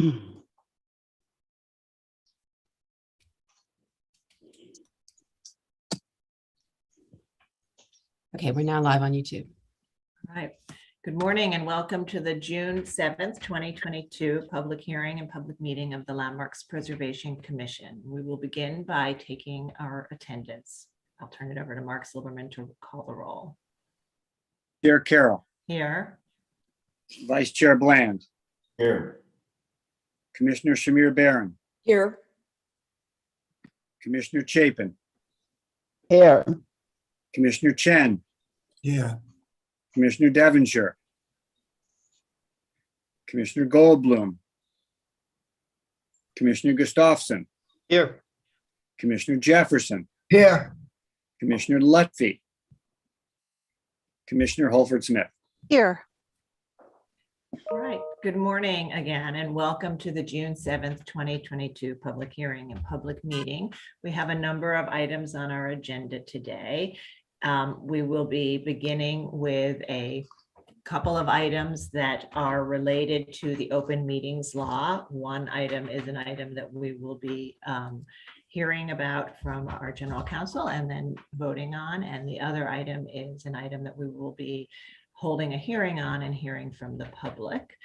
Okay, we're now live on YouTube. All right. Good morning and welcome to the June 7th, 2022 public hearing and public meeting of the Landmarks Preservation Commission. We will begin by taking our attendance. I'll turn it over to Mark Silverman to call the roll. Chair Carroll. Here. Vice Chair Bland. Here. Commissioner Shamir Barron. Here. Commissioner Chapin. Here. Commissioner Chen. Yeah. Commissioner Devonshire. Commissioner Goldblum. Commissioner Gustafson. Here. Commissioner Jefferson. Here. Commissioner Lutfi. Commissioner Holford Smith. Here. All right. Good morning again and welcome to the June 7th, 2022 public hearing and public meeting. We have a number of items on our agenda today. We will be beginning with a couple of items that are related to the open meetings law. One item is an item that we will be hearing about from our general counsel and then voting on. And the other item is an item that we will be holding a hearing on and hearing from the public.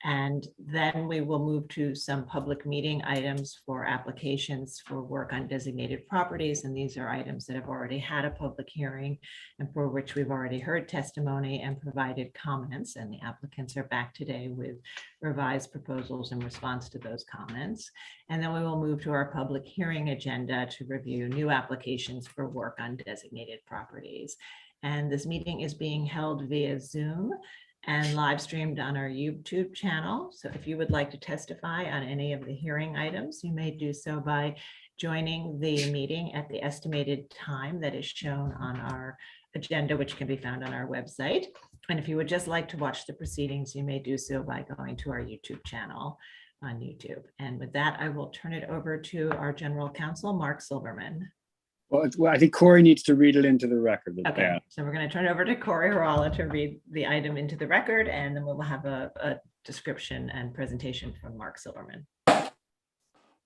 And then we will move to some public meeting items for applications for work on designated properties. And these are items that have already had a public hearing and for which we've already heard testimony and provided comments. And the applicants are back today with revised proposals in response to those comments. And then we will move to our public hearing agenda to review new applications for work on designated properties. And this meeting is being held via Zoom and live streamed on our YouTube channel. So if you would like to testify on any of the hearing items, you may do so by joining the meeting at the estimated time that is shown on our agenda, which can be found on our website. And if you would just like to watch the proceedings, you may do so by going to our YouTube channel on YouTube. And with that, I will turn it over to our general counsel, Mark Silverman. Well, I think Corey needs to read it into the record. Okay, so we're going to turn it over to Corey Horala to read the item into the record, and then we'll have a description and presentation from Mark Silverman. All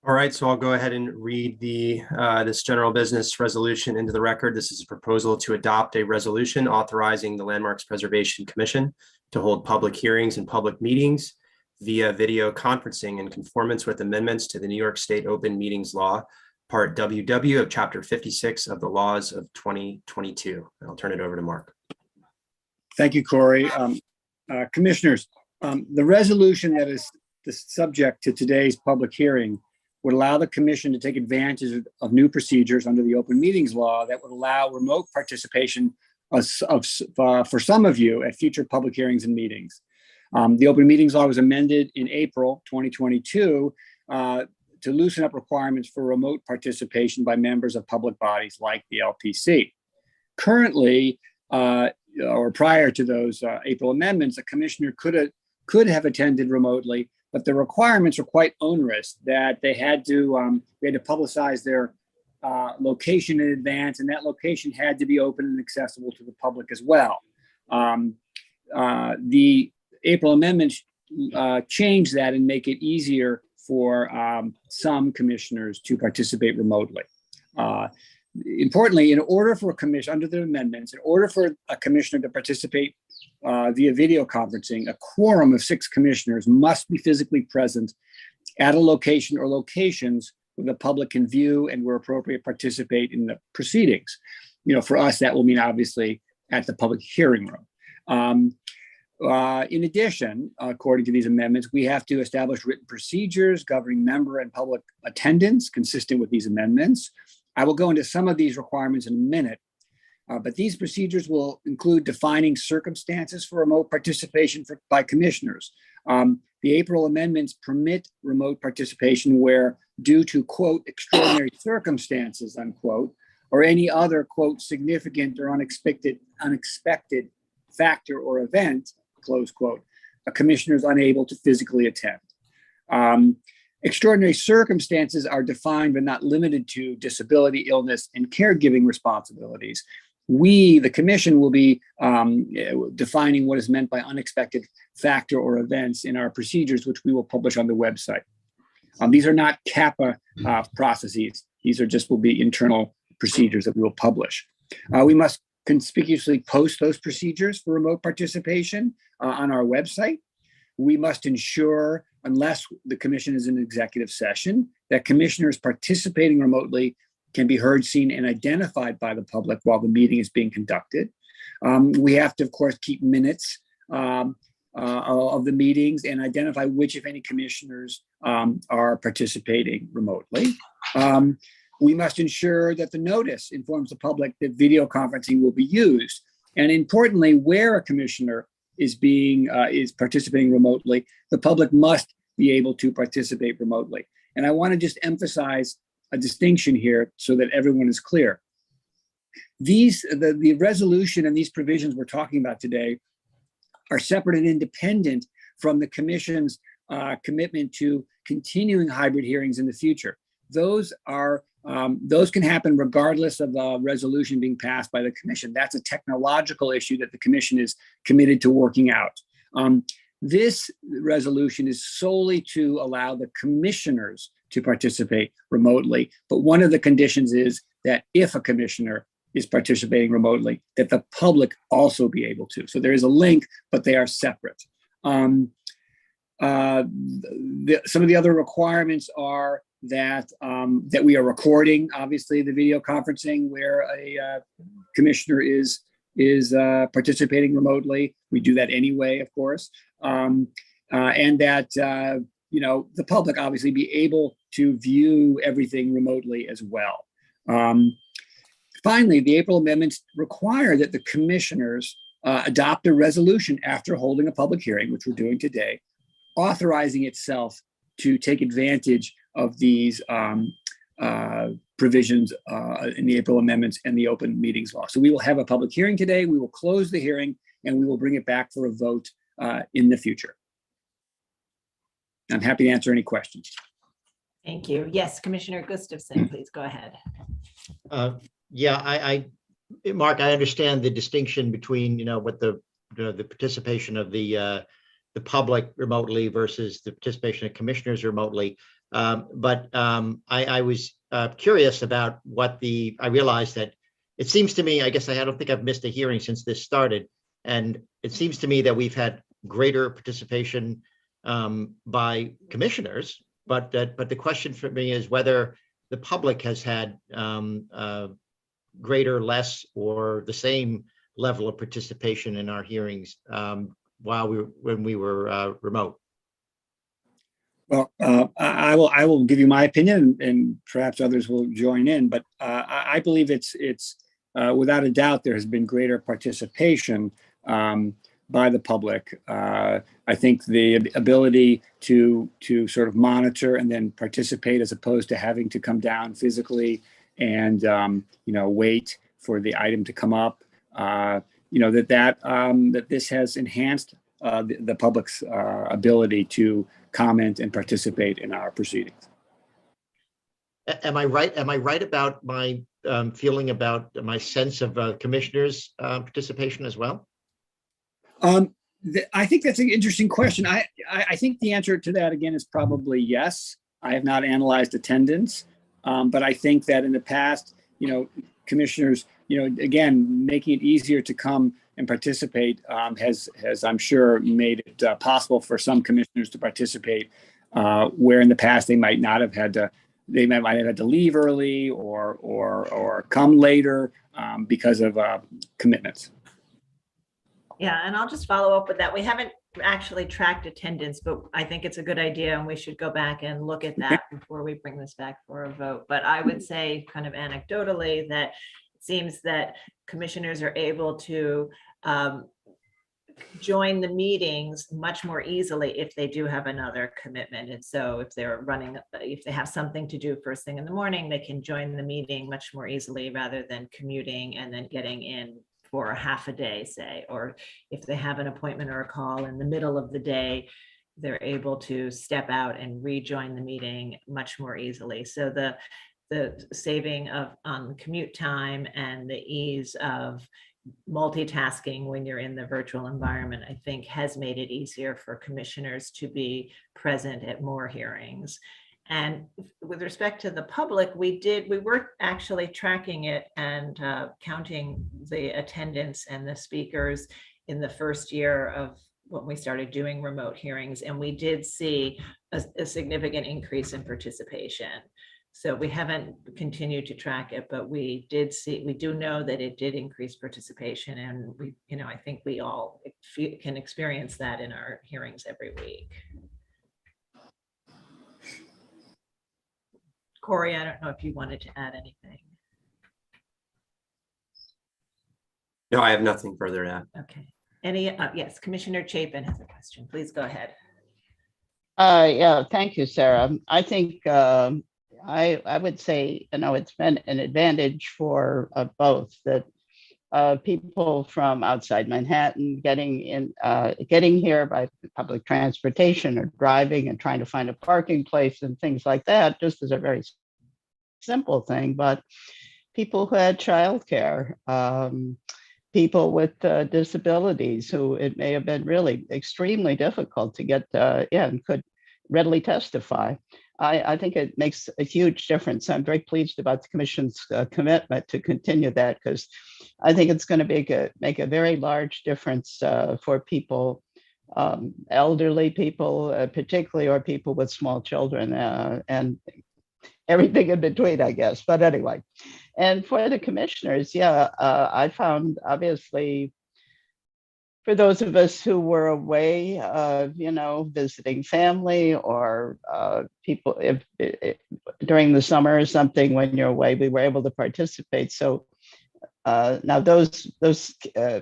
right, so I'll go ahead and read this general business resolution into the record. This is a proposal to adopt a resolution authorizing the Landmarks Preservation Commission to hold public hearings and public meetings via video conferencing in conformance with amendments to the New York State Open Meetings Law, Part WW of Chapter 56 of the laws of 2022. I'll turn it over to Mark. Thank you, Corey. Commissioners, the resolution that is the subject to today's public hearing would allow the commission to take advantage of new procedures under the open meetings law that would allow remote participation for some of you at future public hearings and meetings. The open meetings law was amended in April 2022 to loosen up requirements for remote participation by members of public bodies like the LPC. Currently, or prior to those April amendments, a commissioner could have attended remotely, but the requirements were quite onerous that they had to publicize their location in advance, and that location had to be open and accessible to the public as well. The April amendments change that and make it easier for some commissioners to participate remotely. Importantly, in order for a commission, under the amendments, in order for a commissioner to participate via video conferencing, a quorum of 6 commissioners must be physically present at a location or locations where the public can view and where appropriate participate in the proceedings. For us, that will mean obviously at the public hearing room. In addition, according to these amendments, we have to establish written procedures governing member and public attendance consistent with these amendments. I will go into some of these requirements in a minute, but these procedures will include defining circumstances for remote participation by commissioners. The April amendments permit remote participation where, due to, quote, extraordinary circumstances, unquote, or any other, quote, significant or unexpected factor or event, close quote, a commissioner is unable to physically attend. Extraordinary circumstances are defined but not limited to disability, illness, and caregiving responsibilities. We, the commission, will be defining what is meant by unexpected factor or events in our procedures, which we will publish on the website. These are not CAPA processes. These are just will be internal procedures that we will publish. We must conspicuously post those procedures for remote participation on our website. We must ensure, unless the commission is in executive session, that commissioners participating remotely can be heard, seen, and identified by the public while the meeting is being conducted. We have to, of course, keep minutes of the meetings and identify which, if any, commissioners are participating remotely. We must ensure that the notice informs the public that video conferencing will be used. And importantly, where a commissioner is participating remotely, the public must be able to participate remotely. And I want to just emphasize a distinction here so that everyone is clear. The resolution and these provisions we're talking about today are separate and independent from the commission's commitment to continuing hybrid hearings in the future. Those can happen regardless of the resolution being passed by the commission. That's a technological issue that the commission is committed to working out. This resolution is solely to allow the commissioners to participate remotely. But one of the conditions is that if a commissioner is participating remotely, that the public also be able to. So there is a link, but they are separate. Some of the other requirements are that we are recording, obviously, the video conferencing where a commissioner is participating remotely. We do that anyway, of course, and that the public obviously be able to view everything remotely as well. Finally, the April amendments require that the commissioners adopt a resolution after holding a public hearing, which we're doing today, authorizing itself to take advantage of these provisions in the April amendments and the open meetings law. So we will have a public hearing today. We will close the hearing and we will bring it back for a vote in the future. I'm happy to answer any questions. Thank you. Yes, Commissioner Gustafson, please go ahead. Yeah, Mark, I understand the distinction between, what the participation of the public remotely versus the participation of commissioners remotely. But I was curious about I realized that it seems to me, I guess I don't think I've missed a hearing since this started. And it seems to me that we've had greater participation by commissioners, but the question for me is whether the public has had greater, less, or the same level of participation in our hearings when we were remote. Well, I will give you my opinion, and perhaps others will join in. But I believe it's without a doubt there has been greater participation by the public. I think the ability to sort of monitor and then participate, as opposed to having to come down physically and wait for the item to come up. That this has enhanced the public's ability to comment and participate in our proceedings. Am I right about my feeling about my sense of commissioners' participation as well? I think that's an interesting question. I think the answer to that, again, is probably yes. I have not analyzed attendance, but I think that in the past, commissioners, again, making it easier to come and participate has I'm sure made it possible for some commissioners to participate where in the past they might not have had to. They might have had to leave early or come later because of commitments. Yeah, and I'll just follow up with that. We haven't actually tracked attendance, but I think it's a good idea and we should go back and look at that before we bring this back for a vote. But I would say kind of anecdotally that it seems that commissioners are able to join the meetings much more easily if they do have another commitment. And so if they have something to do first thing in the morning, they can join the meeting much more easily rather than commuting and then getting in for a half a day, say, or if they have an appointment or a call in the middle of the day, they're able to step out and rejoin the meeting much more easily. So the saving on commute time and the ease of multitasking when you're in the virtual environment, I think has made it easier for commissioners to be present at more hearings. And with respect to the public, we were actually tracking it and counting the attendance and the speakers in the first year of when we started doing remote hearings, and we did see a significant increase in participation. So we haven't continued to track it, but we do know that it did increase participation, and I think we all can experience that in our hearings every week. Corey, I don't know if you wanted to add anything. No, I have nothing further to add. Okay. Yes, Commissioner Chapin has a question. Please go ahead. Yeah, thank you, Sarah. I think I would say, it's been an advantage for both that people from outside Manhattan getting here by public transportation or driving and trying to find a parking place and things like that, just as a very simple thing. But people who had childcare, people with disabilities who it may have been really extremely difficult to get in could readily testify. I think it makes a huge difference. I'm very pleased about the Commission's commitment to continue that, because I think it's going to make a very large difference for people, elderly people particularly, or people with small children, and everything in between, I guess. But anyway, and for the commissioners, I found, obviously, for those of us who were away, visiting family or people, if during the summer or something, when you're away, we were able to participate. So now those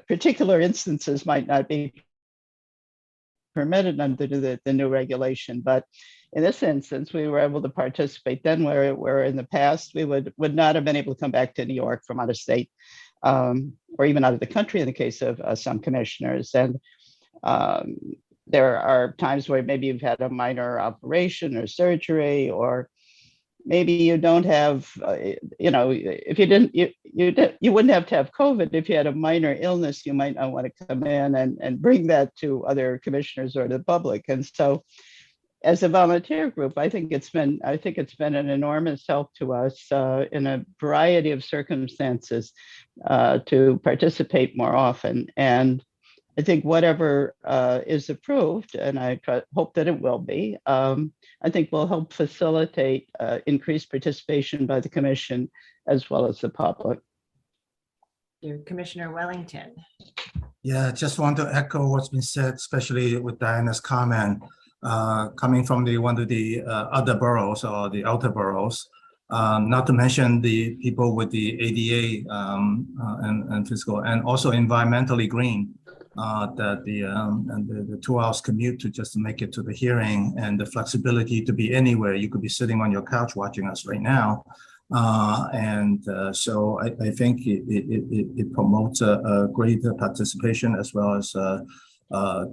particular instances might not be permitted under the new regulation, but in this instance, we were able to participate then, where in the past we would not have been able to come back to New York from out of state, or even out of the country in the case of some commissioners. And there are times where maybe you've had a minor operation or surgery, or maybe you don't have, if you didn't, you wouldn't have to have COVID. If you had a minor illness, you might not want to come in and bring that to other commissioners or the public. And so, as a volunteer group, I think it's been an enormous help to us in a variety of circumstances to participate more often. And I think whatever is approved, and I hope that it will be, I think will help facilitate increased participation by the Commission as well as the public. Commissioner Wellington. Yeah, just want to echo what's been said, especially with Diana's comment. Coming from one of the other boroughs or the outer boroughs, not to mention the people with the ADA and physical, and also environmentally green, that the 2 hours commute to just make it to the hearing, and the flexibility to be anywhere. You could be sitting on your couch watching us right now. So I think it promotes a greater participation, as well as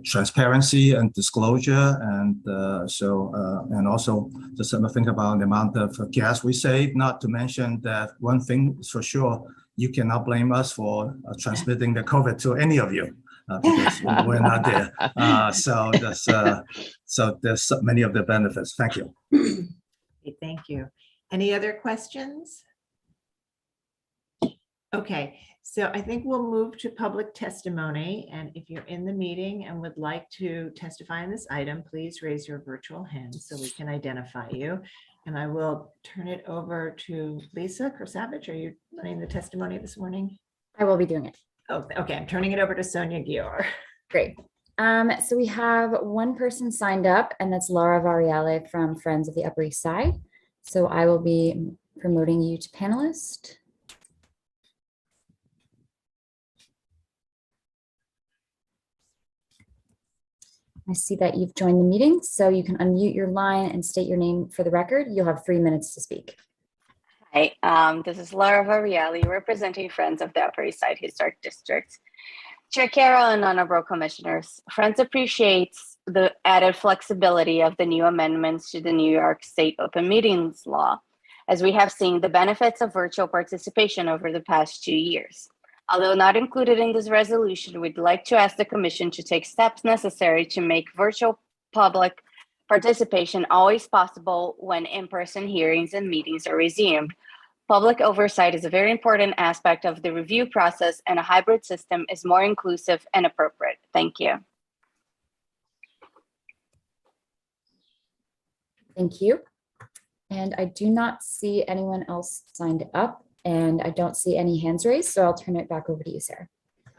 transparency and disclosure, and and also just think about the amount of gas we save. Not to mention that one thing is for sure, you cannot blame us for transmitting the COVID to any of you, because we're not there. So there's many of the benefits. Thank you. Okay, thank you. Any other questions? Okay, so I think we'll move to public testimony. And if you're in the meeting and would like to testify on this item, please raise your virtual hand so we can identify you. And I will turn it over to Lisa Krasavich. Are you running the testimony this morning? I will be doing it. Oh, okay. I'm turning it over to Sonia Gior. Great. So we have one person signed up, and that's Laura Variale from Friends of the Upper East Side. So I will be promoting you to panelist. I see that you've joined the meeting, so you can unmute your line and state your name for the record. You'll have 3 minutes to speak. Hi, this is Laura Variale, representing Friends of the Upper East Side Historic District. Chair Carroll and honorable commissioners, Friends appreciates the added flexibility of the new amendments to the New York State Open Meetings Law. as we have seen the benefits of virtual participation over the past 2 years. Although not included in this resolution, we'd like to ask the Commission to take steps necessary to make virtual public participation always possible when in-person hearings and meetings are resumed. Public oversight is a very important aspect of the review process, and a hybrid system is more inclusive and appropriate. Thank you. Thank you. And I do not see anyone else signed up, and I don't see any hands raised, so I'll turn it back over to you, Sarah.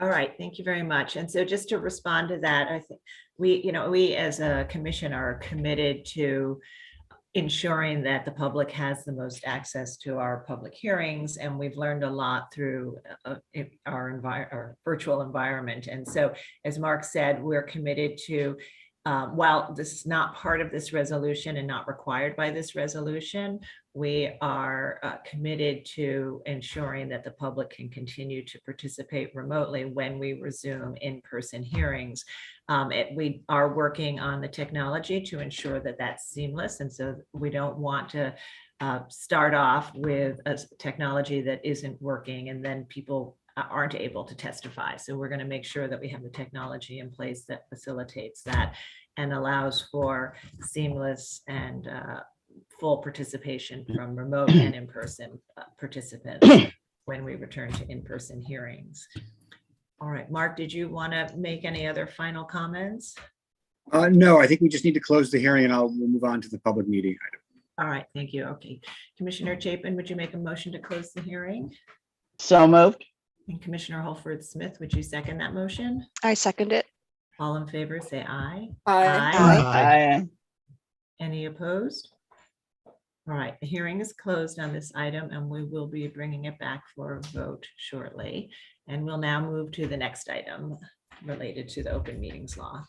All right, thank you very much. And so just to respond to that, I think we as a commission are committed to ensuring that the public has the most access to our public hearings. And we've learned a lot through our virtual environment. And so, as Mark said, we're committed to, while this is not part of this resolution and not required by this resolution, we are committed to ensuring that the public can continue to participate remotely when we resume in-person hearings. We are working on the technology to ensure that that's seamless. And so we don't want to start off with a technology that isn't working and then people aren't able to testify. So we're going to make sure that we have the technology in place that facilitates that and allows for seamless and full participation from remote and in-person participants when we return to in-person hearings. All right, Mark, did you want to make any other final comments? No, I think we just need to close the hearing and we'll move on to the public meeting item. All right, thank you. Okay, Commissioner Chapin, would you make a motion to close the hearing? So moved. And Commissioner Holford Smith, would you second that motion? I second it. All in favor, say aye. Aye. Any opposed? All right, the hearing is closed on this item and we will be bringing it back for a vote shortly. And we'll now move to the next item related to the open meetings law.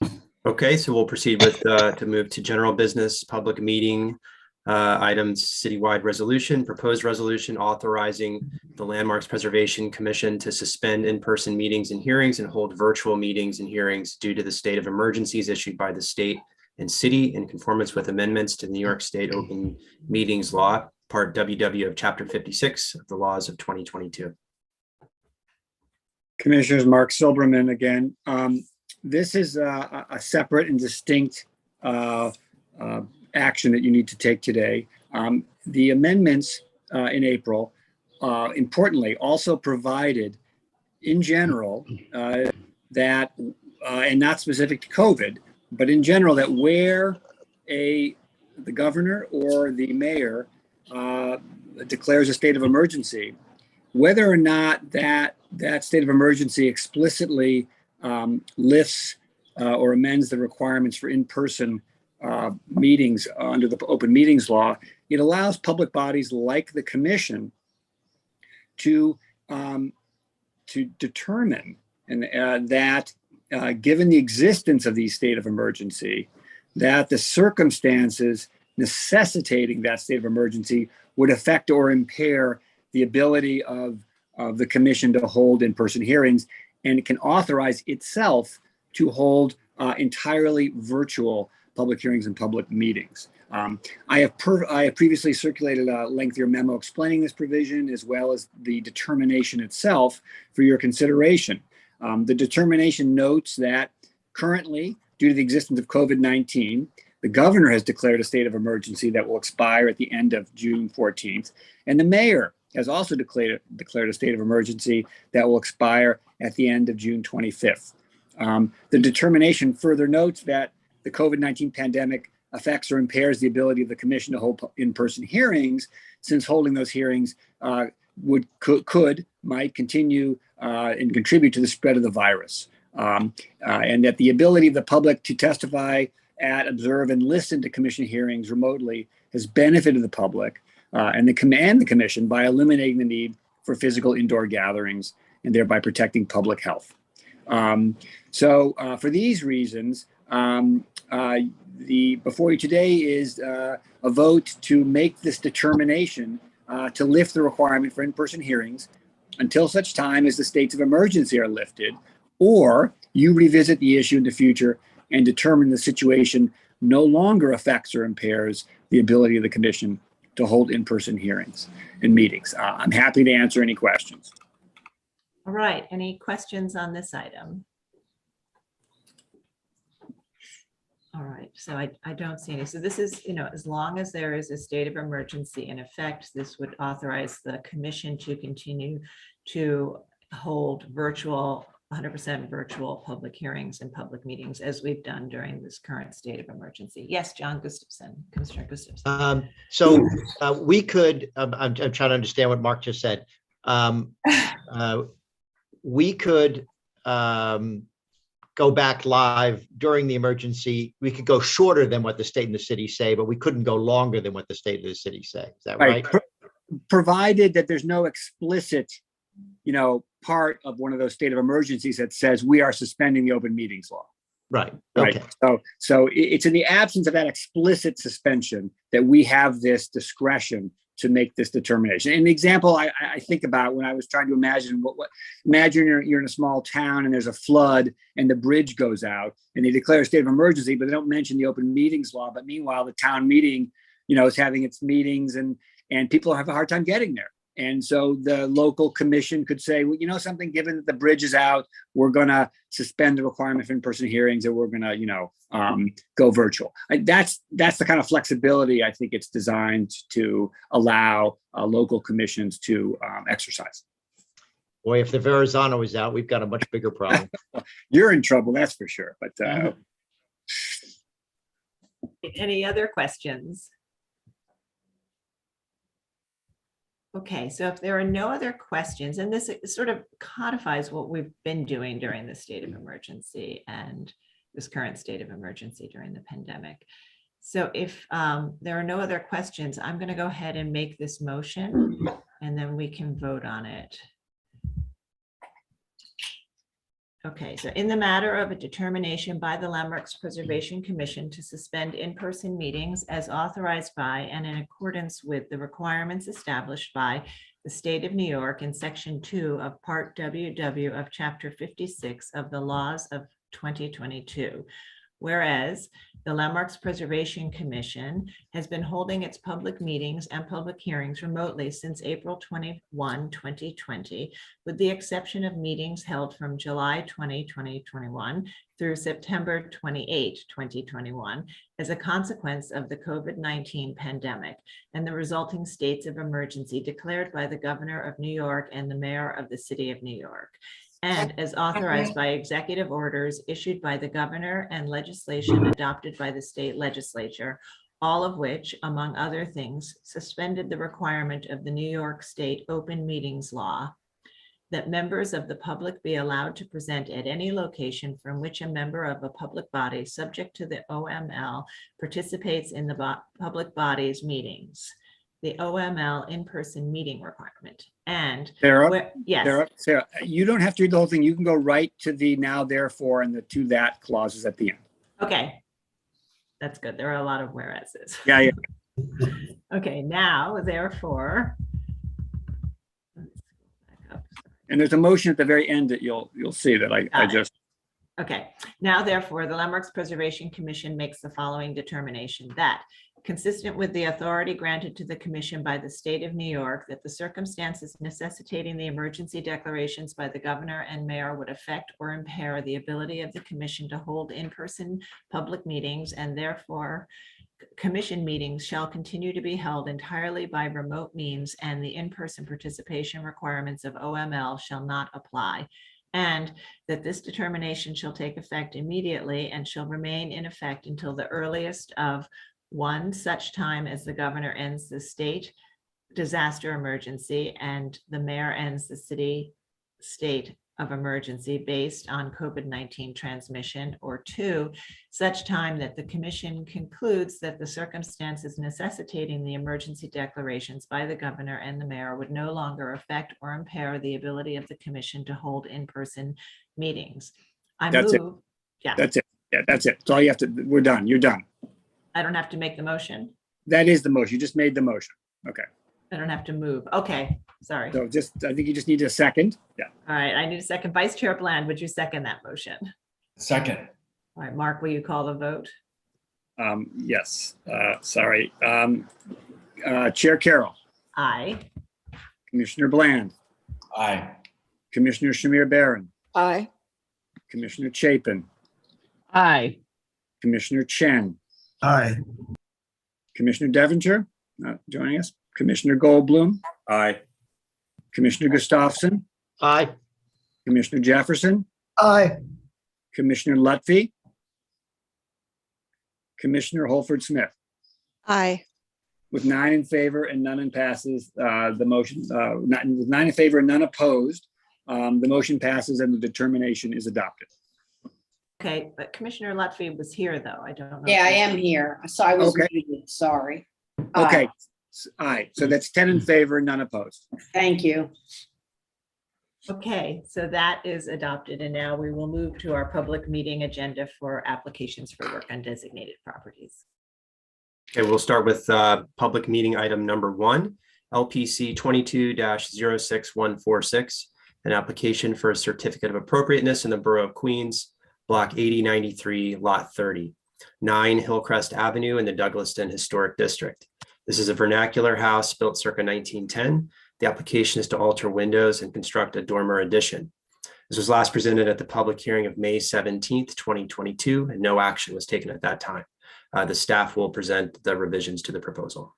Okay, so we'll proceed with to move to general business, public meeting items, citywide resolution, proposed resolution authorizing the Landmarks Preservation Commission to suspend in-person meetings and hearings and hold virtual meetings and hearings due to the state of emergencies issued by the state and city in conformance with amendments to the New York State Open Meetings Law, Part WW of Chapter 56 of the laws of 2022. Commissioners, Mark Silberman again. This is a separate and distinct action that you need to take today. The amendments in April, importantly, also provided in general that, and not specific to COVID, but in general, that where the governor or the mayor declares a state of emergency, whether or not that state of emergency explicitly lifts or amends the requirements for in-person meetings under the open meetings law, it allows public bodies like the commission to determine that given the existence of the state of emergency, that the circumstances necessitating that state of emergency would affect or impair the ability of the commission to hold in-person hearings, and it can authorize itself to hold entirely virtual public hearings and public meetings. I have previously circulated a lengthier memo explaining this provision as well as the determination itself for your consideration. The determination notes that currently, due to the existence of COVID-19, the governor has declared a state of emergency that will expire at the end of June 14th, and the mayor has also declared a state of emergency that will expire at the end of June 25th. The determination further notes that the COVID-19 pandemic affects or impairs the ability of the commission to hold in-person hearings, since holding those hearings might continue and contribute to the spread of the virus. And that the ability of the public to testify at, observe, and listen to commission hearings remotely has benefited the public and the commission by eliminating the need for physical indoor gatherings and thereby protecting public health. So for these reasons, before you today is a vote to make this determination to lift the requirement for in-person hearings until such time as the states of emergency are lifted, or you revisit the issue in the future and determine the situation no longer affects or impairs the ability of the commission to hold in-person hearings and meetings. I'm happy to answer any questions. All right, any questions on this item? All right, so I don't see any. So this is, as long as there is a state of emergency in effect, this would authorize the commission to continue to hold 100% virtual public hearings and public meetings as we've done during this current state of emergency. Yes, John Gustafson, Commissioner Gustafson. So we could, I'm trying to understand what Mark just said. We could go back live during the emergency. We could go shorter than what the state and the city say, but we couldn't go longer than what the state and the city say. Is that right? Provided that there's no explicit, part of one of those state of emergencies that says we are suspending the open meetings law. Right. Right. Okay. So it's in the absence of that explicit suspension that we have this discretion to make this determination. And the example I think about when I was trying to imagine imagine you're in a small town and there's a flood and the bridge goes out and they declare a state of emergency, but they don't mention the open meetings law. But meanwhile, the town meeting, is having its meetings and people have a hard time getting there. And so the local commission could say, well, something, given that the bridge is out, we're going to suspend the requirement for in-person hearings, or we're going to, go virtual. That's the kind of flexibility I think it's designed to allow local commissions to exercise. Boy, if the Verrazano is out, we've got a much bigger problem. You're in trouble, that's for sure. But Any other questions? Okay, so if there are no other questions, and this sort of codifies what we've been doing during the state of emergency and this current state of emergency during the pandemic. So if there are no other questions, I'm going to go ahead and make this motion, and then we can vote on it. Okay, so in the matter of a determination by the Landmarks Preservation Commission to suspend in-person meetings as authorized by and in accordance with the requirements established by the state of New York in Section 2 of Part WW of Chapter 56 of the Laws of 2022. Whereas the Landmarks Preservation Commission has been holding its public meetings and public hearings remotely since April 21, 2020, with the exception of meetings held from July 20, 2021 through September 28, 2021, as a consequence of the COVID-19 pandemic and the resulting states of emergency declared by the Governor of New York and the Mayor of the City of New York, and as authorized by executive orders issued by the governor and legislation adopted by the state legislature, all of which, among other things, suspended the requirement of the New York State Open Meetings Law that members of the public be allowed to present at any location from which a member of a public body subject to the OML participates in the public body's meetings. The OML in-person meeting requirement. And Sarah, yes, Sarah, you don't have to read the whole thing. You can go right to the now, therefore, and the to that clauses at the end. okay, that's good. There are a lot of whereases. Yeah. Okay, now, therefore. Let's go back up. And there's a motion at the very end that you'll see that I just. Okay, now therefore, the Landmarks Preservation Commission makes the following determination that, consistent with the authority granted to the commission by the state of New York, that the circumstances necessitating the emergency declarations by the governor and mayor would affect or impair the ability of the commission to hold in-person public meetings, and therefore commission meetings shall continue to be held entirely by remote means, and the in-person participation requirements of OML shall not apply. And that this determination shall take effect immediately and shall remain in effect until the earliest of one, such time as the governor ends the state disaster emergency and the mayor ends the city state of emergency based on COVID-19 transmission, or two, such time that the commission concludes that the circumstances necessitating the emergency declarations by the governor and the mayor would no longer affect or impair the ability of the commission to hold in-person meetings. That's it. Yeah. That's it. Yeah, that's it. That's all you have to, we're done. You're done. I don't have to make the motion. That is the motion. You just made the motion. Okay. I don't have to move. Okay, sorry. So I think you just need a second. Yeah. All right, I need a second. Vice Chair Bland, would you second that motion? Second. All right, Mark, will you call the vote? Yes. Sorry. Chair Carroll, Aye. Commissioner Bland, Aye. Commissioner Shamir Barron, Aye. Commissioner Chapin, Aye. Commissioner Chen, Aye. Commissioner Devonshire, not joining us, Commissioner Goldblum, Aye. Commissioner Gustafson, Aye. Commissioner Jefferson, Aye. Commissioner Lutfi, Commissioner Holford Smith. Aye. With 9 in favor and none in passes, the motion, with 9 in favor and none opposed, the motion passes and the determination is adopted. Okay, but Commissioner Lutfi was here, though. I don't know. Yeah, I am here. So I was Okay. muted, sorry. Okay, all right, so that's 10 in favor, none opposed. Thank you. Okay, so that is adopted, and now we will move to our public meeting agenda for applications for work on designated properties. Okay, we'll start with public meeting item number 1, LPC 22-06146, an application for a certificate of appropriateness in the Borough of Queens, Block 8093, Lot 30, 9 Hillcrest Avenue in the Douglaston Historic District. This is a vernacular house built circa 1910. The application is to alter windows and construct a dormer addition. This was last presented at the public hearing of May 17th, 2022, and no action was taken at that time. The staff will present the revisions to the proposal.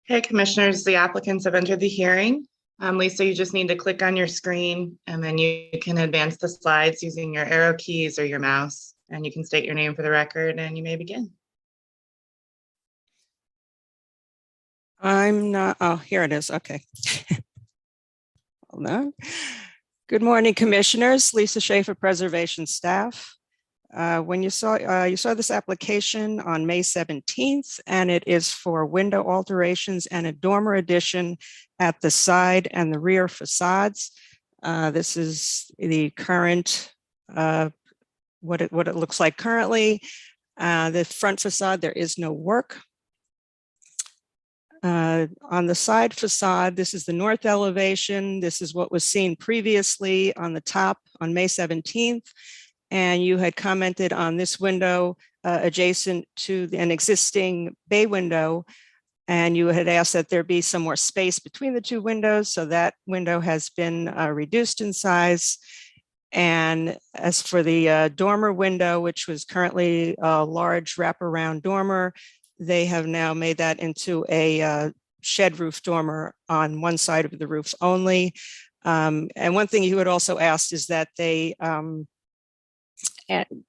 Hey, commissioners, the applicants have entered the hearing. Lisa, you just need to click on your screen and then you can advance the slides using your arrow keys or your mouse, and you can state your name for the record and you may begin. I'm not, oh, here it is. Okay. Hold on. Good morning, commissioners. Lisa Schaefer, preservation staff. When you saw this application on May 17th, and it is for window alterations and a dormer addition at the side and the rear facades. This is the current, what it looks like currently. The front facade, there is no work. On the side facade, this is the north elevation. This is what was seen previously on the top on May 17th. And you had commented on this window adjacent to an existing bay window. And you had asked that there be some more space between the two windows. So that window has been reduced in size. And as for the dormer window, which was currently a large wraparound dormer, they have now made that into a shed roof dormer on one side of the roof only. And one thing you had also asked is that they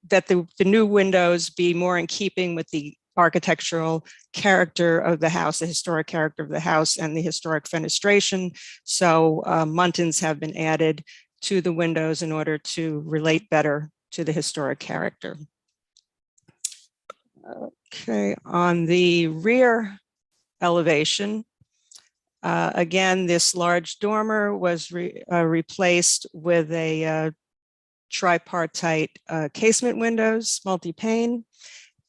that the new windows be more in keeping with the architectural character of the house, the historic character of the house, and the historic fenestration. So muntins have been added to the windows in order to relate better to the historic character. Okay, on the rear elevation, again, this large dormer was replaced with a tripartite casement windows, multi-pane,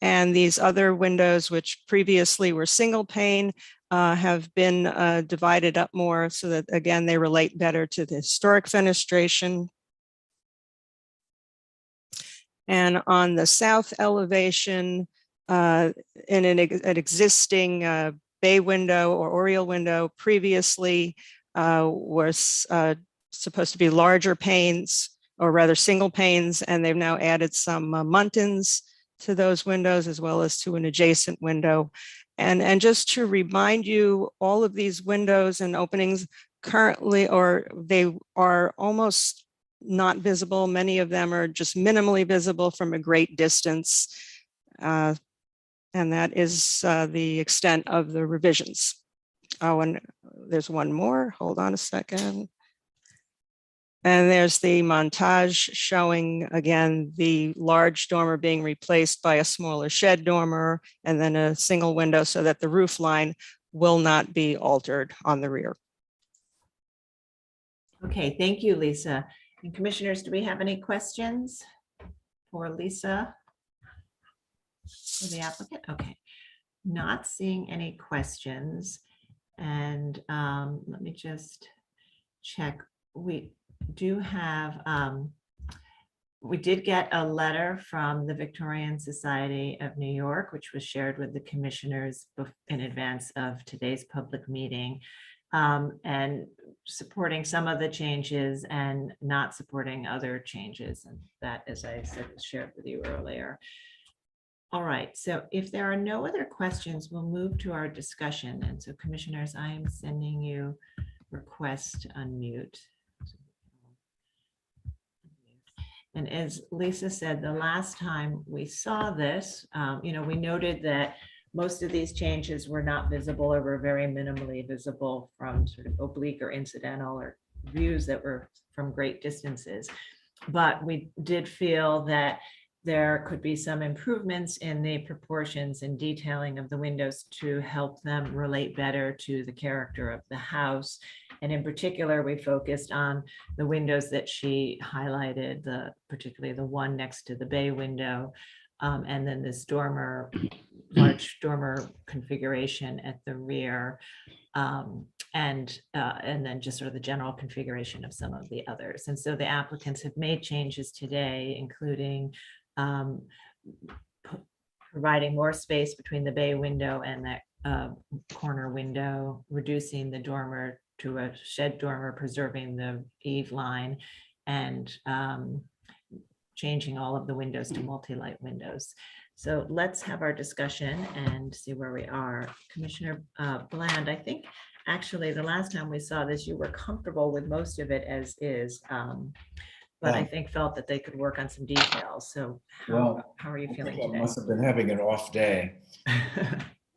and these other windows, which previously were single pane, have been divided up more so that, again, they relate better to the historic fenestration. And on the south elevation, in an existing bay window or oriel window previously was supposed to be larger panes, or rather single panes, and they've now added some muntins to those windows as well as to an adjacent window. And just to remind you, all of these windows and openings currently, or they are almost not visible. Many of them are just minimally visible from a great distance. And that is the extent of the revisions. Oh, and there's one more. Hold on a second. And there's the montage showing, again, the large dormer being replaced by a smaller shed dormer and then a single window so that the roof line will not be altered on the rear. Okay, thank you, Lisa. And commissioners, do we have any questions for Lisa? For the applicant? Okay, not seeing any questions. And let me just check. We do have, We did get a letter from the Victorian Society of New York, which was shared with the commissioners in advance of today's public meeting, and supporting some of the changes and not supporting other changes. And that, as I said, was shared with you earlier. All right, so if there are no other questions, we'll move to our discussion. And so commissioners, I am sending you request to unmute. And as Lisa said, the last time we saw this, we noted that most of these changes were not visible or were very minimally visible from sort of oblique or incidental or views that were from great distances. But we did feel that there could be some improvements in the proportions and detailing of the windows to help them relate better to the character of the house. And in particular, we focused on the windows that she highlighted, particularly the one next to the bay window, and then this large dormer configuration at the rear, and then just sort of the general configuration of some of the others. And so the applicants have made changes today, including providing more space between the bay window and that corner window, reducing the dormer to a shed dormer, preserving the eave line, and changing all of the windows to multi-light windows. So let's have our discussion and see where we are. Commissioner Bland, I think actually the last time we saw this, you were comfortable with most of it as is. But I think felt that they could work on some details. So how are you feeling I today? must have been having an off day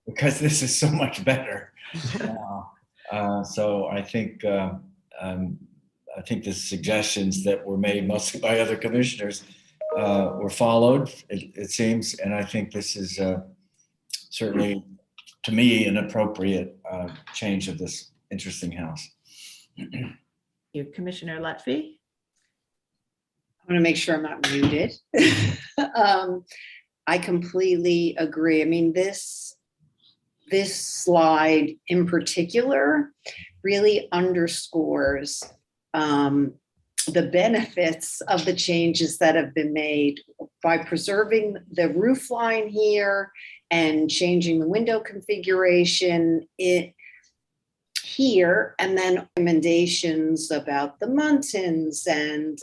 because this is so much better. So I think the suggestions that were made mostly by other commissioners were followed, it seems, and I think this is certainly, to me, an appropriate change of this interesting house. You, Commissioner Lutfi? I want to make sure I'm not muted. I completely agree. I mean, this slide in particular really underscores the benefits of the changes that have been made by preserving the roof line here and changing the window configuration here, and then recommendations about the muntins and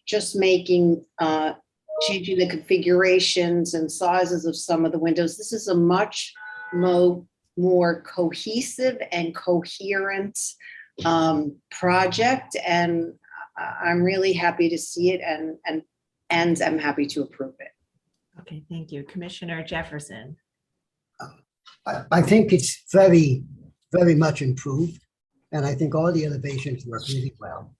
just making changing the configurations and sizes of some of the windows. This is a much more cohesive and coherent project, and I'm really happy to see it, and I'm happy to approve it. Okay, thank you. Commissioner Jefferson. I think it's very, very much improved, and I think all the elevations work really well.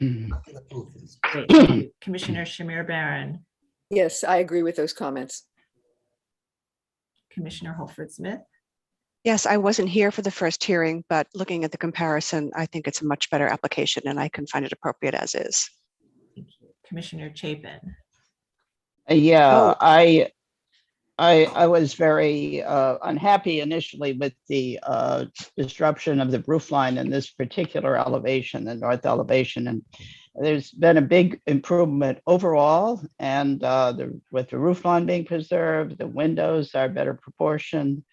I can approve this. Great, thank you. Commissioner Shamir Barron. Yes, I agree with those comments. Commissioner Holford Smith. Yes, I wasn't here for the first hearing, but looking at the comparison, I think it's a much better application and I can find it appropriate as is. Thank you. Commissioner Chapin. Yeah, I was very unhappy initially with the disruption of the roof line in this particular elevation, the north elevation. And there's been a big improvement overall. And with the roof line being preserved, the windows are better proportioned.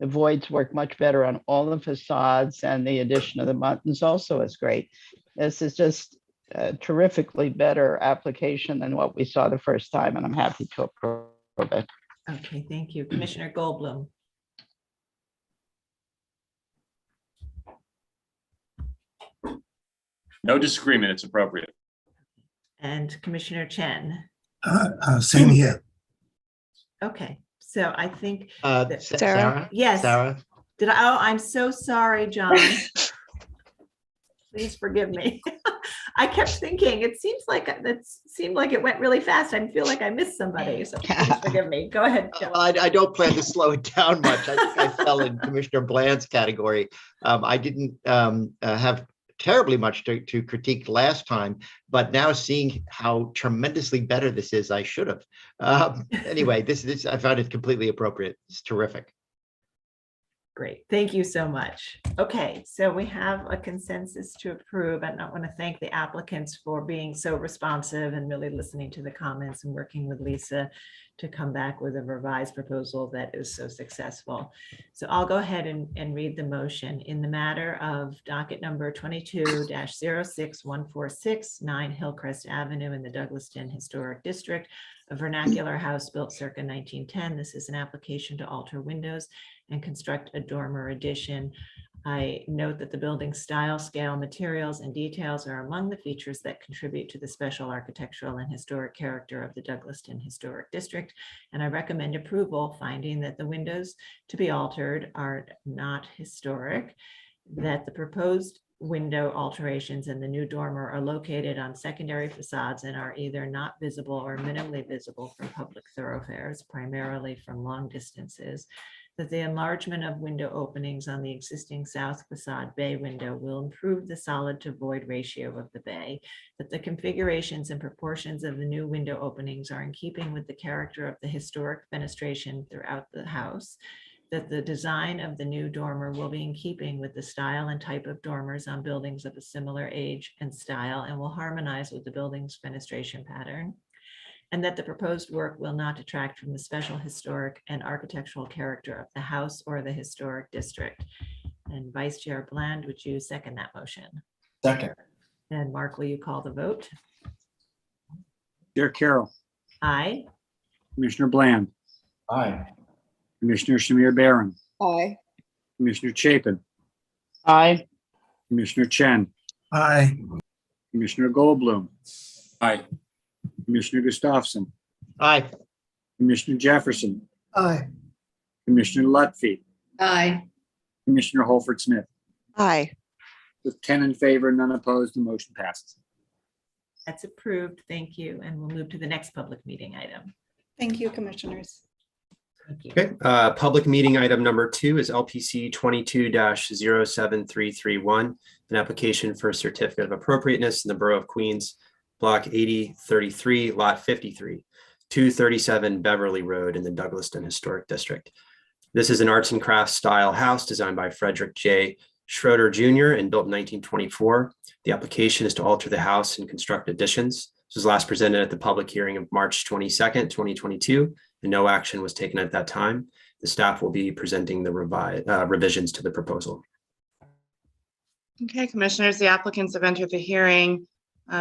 The voids work much better on all the facades, and the addition of the muntins also is great. This is just a terrifically better application than what we saw the first time, and I'm happy to approve it. Okay, thank you. Commissioner Goldblum. No disagreement, it's appropriate. And Commissioner Chen. Same here. Okay, so I think Sarah? Yes. Sarah? Did I? Oh, I'm so sorry, John. Please forgive me. I kept thinking it seemed like it went really fast. I feel like I missed somebody. So please forgive me. Go ahead, John. Well, I don't plan to slow it down much. I think I fell in Commissioner Bland's category. I didn't have terribly much to critique last time, but now seeing how tremendously better this is, I should have. Anyway, this I found it completely appropriate. It's terrific. Great, thank you so much. Okay, so we have a consensus to approve, and I want to thank the applicants for being so responsive and really listening to the comments and working with Lisa to come back with a revised proposal that is so successful. So I'll go ahead and read the motion. In the matter of docket number 22-06146, 9 Hillcrest Avenue in the Douglaston Historic District, a vernacular house built circa 1910. This is an application to alter windows and construct a dormer addition. I note that the building style, scale, materials, and details are among the features that contribute to the special architectural and historic character of the Douglaston Historic District. And I recommend approval, finding that the windows to be altered are not historic, that the proposed window alterations and the new dormer are located on secondary facades and are either not visible or minimally visible from public thoroughfares, primarily from long distances, that the enlargement of window openings on the existing south facade bay window will improve the solid to void ratio of the bay, that the configurations and proportions of the new window openings are in keeping with the character of the historic fenestration throughout the house, that the design of the new dormer will be in keeping with the style and type of dormers on buildings of a similar age and style and will harmonize with the building's fenestration pattern, and that the proposed work will not detract from the special historic and architectural character of the house or the historic district. And Vice Chair Bland, would you second that motion? Second. And Mark, will you call the vote? Chair Carroll, Aye. Commissioner Bland, Aye. Commissioner Shamir Barron, Aye. Commissioner Chapin, Aye. Commissioner Chen, Aye. Commissioner Goldblum, Aye. Commissioner Gustafson, Aye. Commissioner Jefferson, Aye. Commissioner Lutfi, Aye. Commissioner Holford Smith. Aye. With 10 in favor, none opposed, the motion passes. That's approved. Thank you. And we'll move to the next public meeting item. Thank you, commissioners. Thank you. Okay, public meeting item number 2 is LPC 22-07331, an application for a certificate of appropriateness in the Borough of Queens, Block 8033, Lot 53, 237 Beverly Road in the Douglaston Historic District. This is an arts and crafts style house designed by Frederick J. Schroeder Jr. and built in 1924. The application is to alter the house and construct additions. This was last presented at the public hearing of March 22nd, 2022, and no action was taken at that time. The staff will be presenting the revisions to the proposal. Okay, commissioners, the applicants have entered the hearing.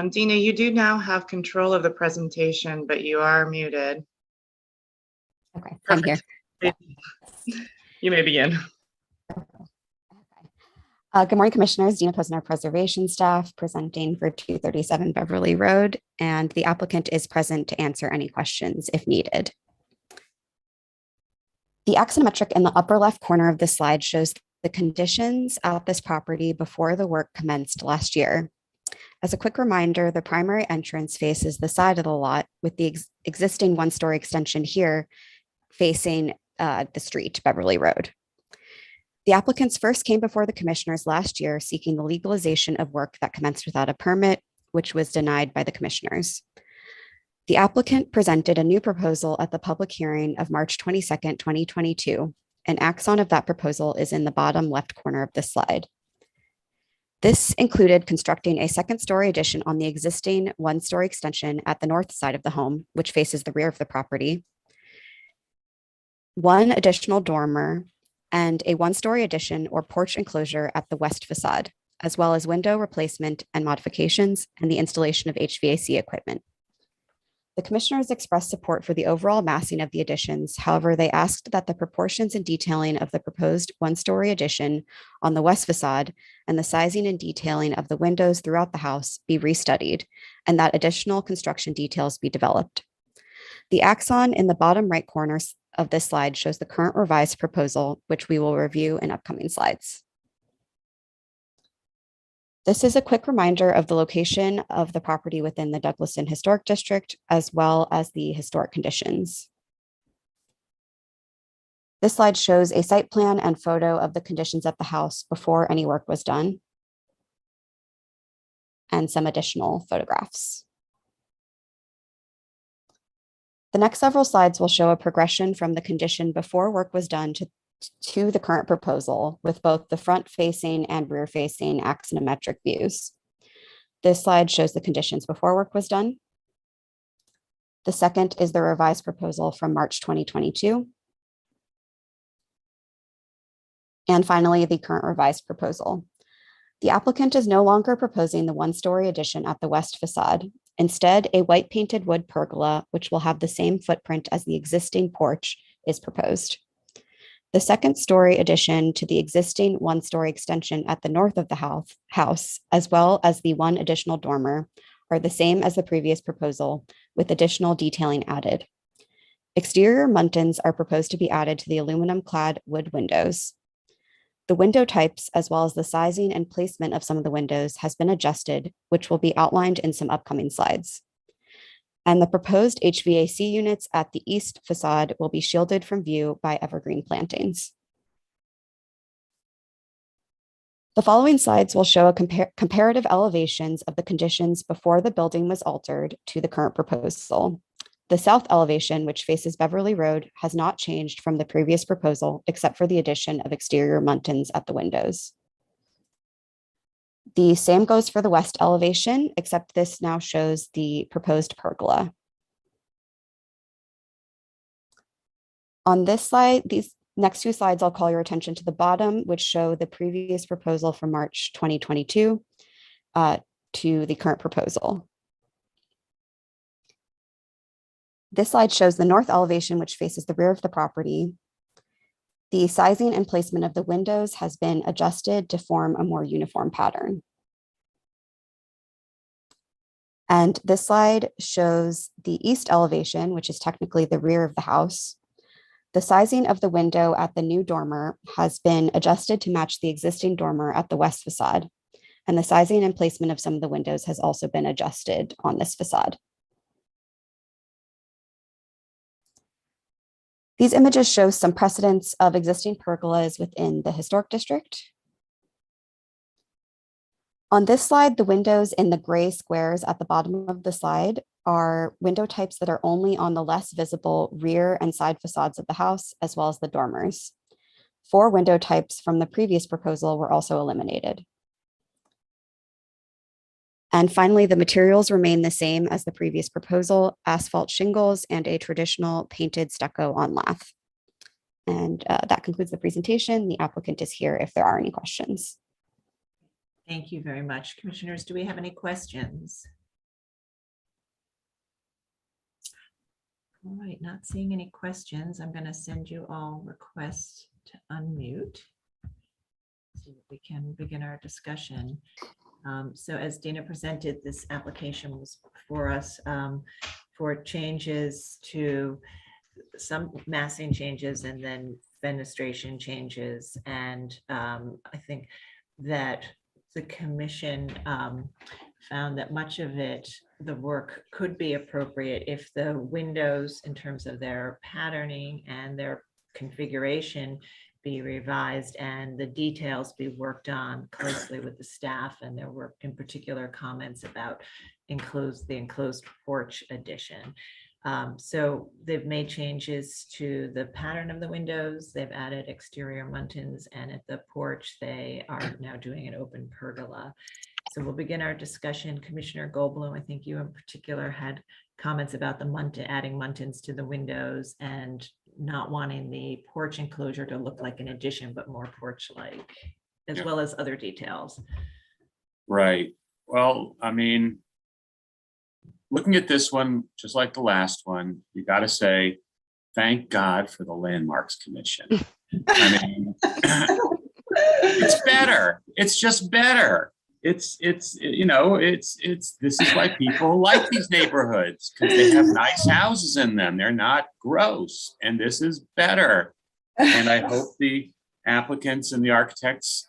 Dina, you do now have control of the presentation, but you are muted. Okay, I'm here. You may begin. Good morning, Commissioners. Dina Posner, Preservation Staff, presenting for 237 Beverly Road, and the applicant is present to answer any questions if needed. The axonometric in the upper left corner of this slide shows the conditions at this property before the work commenced last year. As a quick reminder, the primary entrance faces the side of the lot, with the existing one-story extension here facing the street, Beverly Road. The applicants first came before the commissioners last year seeking the legalization of work that commenced without a permit, which was denied by the commissioners. The applicant presented a new proposal at the public hearing of March 22nd, 2022. An axon of that proposal is in the bottom left corner of this slide. This included constructing a second-story addition on the existing one-story extension at the north side of the home, which faces the rear of the property, one additional dormer, and a one-story addition or porch enclosure at the west facade, as well as window replacement and modifications and the installation of HVAC equipment. The commissioners expressed support for the overall massing of the additions. However, they asked that the proportions and detailing of the proposed one-story addition on the west facade and the sizing and detailing of the windows throughout the house be restudied, and that additional construction details be developed. The axon in the bottom right corner of this slide shows the current revised proposal, which we will review in upcoming slides. This is a quick reminder of the location of the property within the Douglaston Historic District, as well as the historic conditions. This slide shows a site plan and photo of the conditions at the house before any work was done, and some additional photographs. The next several slides will show a progression from the condition before work was done to the current proposal with both the front-facing and rear-facing axonometric views. This slide shows the conditions before work was done. The second is the revised proposal from March 2022. And finally, the current revised proposal. The applicant is no longer proposing the one-story addition at the west facade. Instead, a white painted wood pergola, which will have the same footprint as the existing porch, is proposed. The second story addition to the existing one-story extension at the north of the house, as well as the one additional dormer, are the same as the previous proposal, with additional detailing added. Exterior muntins are proposed to be added to the aluminum-clad wood windows. The window types, as well as the sizing and placement of some of the windows, has been adjusted, which will be outlined in some upcoming slides. And the proposed HVAC units at the east facade will be shielded from view by evergreen plantings. The following slides will show comparative elevations of the conditions before the building was altered to the current proposal. The south elevation, which faces Beverly Road, has not changed from the previous proposal, except for the addition of exterior muntins at the windows. The same goes for the west elevation, except this now shows the proposed pergola. On this slide, these next two slides, I'll call your attention to the bottom, which show the previous proposal from March 2022 to the current proposal. This slide shows the north elevation, which faces the rear of the property. The sizing and placement of the windows has been adjusted to form a more uniform pattern. And this slide shows the east elevation, which is technically the rear of the house. The sizing of the window at the new dormer has been adjusted to match the existing dormer at the west facade. And the sizing and placement of some of the windows has also been adjusted on this facade. These images show some precedents of existing pergolas within the historic district. On this slide, the windows in the gray squares at the bottom of the slide are window types that are only on the less visible rear and side facades of the house, as well as the dormers. 4 window types from the previous proposal were also eliminated. And finally, the materials remain the same as the previous proposal: asphalt shingles and a traditional painted stucco on lath. And that concludes the presentation. The applicant is here if there are any questions. Thank you very much. Commissioners, do we have any questions? All right, not seeing any questions. I'm going to send you all requests to unmute so that we can begin our discussion. So as Dina presented, this application was for us for changes to some massing changes and then fenestration changes. And I think that the commission found that much of it, the work could be appropriate if the windows in terms of their patterning and their configuration be revised and the details be worked on closely with the staff. And there were in particular comments about the enclosed porch addition. So they've made changes to the pattern of the windows. They've added exterior muntins, and at the porch, they are now doing an open pergola. So we'll begin our discussion. Commissioner Goldblum, I think you in particular had comments about the adding muntins to the windows and not wanting the porch enclosure to look like an addition, but more porch-like, as well as other details. Right. Well, I mean, looking at this one, just like the last one, you got to say, thank God for the Landmarks Commission. I mean, it's better. It's just better. This is why people like these neighborhoods, because they have nice houses in them. They're not gross, and this is better. And I hope the applicants and the architects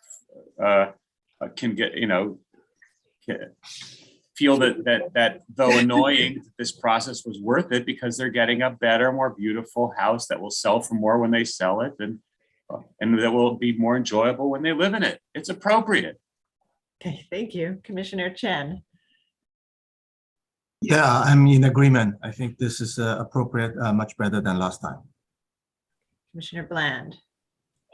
can get, feel that though annoying, this process was worth it because they're getting a better, more beautiful house that will sell for more when they sell it, and that will be more enjoyable when they live in it. It's appropriate. Okay, thank you. Commissioner Chen. Yeah, I'm in agreement. I think this is appropriate, much better than last time. Commissioner Bland.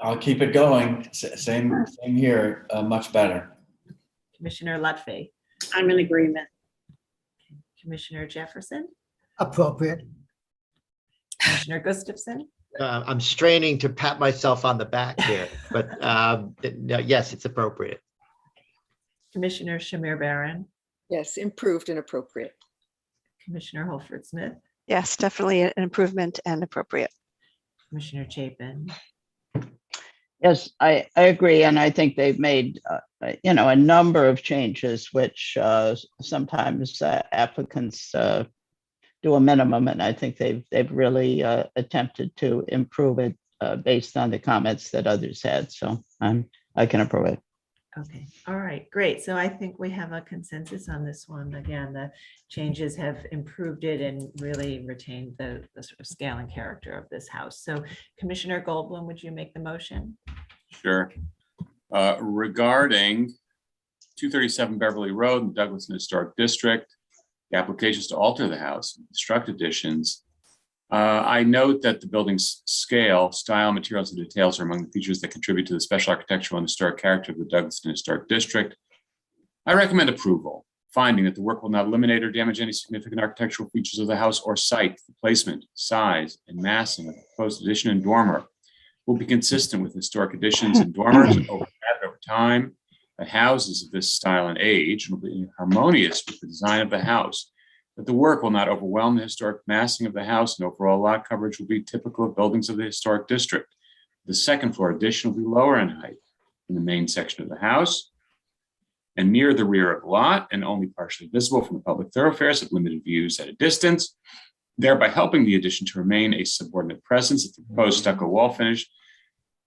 I'll keep it going. Same here, much better. Commissioner Lutfi, I'm in agreement. Commissioner Jefferson, Appropriate. Commissioner Gustafson, I'm straining to pat myself on the back here, but no, yes, it's appropriate. Commissioner Shamir Baran, Yes, improved and appropriate. Commissioner Holford Smith, Yes, definitely an improvement and appropriate. Commissioner Chapin. Yes, I agree. And I think they've made, a number of changes, which sometimes applicants do a minimum. And I think they've really attempted to improve it based on the comments that others had. So I can approve it. Okay, all right, great. So I think we have a consensus on this one. Again, the changes have improved it and really retained the sort of scale and character of this house. So Commissioner Goldblum, would you make the motion? Sure. Regarding 237 Beverly Road in Douglaston Historic District, the applications to alter the house, construct additions. I note that the building's scale, style, materials, and details are among the features that contribute to the special architectural and historic character of the Douglaston Historic District. I recommend approval, finding that the work will not eliminate or damage any significant architectural features of the house or site. The placement, size, and massing of the proposed addition and dormer will be consistent with historic additions and dormers over time. The houses of this style and age will be harmonious with the design of the house. But the work will not overwhelm the historic massing of the house, and overall lot coverage will be typical of buildings of the historic district. The second floor addition will be lower in height in the main section of the house and near the rear of the lot, and only partially visible from the public thoroughfares with limited views at a distance, thereby helping the addition to remain a subordinate presence. If the proposed stucco wall finish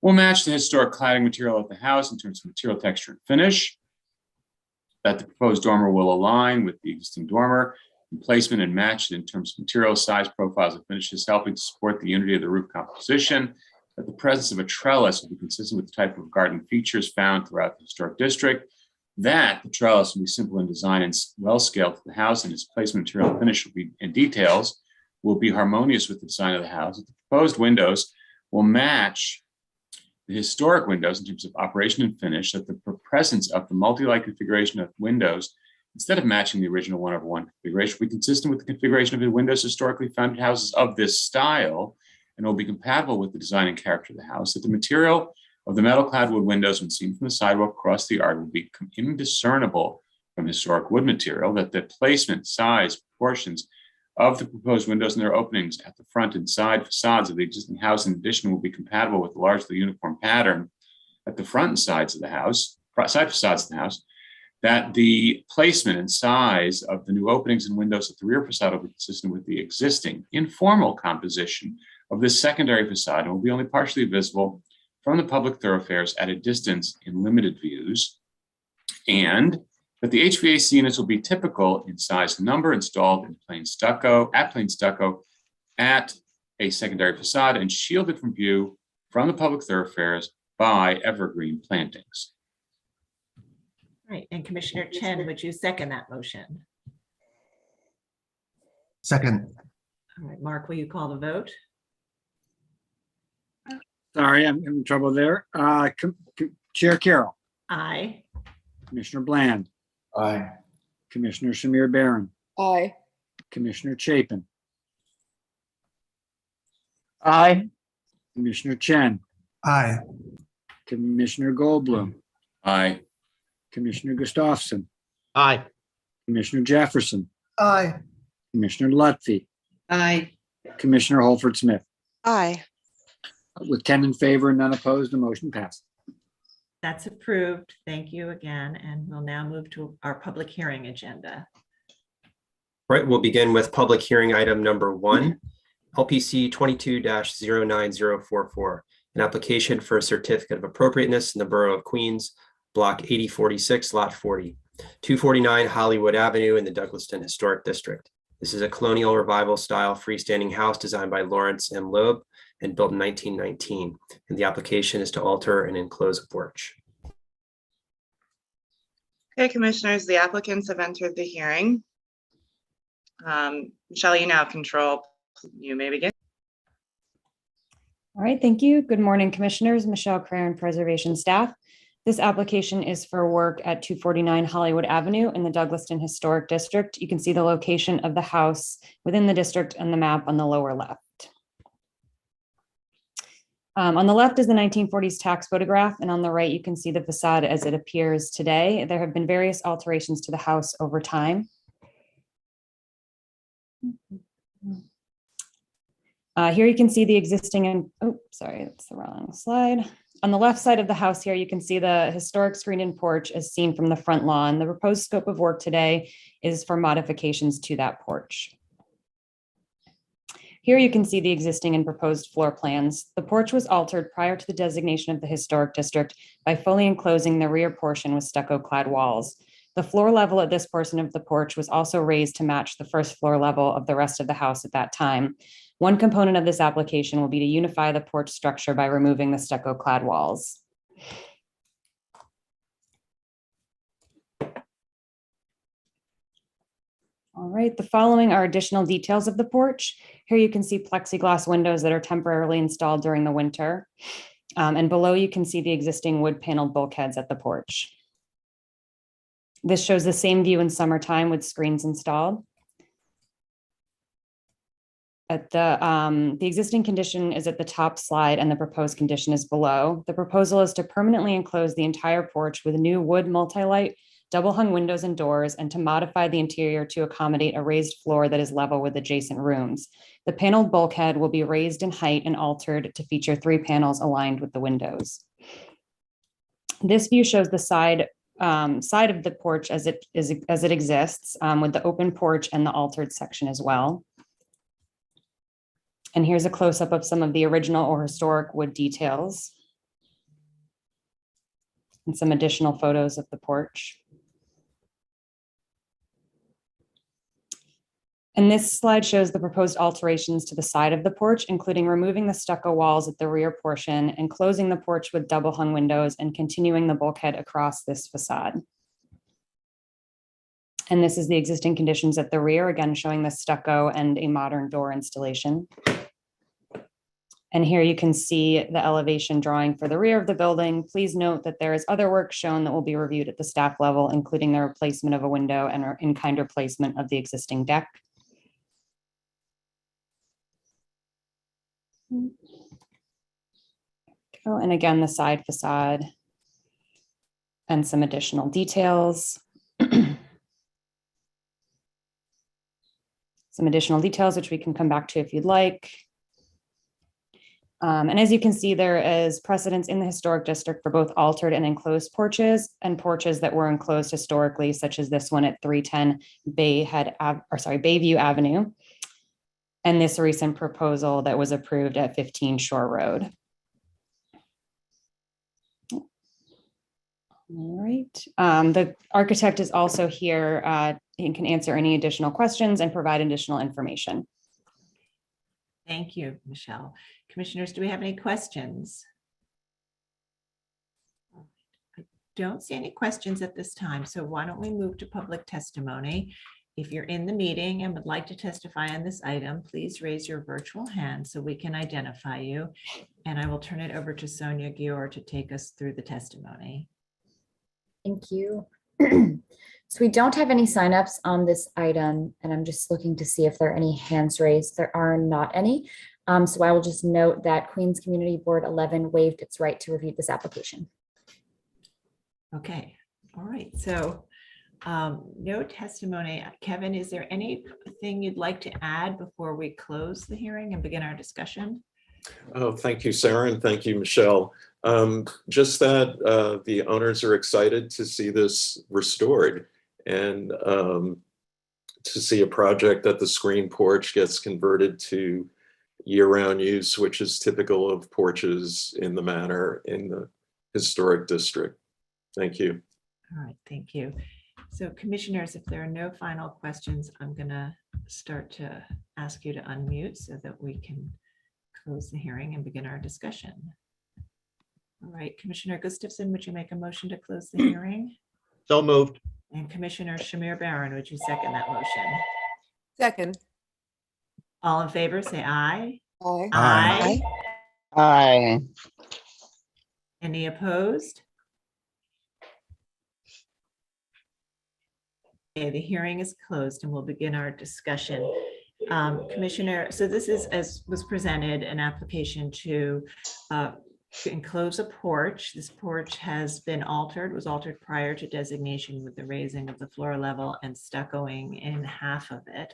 will match the historic cladding material of the house in terms of material texture and finish, that the proposed dormer will align with the existing dormer placement and match it in terms of material, size, profiles, and finishes, helping to support the unity of the roof composition, that the presence of a trellis will be consistent with the type of garden features found throughout the historic district, that the trellis will be simple in design and well scaled to the house, and its placement, material, and finish will be, and details will be harmonious with the design of the house. That the proposed windows will match the historic windows in terms of operation and finish, that the presence of the multi-light configuration of windows instead of matching the original 1/1 configuration, will be consistent with the configuration of the windows historically found in houses of this style and will be compatible with the design and character of the house. That the material of the metal-clad wood windows when seen from the sidewalk across the yard will be indiscernible from historic wood material. That the placement, size, proportions of the proposed windows and their openings at the front and side facades of the existing house in addition will be compatible with the largely uniform pattern at the front and sides of the house, side facades of the house. That the placement and size of the new openings and windows at the rear facade will be consistent with the existing informal composition of this secondary facade and will be only partially visible from the public thoroughfares at a distance in limited views. And that the HVAC units will be typical in size and number, installed in plain stucco at a secondary facade and shielded from view from the public thoroughfares by evergreen plantings. Right, and Commissioner Chen, would you second that motion? Second. All right, Mark, will you call the vote? Sorry, I'm in trouble there. Chair Carroll, Aye. Commissioner Bland, Aye. Commissioner Shamir Baran, Aye. Commissioner Chapin, Aye. Commissioner Chen, Aye. Commissioner Goldblum, Aye. Commissioner Gustafson, Aye. Commissioner Jefferson, Aye. Commissioner Lutfi, Aye. Commissioner Holford Smith. Aye. With 10 in favor and none opposed, the motion passed. That's approved. Thank you again. And we'll now move to our public hearing agenda. Right, we'll begin with public hearing item number 1, LPC 22-09044, an application for a certificate of appropriateness in the Borough of Queens, Block 8046, Lot 40, 249 Hollywood Avenue in the Douglaston Historic District. This is a colonial revival style freestanding house designed by Lawrence M. Loeb and built in 1919. And the application is to alter and enclose a porch. Okay, commissioners, the applicants have entered the hearing. Michelle, you now control. You may begin. All right, thank you. Good morning, Commissioners. Michelle Crayon, Preservation Staff. This application is for work at 249 Hollywood Avenue in the Douglaston Historic District. You can see the location of the house within the district on the map on the lower left. On the left is the 1940s tax photograph, and on the right, you can see the facade as it appears today. There have been various alterations to the house over time. Here you can see the existing, and oh, sorry, that's the wrong slide. On the left side of the house here, you can see the historic screened-in porch as seen from the front lawn. The proposed scope of work today is for modifications to that porch. Here you can see the existing and proposed floor plans. The porch was altered prior to the designation of the historic district by fully enclosing the rear portion with stucco-clad walls. The floor level at this portion of the porch was also raised to match the first floor level of the rest of the house at that time. One component of this application will be to unify the porch structure by removing the stucco-clad walls. All right, the following are additional details of the porch. Here you can see plexiglass windows that are temporarily installed during the winter. And below you can see the existing wood paneled bulkheads at the porch. This shows the same view in summertime with screens installed. At the existing condition is at the top slide and the proposed condition is below. The proposal is to permanently enclose the entire porch with new wood multi-light double hung windows and doors, and to modify the interior to accommodate a raised floor that is level with adjacent rooms. The paneled bulkhead will be raised in height and altered to feature 3 panels aligned with the windows. This view shows the side of the porch as it exists, with the open porch and the altered section as well. And here's a close-up of some of the original or historic wood details and some additional photos of the porch. And this slide shows the proposed alterations to the side of the porch, including removing the stucco walls at the rear portion and closing the porch with double hung windows and continuing the bulkhead across this facade. And this is the existing conditions at the rear, again, showing the stucco and a modern door installation. And here you can see the elevation drawing for the rear of the building. Please note that there is other work shown that will be reviewed at the staff level, including the replacement of a window and in-kind replacement of the existing deck. And again, the side facade and some additional details. Some additional details, which we can come back to if you'd like. And as you can see, there is precedence in the historic district for both altered and enclosed porches and porches that were enclosed historically, such as this one at 310 Bayview Avenue. And this recent proposal that was approved at 15 Shore Road. All right. The architect is also here and can answer any additional questions and provide additional information. Thank you, Michelle. Commissioners, do we have any questions? I don't see any questions at this time, so why don't we move to public testimony? If you're in the meeting and would like to testify on this item, please raise your virtual hand so we can identify you. And I will turn it over to Sonia Gior to take us through the testimony. Thank you. So we don't have any signups on this item, and I'm just looking to see if there are any hands raised. There are not any. So I will just note that Queens Community Board 11 waived its right to review this application. Okay, all right. So no testimony. Kevin, is there anything you'd like to add before we close the hearing and begin our discussion? Oh, thank you, Sarah, and thank you, Michelle. Just that the owners are excited to see this restored and to see a project that the screen porch gets converted to year-round use, which is typical of porches in the manor in the historic district. Thank you. All right, thank you. So commissioners, if there are no final questions, I'm going to start to ask you to unmute so that we can close the hearing and begin our discussion. All right, Commissioner Gustafson, would you make a motion to close the hearing? So moved. And Commissioner Shamir Barron, would you second that motion? Second. All in favor, say aye. Aye. Aye. Aye. Any opposed? Okay, the hearing is closed and we'll begin our discussion. Commissioner, so this is, as was presented, an application to enclose a porch. This porch has been altered, was altered prior to designation with the raising of the floor level and stuccoing in half of it.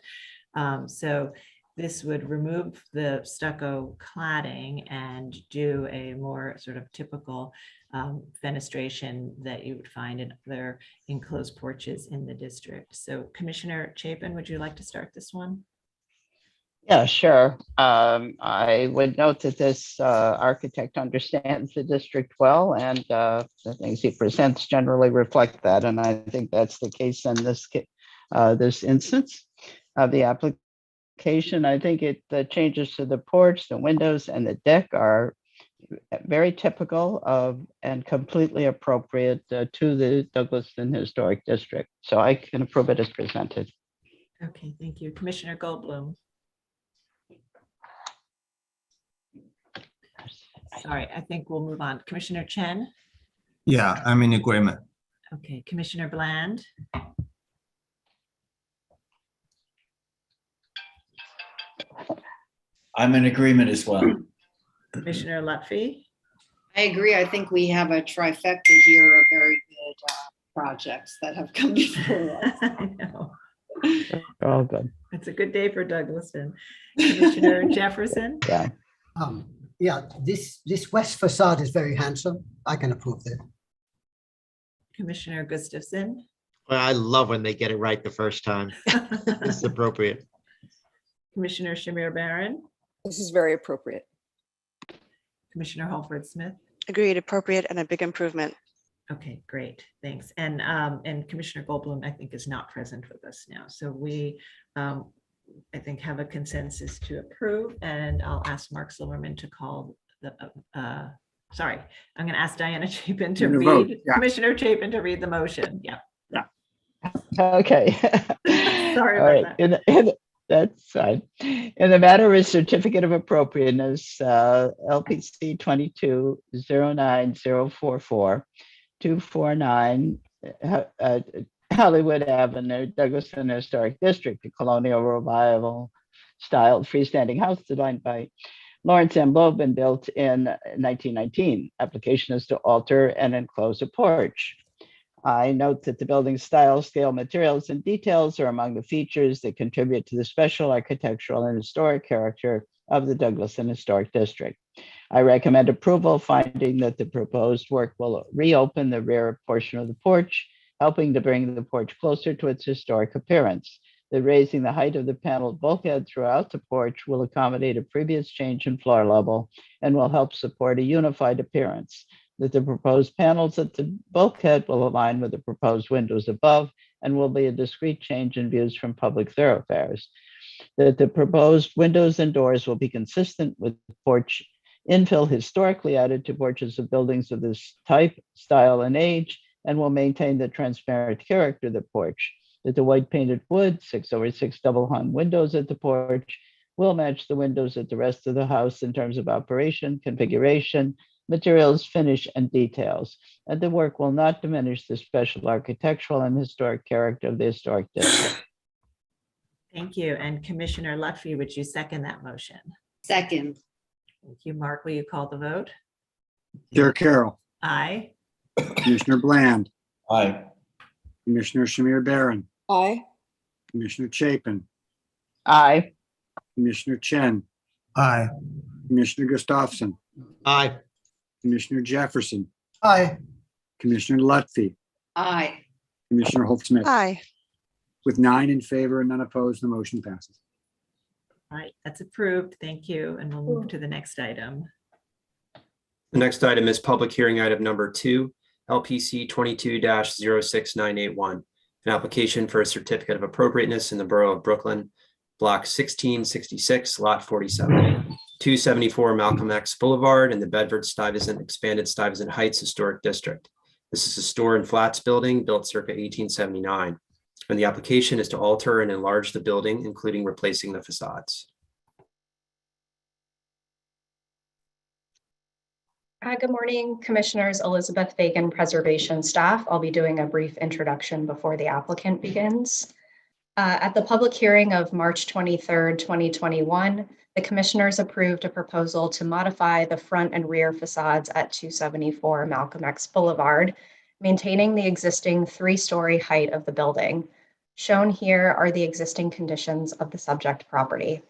So this would remove the stucco cladding and do a more sort of typical fenestration that you would find in other enclosed porches in the district. So Commissioner Chapin, would you like to start this one? Yeah, sure. I would note that this architect understands the district well, and the things he presents generally reflect that. And I think that's the case in this instance of the application. I think the changes to the porch, the windows, and the deck are very typical of and completely appropriate to the Douglaston Historic District. So I can approve it as presented. Okay, thank you. Commissioner Goldblum. Sorry, I think we'll move on. Commissioner Chen. Yeah, I'm in agreement. Okay, Commissioner Bland. I'm in agreement as well. Commissioner Lutfi. I agree. I think we have a trifecta here of very good projects that have come before us. I know. Oh, good. It's a good day for Douglaston. Commissioner Jefferson. Yeah. Yeah, this west facade is very handsome. I can approve that. Commissioner Gustafson. Well, I love when they get it right the first time. It's appropriate. Commissioner Shamir Barron. This is very appropriate. Commissioner Holford Smith. Agreed, appropriate and a big improvement. Okay, great, thanks. And Commissioner Goldblum, I think, is not present with us now. So we, I think, have a consensus to approve, and I'll ask Mark Silverman to call the, sorry, I'm going to ask Diana Chapin to read, Commissioner Chapin to read the motion. Yeah. Okay. Sorry All about that. That's fine. In the matter of a certificate of appropriateness, LPC 22-09044, 249 Hollywood Avenue, Douglaston Historic District, a colonial revival style freestanding house designed by Lawrence M. Lobin, built in 1919. Application is to alter and enclose a porch. I note that the building style, scale, materials, and details are among the features that contribute to the special architectural and historic character of the Douglaston Historic District. I recommend approval, finding that the proposed work will reopen the rear portion of the porch, helping to bring the porch closer to its historic appearance. That raising the height of the paneled bulkhead throughout the porch will accommodate a previous change in floor level and will help support a unified appearance. That the proposed panels at the bulkhead will align with the proposed windows above and will be a discrete change in views from public thoroughfares. That the proposed windows and doors will be consistent with porch infill historically added to porches of buildings of this type, style, and age, and will maintain the transparent character of the porch. That the white painted wood 6/6 double hung windows at the porch will match the windows at the rest of the house in terms of operation, configuration, materials, finish, and details. And the work will not diminish the special architectural and historic character of the historic district. Thank you. And Commissioner Lutfi, would you second that motion? Second. Thank you. Mark, will you call the vote? Chair Carroll. Aye. Commissioner Bland. Aye. Commissioner Shamir Barron. Aye. Commissioner Chapin. Aye. Commissioner Chen. Aye. Commissioner Gustafson. Aye. Commissioner Jefferson. Aye. Commissioner Lutfi. Aye. Commissioner Holtzman. Aye. With 9 in favor and none opposed, the motion passes. All right, that's approved. Thank you. And we'll move to the next item. The next item is public hearing item number 2, LPC 22-06981, an application for a certificate of appropriateness in the Borough of Brooklyn, Block 1666, Lot 47, 274 Malcolm X Boulevard in the Bedford-Stuyvesant Expanded Stuyvesant Heights Historic District. This is a store and flats building built circa 1879, and the application is to alter and enlarge the building, including replacing the facades. Good morning, Commissioners. Elizabeth Fagan, Preservation Staff. I'll be doing a brief introduction before the applicant begins. At the public hearing of March 23rd, 2021, the Commissioners approved a proposal to modify the front and rear facades at 274 Malcolm X Boulevard, maintaining the existing 3-story height of the building. Shown here are the existing conditions of the subject property.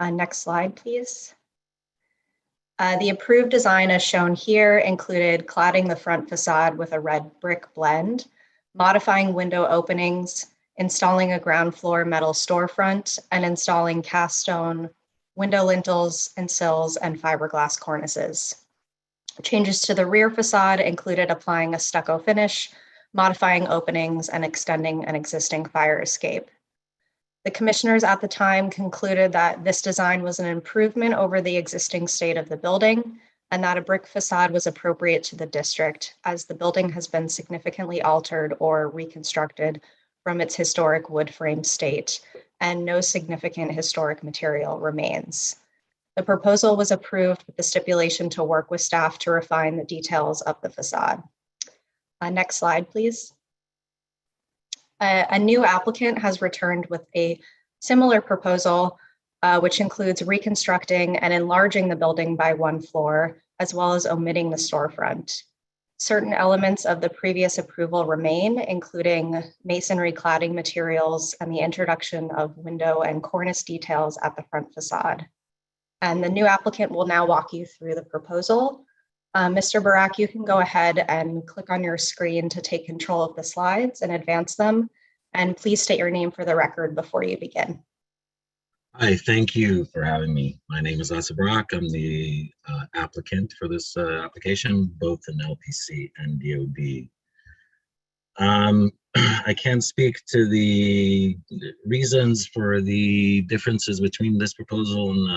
Next slide, please. The approved design as shown here included cladding the front facade with a red brick blend, modifying window openings, installing a ground floor metal storefront, and installing cast stone window lintels and sills and fiberglass cornices. Changes to the rear facade included applying a stucco finish, modifying openings, and extending an existing fire escape. The Commissioners at the time concluded that this design was an improvement over the existing state of the building and that a brick facade was appropriate to the district as the building has been significantly altered or reconstructed from its historic wood frame state and no significant historic material remains. The proposal was approved with the stipulation to work with staff to refine the details of the facade. Next slide, please. A new applicant has returned with a similar proposal, which includes reconstructing and enlarging the building by 1 floor, as well as omitting the storefront. Certain elements of the previous approval remain, including masonry cladding materials and the introduction of window and cornice details at the front facade. And the new applicant will now walk you through the proposal. Mr. Barak, you can go ahead and click on your screen to take control of the slides and advance them. And please state your name for the record before you begin. Hi, thank you for having me. My name is Asa Barak. I'm the applicant for this application, both in LPC and DOB. I can't speak to the reasons for the differences between this proposal and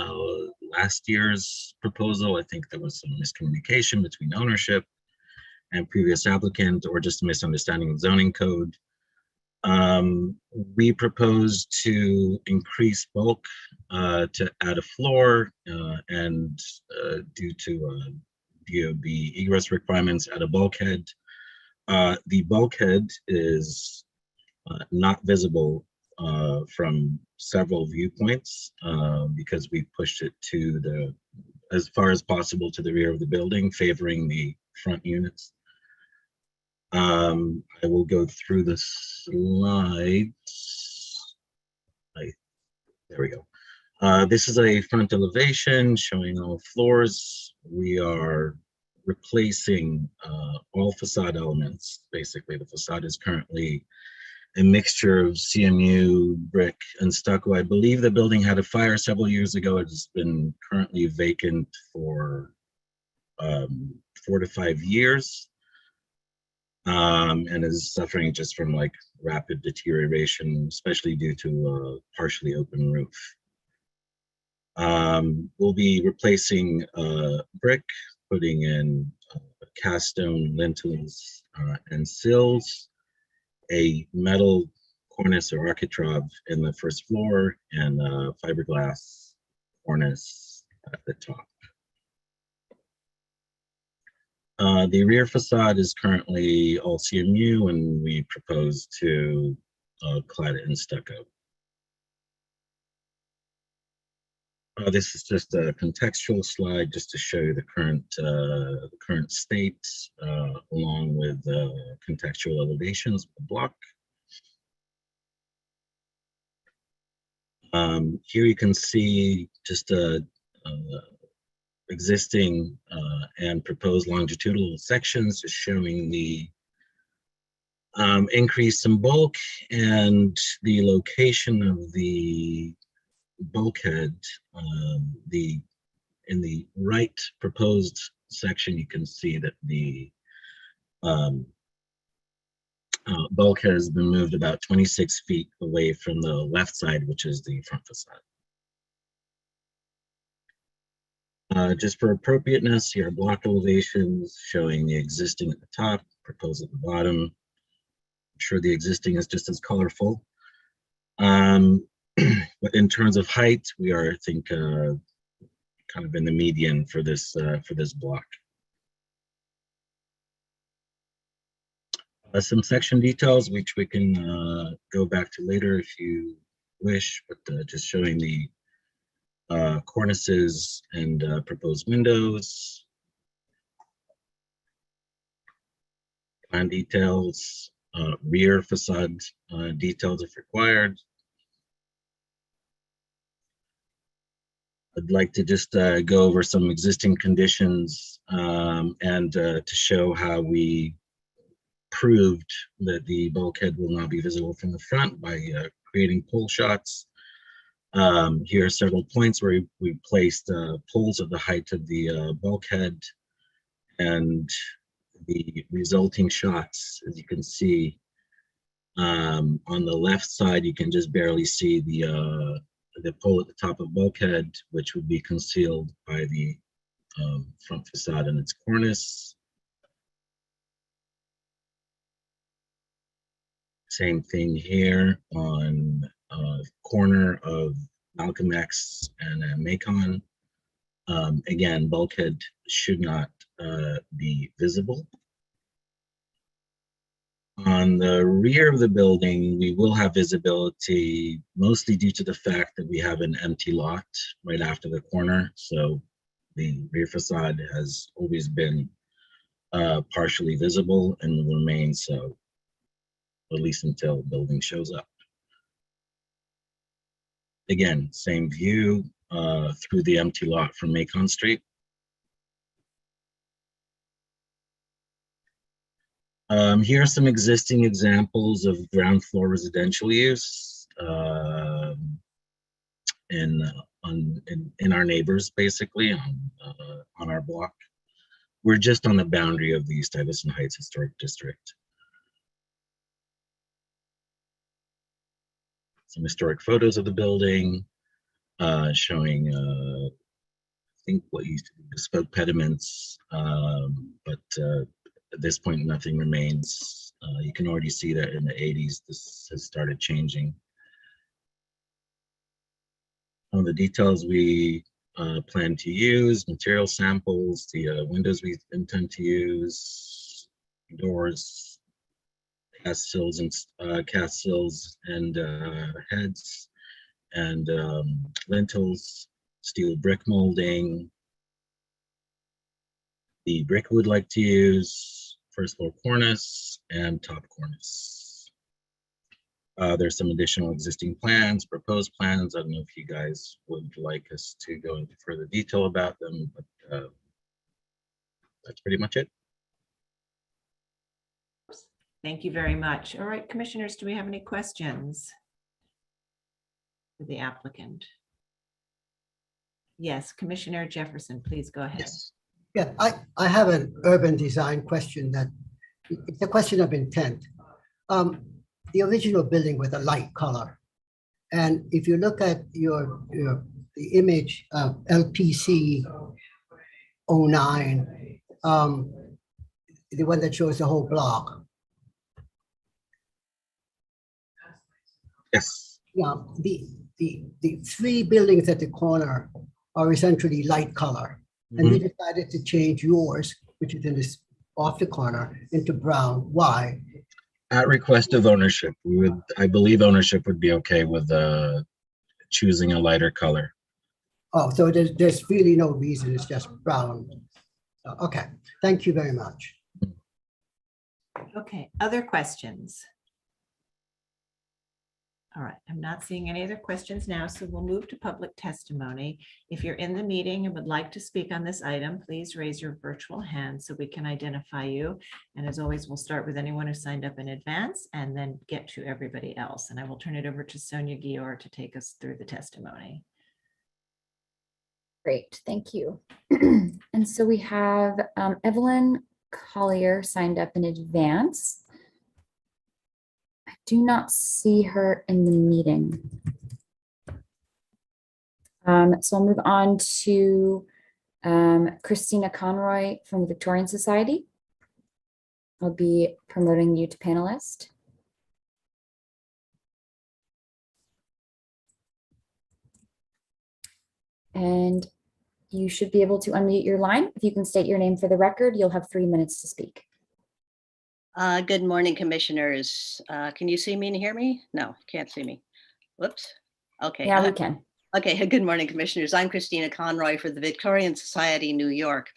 last year's proposal. I think there was some miscommunication between ownership and previous applicant, or just a misunderstanding of zoning code. We proposed to increase bulk to add a floor and due to DOB egress requirements, add a bulkhead. The bulkhead is not visible from several viewpoints because we pushed it to as far as possible to the rear of the building, favoring the front units. I will go through the slides. There we go. This is a front elevation showing all floors. We are replacing all facade elements. Basically, the facade is currently a mixture of CMU, brick, and stucco. I believe the building had a fire several years ago. It has been currently vacant for 4 to 5 years. And is suffering just from like rapid deterioration, especially due to a partially open roof. We'll be replacing brick, putting in cast stone lintels and sills, a metal cornice or architrave in the first floor, and a fiberglass cornice at the top. The rear facade is currently all CMU, and we propose to clad it in stucco. This is just a contextual slide just to show you the current state along with contextual elevations of the block. Here you can see just existing and proposed longitudinal sections just showing the increase in bulk and the location of the bulkhead. In the right proposed section, you can see that the bulkhead has been moved about 26 feet away from the left side, which is the front facade. Just for appropriateness, here are block elevations showing the existing at the top, proposed at the bottom. I'm sure the existing is just as colorful. But in terms of height, we are, I think, kind of in the median for this block. Some section details, which we can go back to later if you wish, but just showing the cornices and proposed windows. Plan details, rear facade details if required. I'd like to just go over some existing conditions and to show how we proved that the bulkhead will not be visible from the front by creating pole shots. Here are several points where we placed poles at the height of the bulkhead, and the resulting shots, as you can see, on the left side, you can just barely see the pole at the top of bulkhead, which would be concealed by the front facade and its cornice. Same thing here on corner of Malcolm X and Macon. Again, bulkhead should not be visible. On the rear of the building, we will have visibility, mostly due to the fact that we have an empty lot right after the corner. So the rear facade has always been partially visible and will remain so, at least until the building shows up. Again, same view through the empty lot from Macon Street. Here are some existing examples of ground floor residential use in our neighbors, basically on our block. We're just on the boundary of the Stuyvesant Heights Historic District. Some historic photos of the building showing, I think, what used to be bespoke pediments, but at this point, nothing remains. You can already see that in the 80s, this has started changing. Some of the details we plan to use, material samples, the windows we intend to use, doors, cast sills and heads, and lintels, steel brick molding, the brick we'd like to use, first floor cornice and top cornice. There's some additional existing plans, proposed plans. I don't know if you guys would like us to go into further detail about them, but that's pretty much it. Thank you very much. All right, commissioners, do we have any questions for the applicant? Yes, Commissioner Jefferson, please go ahead. Yes. Yeah, I have an urban design question that it's a question of intent. The original building with a light color, and if you look at the image of LPC 09, the one that shows the whole block. Yes. Yeah, the three buildings at the corner are essentially light color. And we decided to change yours, which is in this off the corner, into brown. Why? At request of ownership, I believe ownership would be okay with choosing a lighter color. Oh, so there's really no reason. It's just brown. Okay, thank you very much. Okay, other questions? All right, I'm not seeing any other questions now, so we'll move to public testimony. If you're in the meeting and would like to speak on this item, please raise your virtual hand so we can identify you. And as always, we'll start with anyone who signed up in advance and then get to everybody else. And I will turn it over to Sonia Gior to take us through the testimony. Great, thank you. And so we have Evelyn Collier signed up in advance. I do not see her in the meeting. So I'll move on to Christina Conroy from the Victorian Society. I'll be promoting you to panelist. And you should be able to unmute your line. If you can state your name for the record, you'll have 3 minutes to speak. Good morning, commissioners. Can you see me and hear me? No, can't see me. Whoops. Okay. Yeah, we can. Okay, good morning, commissioners. I'm Christina Conroy for the Victorian Society, New York.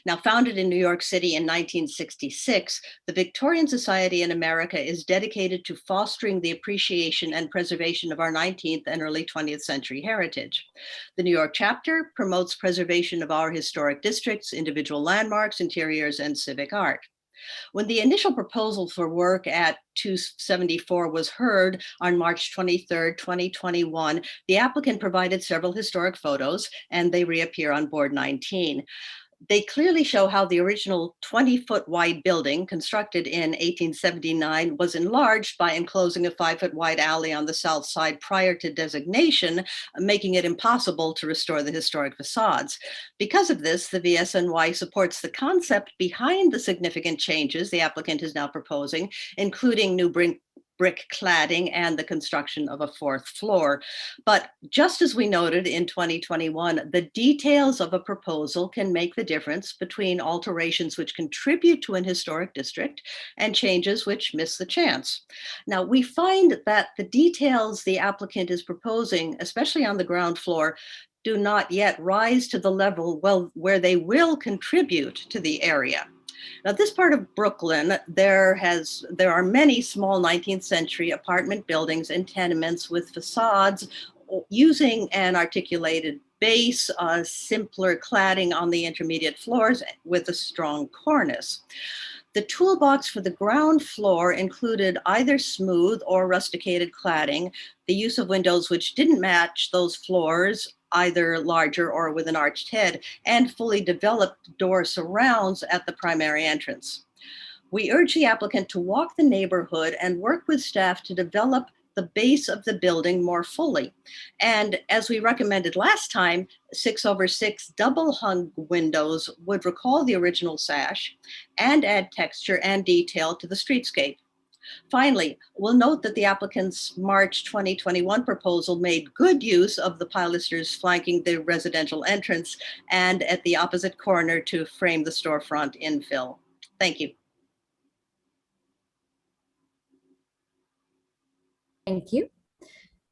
Now, founded in New York City in 1966, the Victorian Society in America is dedicated to fostering the appreciation and preservation of our 19th and early 20th century heritage. The New York chapter promotes preservation of our historic districts, individual landmarks, interiors, and civic art. When the initial proposal for work at 274 was heard on March 23rd, 2021, the applicant provided several historic photos, and they reappear on board 19. They clearly show how the original 20-foot wide building constructed in 1879 was enlarged by enclosing a 5-foot wide alley on the south side prior to designation, making it impossible to restore the historic facades. Because of this, the VSNY supports the concept behind the significant changes the applicant is now proposing, including new brick cladding and the construction of a 4th floor. But just as we noted in 2021, the details of a proposal can make the difference between alterations which contribute to an historic district and changes which miss the chance. Now, we find that the details the applicant is proposing, especially on the ground floor, do not yet rise to the level where they will contribute to the area. Now, this part of Brooklyn, there are many small 19th century apartment buildings and tenements with facades using an articulated base, simpler cladding on the intermediate floors with a strong cornice. The toolbox for the ground floor included either smooth or rusticated cladding, the use of windows which didn't match those floors, either larger or with an arched head, and fully developed door surrounds at the primary entrance. We urge the applicant to walk the neighborhood and work with staff to develop the base of the building more fully. And as we recommended last time, 6/6 double hung windows would recall the original sash and add texture and detail to the streetscape. Finally, we'll note that the applicant's March 2021 proposal made good use of the pilasters flanking the residential entrance and at the opposite corner to frame the storefront infill. Thank you. Thank you.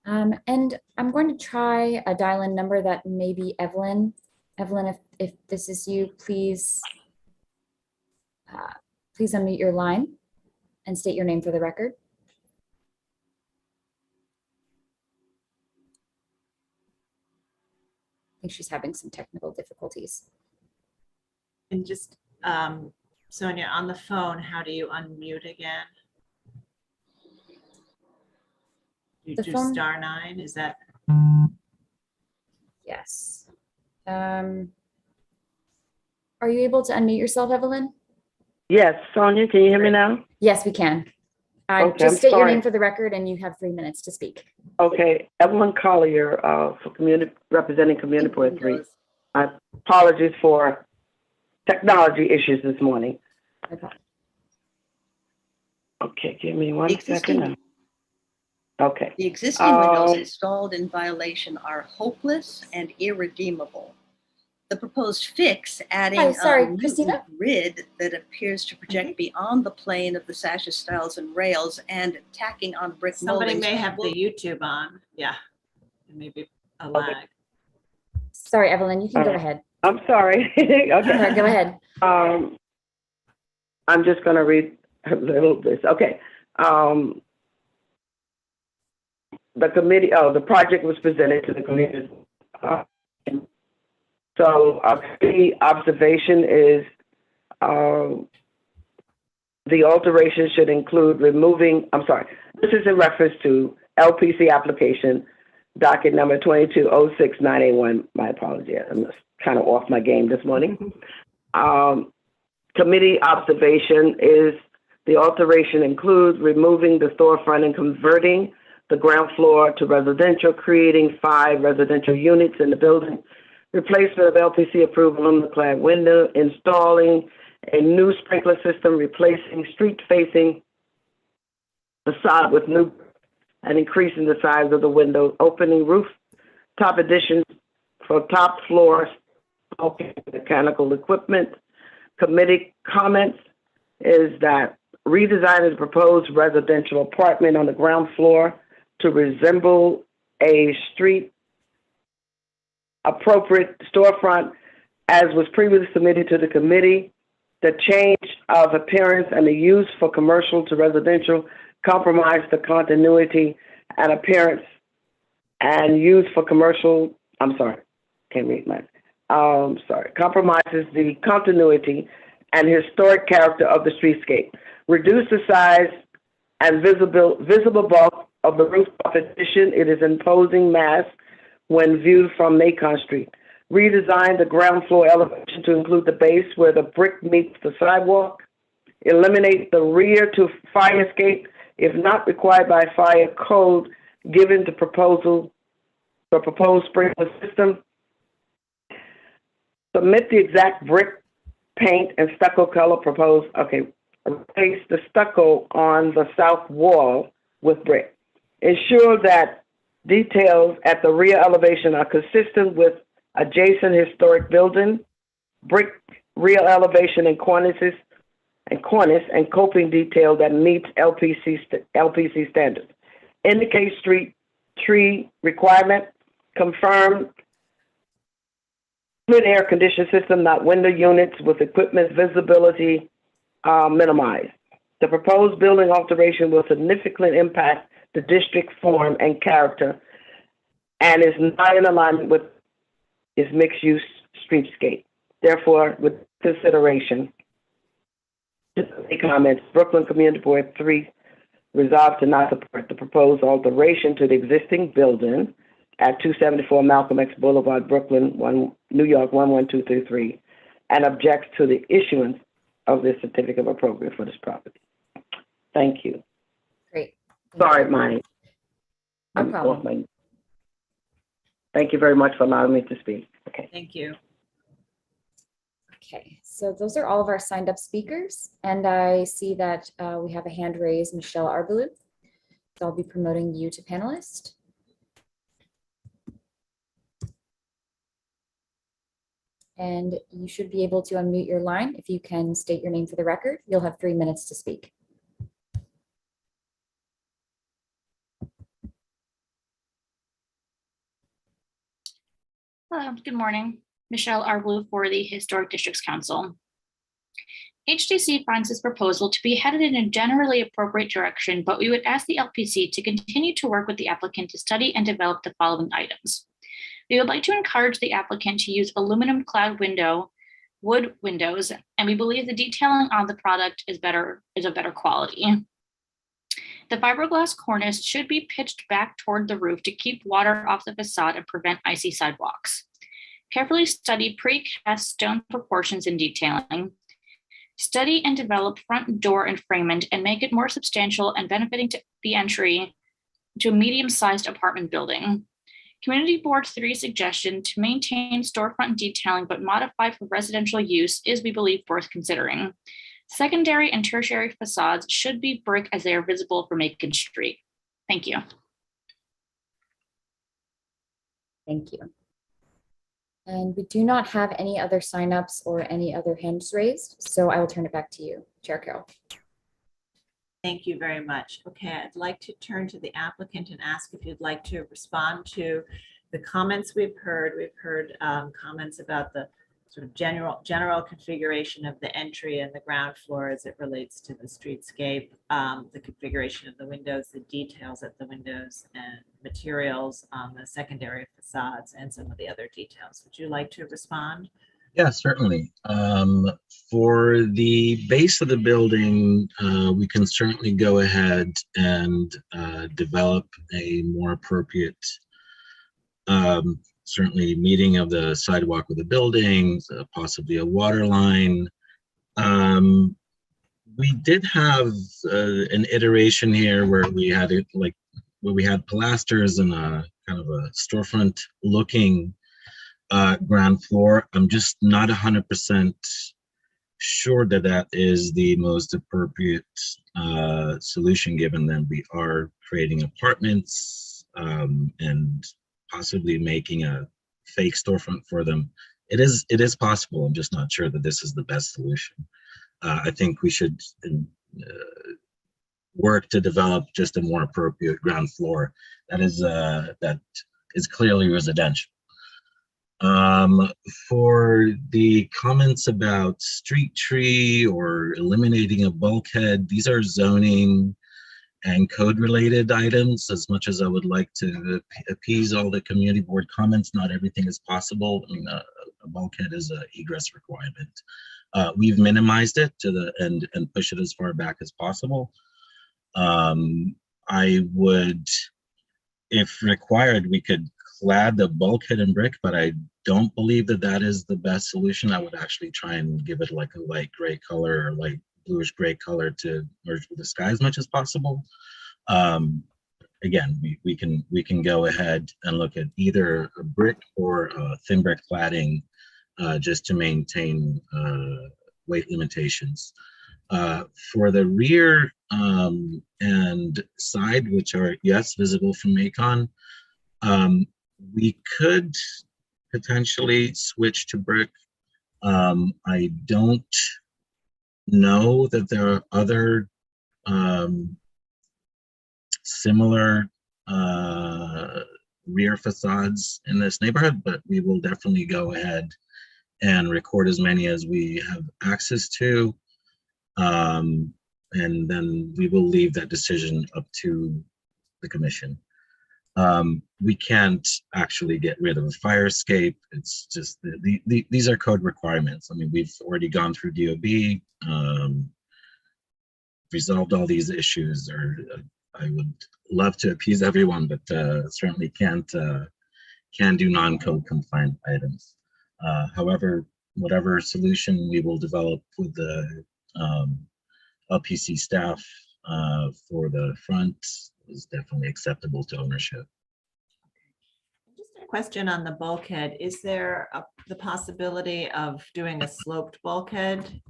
And I'm going to try a dial-in number that may be Evelyn. Evelyn, if this is you, please unmute your line and state your name for the record. I think she's having some technical difficulties. And just, Sonia, on the phone, how do you unmute again? You The do phone- *9, is that? Yes. Are you able to unmute yourself, Evelyn? Yes, Sonia, can you hear me now? Yes, we can. Okay, Just I'm state your sorry. name for the record and you have 3 minutes to speak. Okay, Evelyn Collier, representing Community Board 3. Apologies for technology issues this morning. Okay, give me one second now. Okay. The existing windows installed in violation are hopeless and irredeemable. The proposed fix, adding a new grid that appears to project beyond the plane of the sashes, stiles, and rails, and tacking on brick Somebody moldings may have the YouTube on. Yeah, it may be a lag. Sorry, Evelyn, you can go ahead. I'm sorry. Okay. Right, go ahead. I'm just going to read a little bit. Okay. The committee, the project was presented to the committee. So the observation is the alteration should include removing, this is in reference to LPC application, docket number 2206981. My apology, I'm kind of off my game this morning. Committee observation is the alteration includes removing the storefront and converting the ground floor to residential, creating 5 residential units in the building, replacement of LPC approved aluminum-clad window, installing a new sprinkler system, replacing street-facing facade with new, and increasing the size of the window, opening roof top additions for top floor mechanical equipment. Committee comments is that redesigning the proposed residential apartment on the ground floor to resemble a street appropriate storefront as was previously submitted to the committee. The change of appearance and the use for commercial to residential compromise the continuity and appearance and use for commercial, compromises the continuity and historic character of the streetscape. Reduce the size and visible bulk of the rooftop addition. It is imposing mass when viewed from Macon Street. Redesign the ground floor elevation to include the base where the brick meets the sidewalk. Eliminate the rear to fire escape if not required by fire code, given the proposed sprinkler system. Submit the exact brick, paint, and stucco color proposed. Replace the stucco on the south wall with brick. Ensure that details at the rear elevation are consistent with adjacent historic building, brick rear elevation and cornice and coping detail that meets LPC standards. Indicate street tree requirement. Confirm fluid air conditioning system, not window units, with equipment visibility minimized. The proposed building alteration will significantly impact the district form and character and is not in alignment with its mixed-use streetscape. Therefore, with consideration, comments, Brooklyn Community Board 3 resolved to not support the proposed alteration to the existing building at 274 Malcolm X Boulevard, Brooklyn, New York 11233, and objects to the issuance of this certificate of appropriate for this property. Thank you. Great. Sorry, No problem. Thank you very much for allowing me to speak. Okay. Thank you. Okay, so those are all of our signed up speakers. And I see that we have a hand raised, Michelle Arbalou. So I'll be promoting you to panelist. And you should be able to unmute your line. If you can state your name for the record, you'll have 3 minutes to speak. Hello, good morning. Michelle Arbalou for the Historic Districts Council. HDC finds this proposal to be headed in a generally appropriate direction, but we would ask the LPC to continue to work with the applicant to study and develop the following items. We would like to encourage the applicant to use aluminum clad wood windows, and we believe the detailing on the product is of better quality. The fiberglass cornice should be pitched back toward the roof to keep water off the facade and prevent icy sidewalks. Carefully study precast stone proportions and detailing. Study and develop front door enframement and make it more substantial and benefiting to the entry to a medium-sized apartment building. Community Board 3 suggestion to maintain storefront detailing but modify for residential use is, we believe, worth considering. Secondary and tertiary facades should be brick as they are visible from Macon Street. Thank you. Thank you. And we do not have any other signups or any other hands raised, so I will turn it back to you, Chair Carroll. Thank you very much. Okay, I'd like to turn to the applicant and ask if you'd like to respond to the comments we've heard. We've heard comments about the sort of general configuration of the entry and the ground floor as it relates to the streetscape, the configuration of the windows, the details at the windows, and materials on the secondary facades, and some of the other details. Would you like to respond? Yeah, certainly. For the base of the building, we can certainly go ahead and develop a more appropriate, certainly meeting of the sidewalk with the building, possibly a water line. We did have an iteration here where we had it like where we had pilasters and a kind of a storefront looking ground floor. I'm just not 100% sure that that is the most appropriate solution, given that we are creating apartments and possibly making a fake storefront for them. It is possible. I'm just not sure that this is the best solution. I think we should work to develop just a more appropriate ground floor that is clearly residential. For the comments about street tree or eliminating a bulkhead, these are zoning and code related items. As much as I would like to appease all the community board comments, not everything is possible. I mean, a bulkhead is an egress requirement. We've minimized it to the and push it as far back as possible. I would, if required, we could clad the bulkhead in brick, but I don't believe that that is the best solution. I would actually try and give it like a light gray color or light bluish gray color to merge with the sky as much as possible. Again, we can go ahead and look at either a brick or a thin brick cladding just to maintain weight limitations. For the rear and side, which are, yes, visible from Macon, we could potentially switch to brick. I don't know that there are other similar rear facades in this neighborhood, but we will definitely go ahead and record as many as we have access to. And then we will leave that decision up to the commission. We can't actually get rid of a fire escape. It's just these are code requirements. I mean, we've already gone through DOB, resolved all these issues. Or I would love to appease everyone, but certainly can't do non-code compliant items. However, whatever solution we will develop with the LPC staff for the front is definitely acceptable to ownership. Just a question on the bulkhead. Is there the possibility of doing a sloped bulkhead?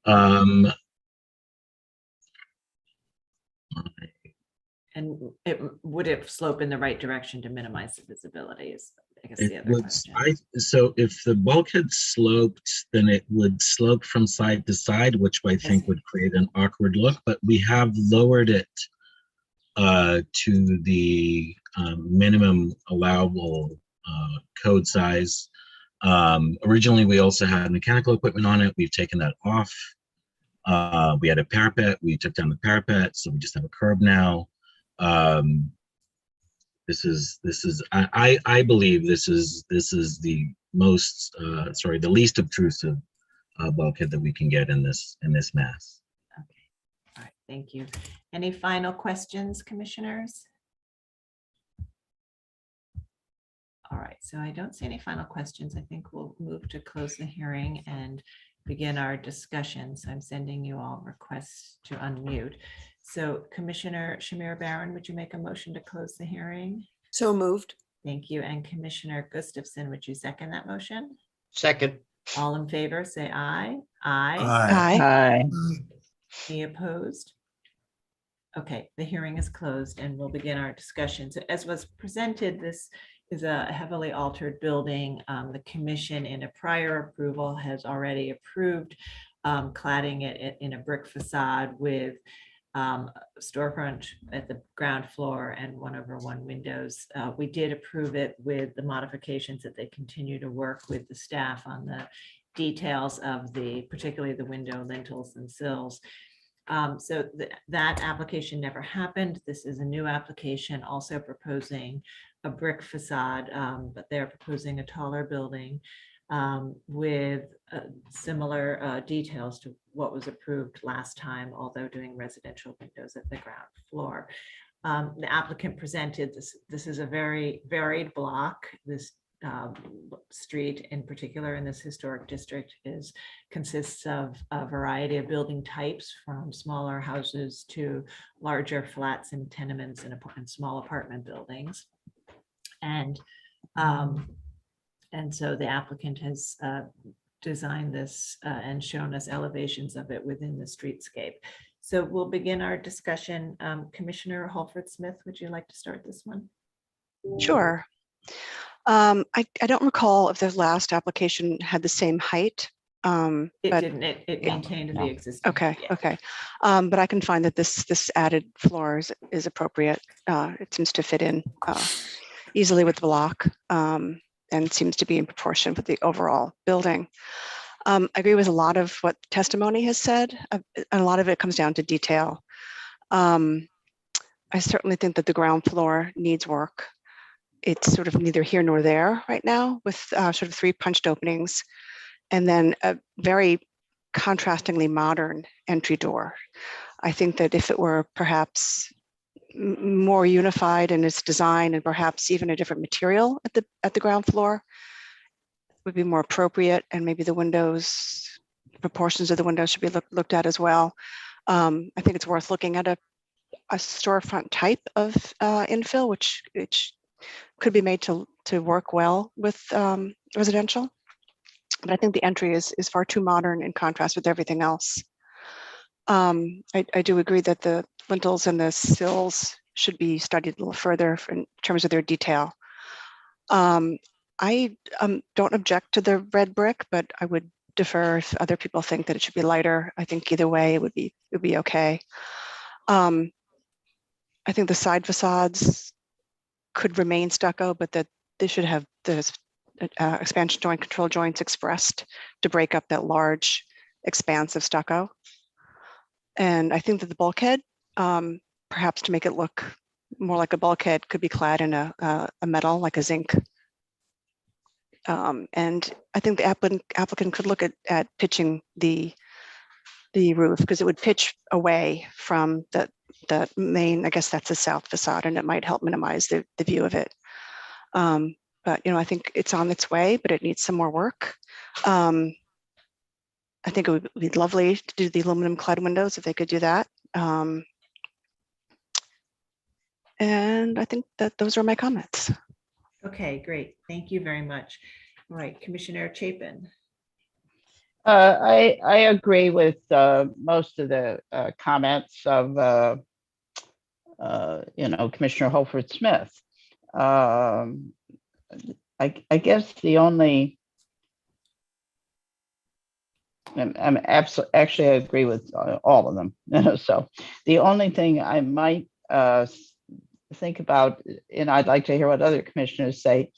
And would it slope in the right direction to minimize the visibility is, I guess, the other question. So if the bulkhead sloped, then it would slope from side to side, which I think would create an awkward look, but we have lowered it to the minimum allowable code size. Originally, we also had mechanical equipment on it. We've taken that off. We had a parapet. We took down the parapet, so we just have a curb now. This is I believe this is the most the least obtrusive bulkhead that we can get in this mass. Okay, all right, thank you. Any final questions, commissioners? All right, so I don't see any final questions. I think we'll move to close the hearing and begin our discussion. So I'm sending you all requests to unmute. So Commissioner Shamir Barron, would you make a motion to close the hearing? So moved. Thank you. And Commissioner Gustafson, would you second that motion? Second. All in favor, say aye. Aye. Aye. Any opposed? Okay, the hearing is closed and we'll begin our discussion. So as was presented, this is a heavily altered building. The commission in a prior approval has already approved cladding it in a brick facade with storefront at the ground floor and 1/1 windows. We did approve it with the modifications that they continue to work with the staff on the details of particularly the window lintels and sills. So that application never happened. This is a new application also proposing a brick facade, but they're proposing a taller building with similar details to what was approved last time, although doing residential windows at the ground floor. The applicant presented this is a very varied block. This street in particular in this historic district consists of a variety of building types, from smaller houses to larger flats and tenements and small apartment buildings. And so the applicant has designed this and shown us elevations of it within the streetscape. So we'll begin our discussion. Commissioner Holford Smith, would you like to start this one? Sure. I don't recall if the last application had the same height It But didn't, it maintained the existing. okay, yeah. okay. But I can find that this added floor is appropriate. It seems to fit in easily with the block, and seems to be in proportion with the overall building. I agree with a lot of what testimony has said, and a lot of it comes down to detail. I certainly think that the ground floor needs work. It's sort of neither here nor there right now, with sort of 3 punched openings, and then a very contrastingly modern entry door. I think that if it were perhaps more unified in its design and perhaps even a different material at the ground floor would be more appropriate, and maybe the windows, proportions of the windows should be looked at as well. I think it's worth looking at a storefront type of infill, which could be made to work well with residential. But I think the entry is far too modern in contrast with everything else. I do agree that the lintels and the sills should be studied a little further in terms of their detail. I don't object to the red brick, but I would defer if other people think that it should be lighter. I think either way it would be okay. I think the side facades could remain stucco, but that they should have the expansion joint control joints expressed to break up that large expanse of stucco. And I think that the bulkhead, perhaps to make it look more like a bulkhead, could be clad in a metal, like a zinc. And I think the applicant could look at pitching the roof, because it would pitch away from the main, I guess that's the south facade, and it might help minimize the view of it. But, I think it's on its way, but it needs some more work. I think it would be lovely to do the aluminum clad windows if they could do that. And I think that those are my comments. Okay, great. Thank you very much. All right, Commissioner Chapin. I agree with most of the comments of Commissioner Holford Smith. I guess the only, I'm absolutely, actually I agree with all of them. So the only thing I might think about, and I'd like to hear what other commissioners say.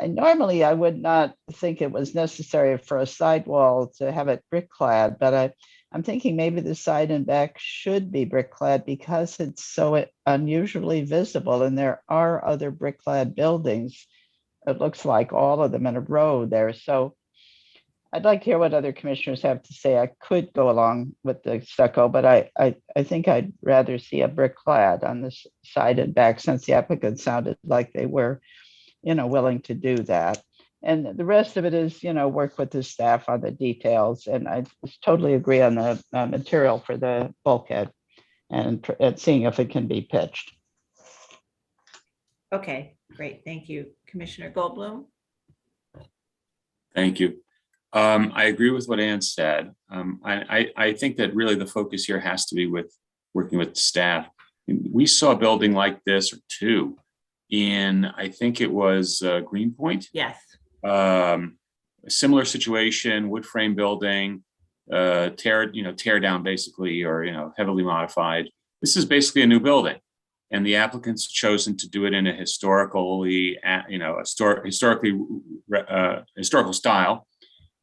Normally I would not think it was necessary for a sidewall to have it brick clad, but I'm thinking maybe the side and back should be brick clad because it's so unusually visible, and there are other brick clad buildings. It looks like all of them in a row there. So I'd like to hear what other commissioners have to say. I could go along with the stucco, but I think I'd rather see a brick clad on this side and back, since the applicant sounded like they were, willing to do that. And the rest of it is, work with the staff on the details. And I totally agree on the material for the bulkhead and seeing if it can be pitched. Okay, great. Thank you. Commissioner Goldblum. Thank you. I agree with what Ann said. I think that really the focus here has to be with working with staff. We saw a building like this, or two, in, I think it was Greenpoint. Yes. A similar situation, wood frame building, tear down basically, or heavily modified. This is basically a new building, and the applicant's chosen to do it in a historical style.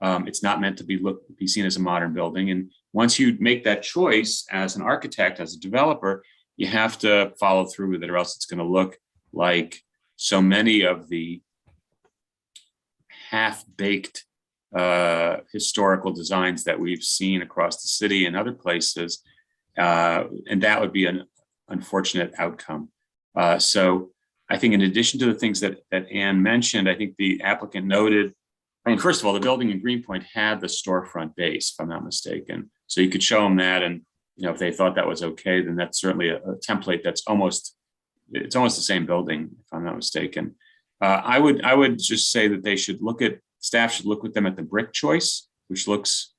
It's not meant to be seen as a modern building. And once you make that choice as an architect, as a developer, you have to follow through with it, or else it's going to look like so many of the half-baked historical designs that we've seen across the city and other places. And that would be an unfortunate outcome. So I think in addition to the things that Ann mentioned, I think the applicant noted, first of all, the building in Greenpoint had the storefront base, if I'm not mistaken. So you could show them that, and if they thought that was okay, then that's certainly a template that's almost the same building, if I'm not mistaken. I would just say that staff should look with them at the brick choice, which looks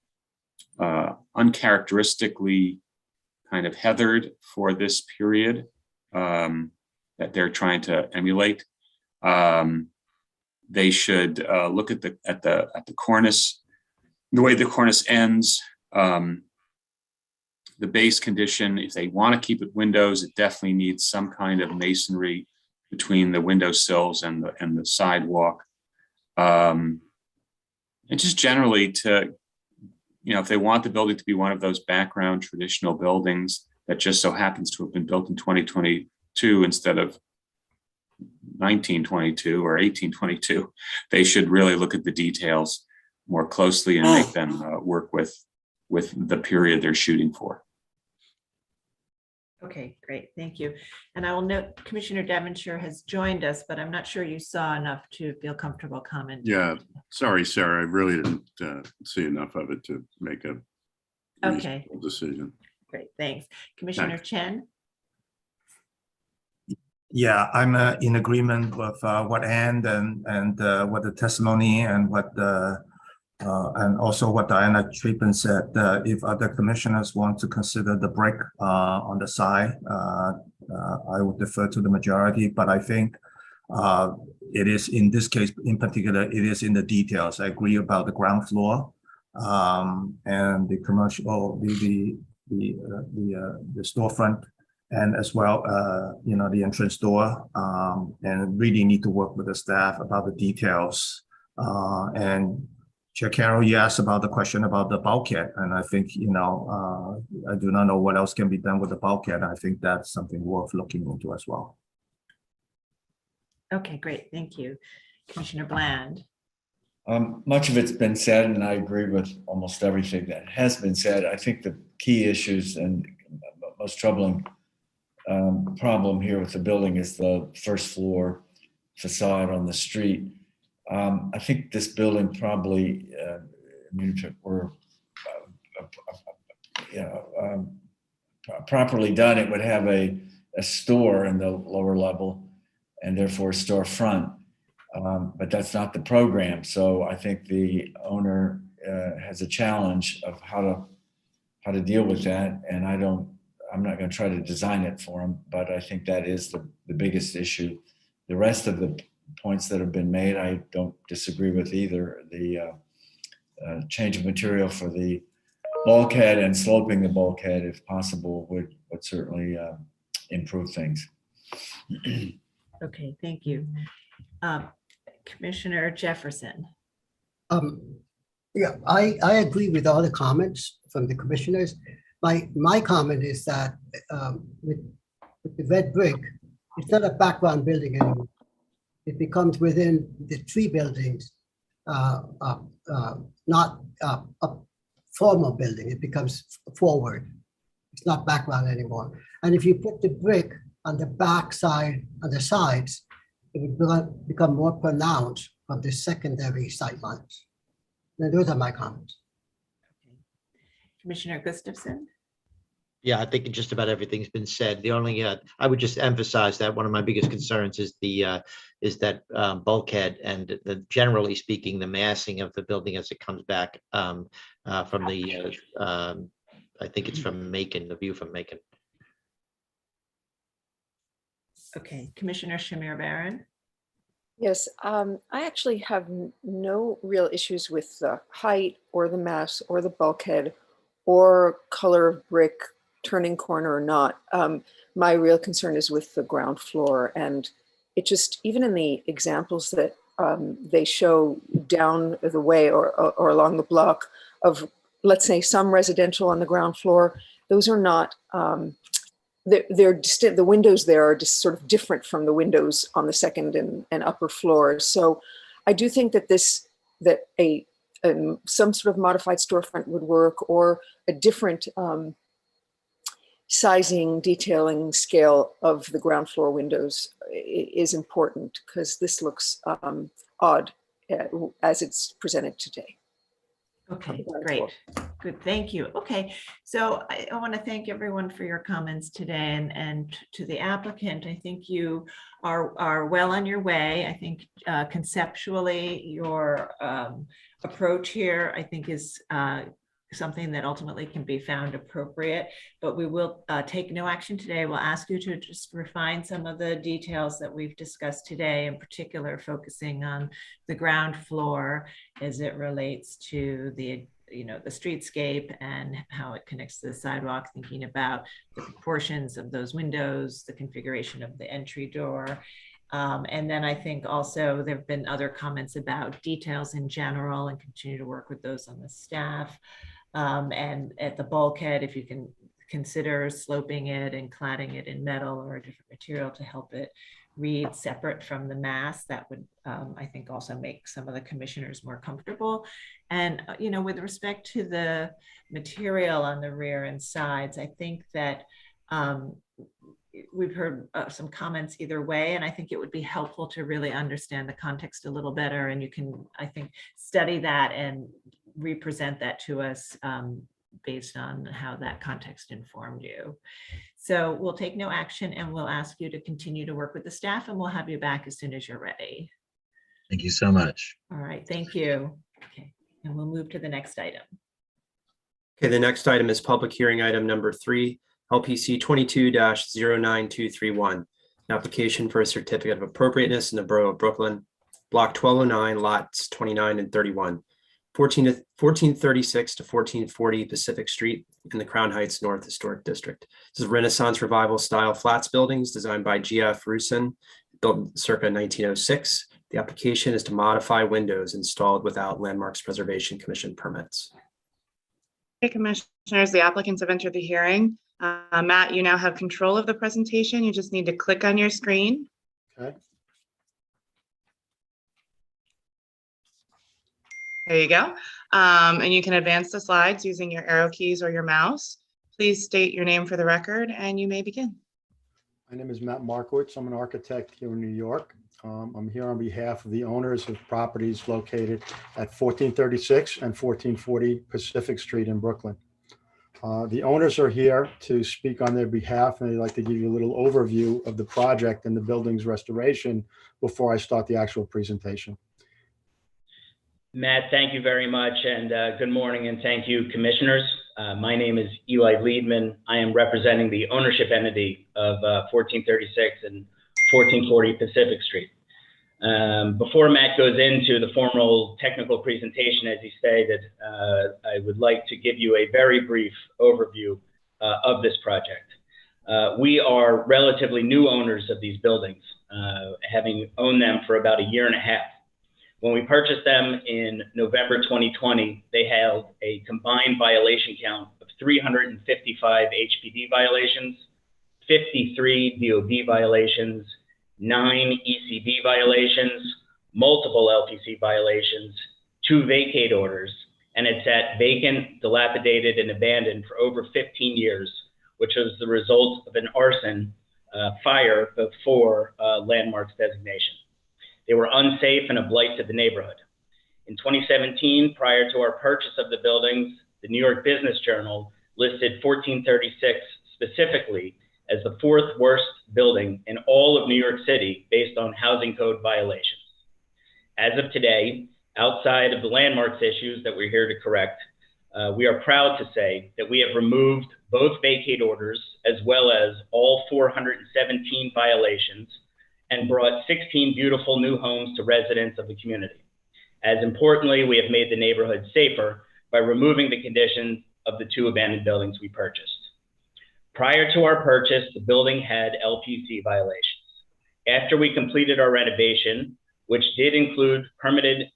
uncharacteristically kind of heathered for this period that they're trying to emulate. They should look at the cornice the way the cornice ends, the base condition, if they want to keep it windows, it definitely needs some kind of masonry between the window sills and the sidewalk. And just generally to, if they want the building to be one of those background traditional buildings that just so happens to have been built in 2022 instead of 1922 or 1822, they should really look at the details more closely and make them work with the period they're shooting for. Okay, great, thank you. And I will note Commissioner Devonshire has joined us, but I'm not sure you saw enough to feel comfortable commenting. Yeah, sorry, Sarah, I really didn't see enough of it to make a reasonable decision. Great, thanks. Commissioner Chen? Yeah, I'm in agreement with what Ann and what the testimony and what and also what Diana Chapin said. If other commissioners want to consider the brick on the side, I would defer to the majority. But I think it is, in this case in particular, it is in the details. I agree about the ground floor and the commercial, the storefront, and as well, the entrance door, and really need to work with the staff about the details. And Chair Carroll, you asked about the question about the bulkhead, and I think, I do not know what else can be done with the bulkhead. I think that's something worth looking into as well. Okay, great, thank you. Commissioner Bland? Much of it's been said, and I agree with almost everything that has been said. I think the key issues and most troubling problem here with the building is the first floor facade on the street. I think this building probably, if it were properly done, it would have a store in the lower level and therefore a storefront. But that's not the program. So I think the owner has a challenge of how to deal with that. And I'm not going to try to design it for him, but I think that is the biggest issue. The rest of the points that have been made, I don't disagree with either. The change of material for the bulkhead and sloping the bulkhead, if possible, would certainly improve things. Okay, thank you. Commissioner Jefferson. Yeah, I agree with all the comments from the commissioners. My comment is that with the red brick, it's not a background building anymore. It becomes within the three buildings, not a formal building. It becomes forward. It's not background anymore. And if you put the brick on the back side, on the sides, it would become more pronounced from the secondary sight lines. Now, those are my comments. Commissioner Gustafson. Yeah, I think just about everything's been said. The only I would just emphasize that one of my biggest concerns is that bulkhead and generally speaking, the massing of the building as it comes back from the I think it's from Macon, the view from Macon. Okay, Commissioner Shamir Baran. Yes, I actually have no real issues with the height or the mass or the bulkhead or color of brick, turning corner or not. My real concern is with the ground floor, and it just, even in the examples that they show down the way or along the block of, let's say, some residential on the ground floor, those are not, they're distinct. The windows there are just sort of different from the windows on the second and upper floors. So I do think that some sort of modified storefront would work, or a different sizing, detailing scale of the ground floor windows is important, because this looks odd as it's presented today. Okay, great. Good, thank you. Okay, so I want to thank everyone for your comments today, and to the applicant, I think you are well on your way. I think conceptually your approach here, I think, is something that ultimately can be found appropriate, but we will take no action today. We'll ask you to just refine some of the details that we've discussed today, in particular focusing on the ground floor as it relates to the the streetscape and how it connects to the sidewalk, thinking about the proportions of those windows, the configuration of the entry door. And then I think also there have been other comments about details in general, and continue to work with those on the staff. And at the bulkhead, if you can consider sloping it and cladding it in metal or a different material to help it read separate from the mass, that would, I think, also make some of the commissioners more comfortable. And, with respect to the material on the rear and sides, I think that we've heard some comments either way, and I think it would be helpful to really understand the context a little better. And you can, I think, study that and represent that to us based on how that context informed you. So we'll take no action, and we'll ask you to continue to work with the staff, and we'll have you back as soon as you're ready. Thank you so much. All right, thank you. Okay, and we'll move to the next item. Okay, the next item is public hearing item number 3, LPC 22-09231, an application for a certificate of appropriateness in the Borough of Brooklyn, block 1209, lots 29 and 31. 1436 to 1440 Pacific Street in the Crown Heights North Historic District. This is Renaissance Revival style flats buildings designed by G.F. Rusin, built circa 1906. The application is to modify windows installed without Landmarks Preservation Commission permits. Okay, commissioners, the applicants have entered the hearing. Matt, you now have control of the presentation. You just need to click on your screen. Okay. There you go. And you can advance the slides using your arrow keys or your mouse. Please state your name for the record, and you may begin. My name is Matt Markowitz. I'm an architect here in New York. I'm here on behalf of the owners of properties located at 1436 and 1440 Pacific Street in Brooklyn. The owners are here to speak on their behalf, and they'd like to give you a little overview of the project and the building's restoration before I start the actual presentation. Matt, thank you very much, and good morning, and thank you, commissioners. My name is Eli Liedman. I am representing the ownership entity of 1436 and 1440 Pacific Street. Before Matt goes into the formal technical presentation, as he stated, I would like to give you a very brief overview of this project. We are relatively new owners of these buildings, having owned them for about a year and a half. When we purchased them in November 2020, they held a combined violation count of 355 HPD violations, 53 DOB violations, 9 ECB violations, multiple LPC violations, 2 vacate orders, and it sat vacant, dilapidated, and abandoned for over 15 years, which was the result of an arson fire before Landmarks designation. They were unsafe and a blight to the neighborhood. In 2017, prior to our purchase of the buildings, the New York Business Journal listed 1436 specifically as the 4th worst building in all of New York City based on housing code violations. As of today, outside of the Landmarks issues that we're here to correct, we are proud to say that we have removed both vacate orders as well as all 417 violations and brought 16 beautiful new homes to residents of the community. As importantly, we have made the neighborhood safer by removing the conditions of the 2 abandoned buildings we purchased. Prior to our purchase, the building had LPC violations. After we completed our renovation, which did include permitted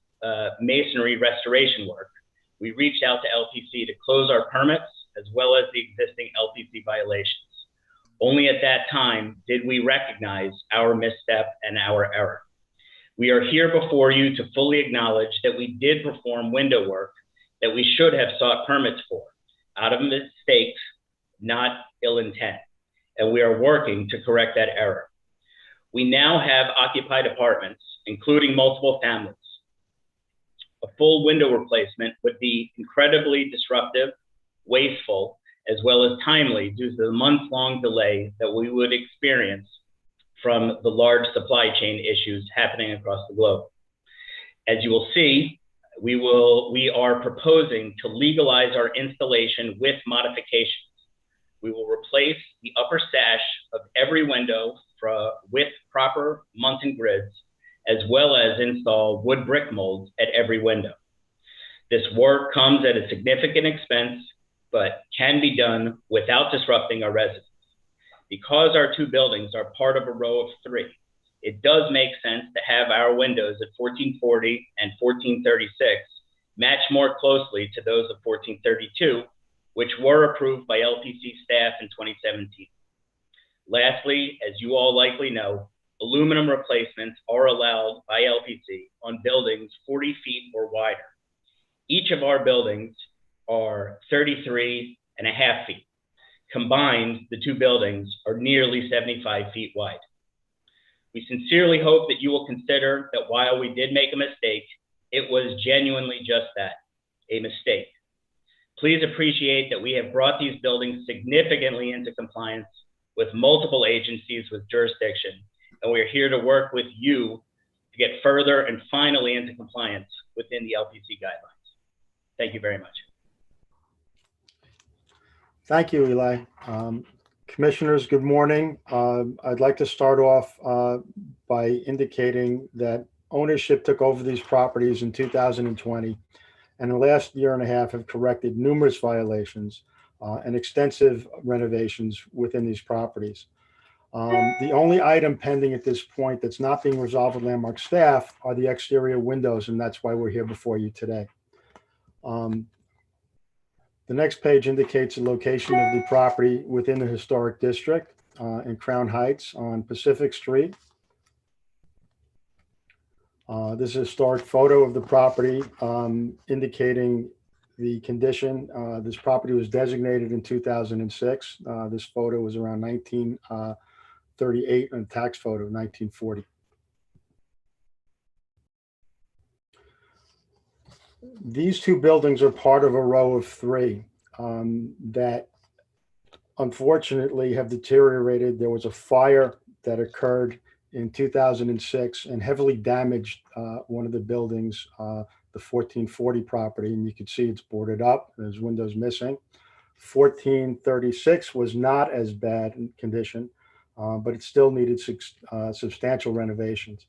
masonry restoration work, we reached out to LPC to close our permits as well as the existing LPC violations. Only at that time did we recognize our misstep and our error. We are here before you to fully acknowledge that we did perform window work that we should have sought permits for, out of mistakes, not ill intent, and we are working to correct that error. We now have occupied apartments, including multiple families. A full window replacement would be incredibly disruptive, wasteful, as well as timely due to the month-long delay that we would experience from the large supply chain issues happening across the globe. As you will see, we are proposing to legalize our installation with modifications. We will replace the upper sash of every window with proper Munson grids, as well as install wood brick molds at every window. This work comes at a significant expense, but can be done without disrupting our residents. Because our two buildings are part of a row of three, it does make sense to have our windows at 1440 and 1436 match more closely to those of 1432, which were approved by LPC staff in 2017. Lastly, as you all likely know, aluminum replacements are allowed by LPC on buildings 40 feet or wider. Each of our buildings are 33.5 feet. Combined, the two buildings are nearly 75 feet wide. We sincerely hope that you will consider that while we did make a mistake, it was genuinely just that, a mistake. Please appreciate that we have brought these buildings significantly into compliance with multiple agencies with jurisdiction, and we are here to work with you to get further and finally into compliance within the LPC guidelines. Thank you very much. Thank you, Eli. Commissioners, good morning. I'd like to start off by indicating that ownership took over these properties in 2020, and the last year and a half have corrected numerous violations and extensive renovations within these properties. The only item pending at this point that's not being resolved with Landmark staff are the exterior windows, and that's why we're here before you today. The next page indicates the location of the property within the historic district in Crown Heights on Pacific Street. This is a historic photo of the property indicating the condition. This property was designated in 2006. This photo was around 1938 and a tax photo of 1940. These two buildings are part of a row of three that unfortunately have deteriorated. There was a fire that occurred in 2006 and heavily damaged one of the buildings, the 1440 property, and you can see it's boarded up. There's windows missing. 1436 was not as bad in condition, but it still needed substantial renovations.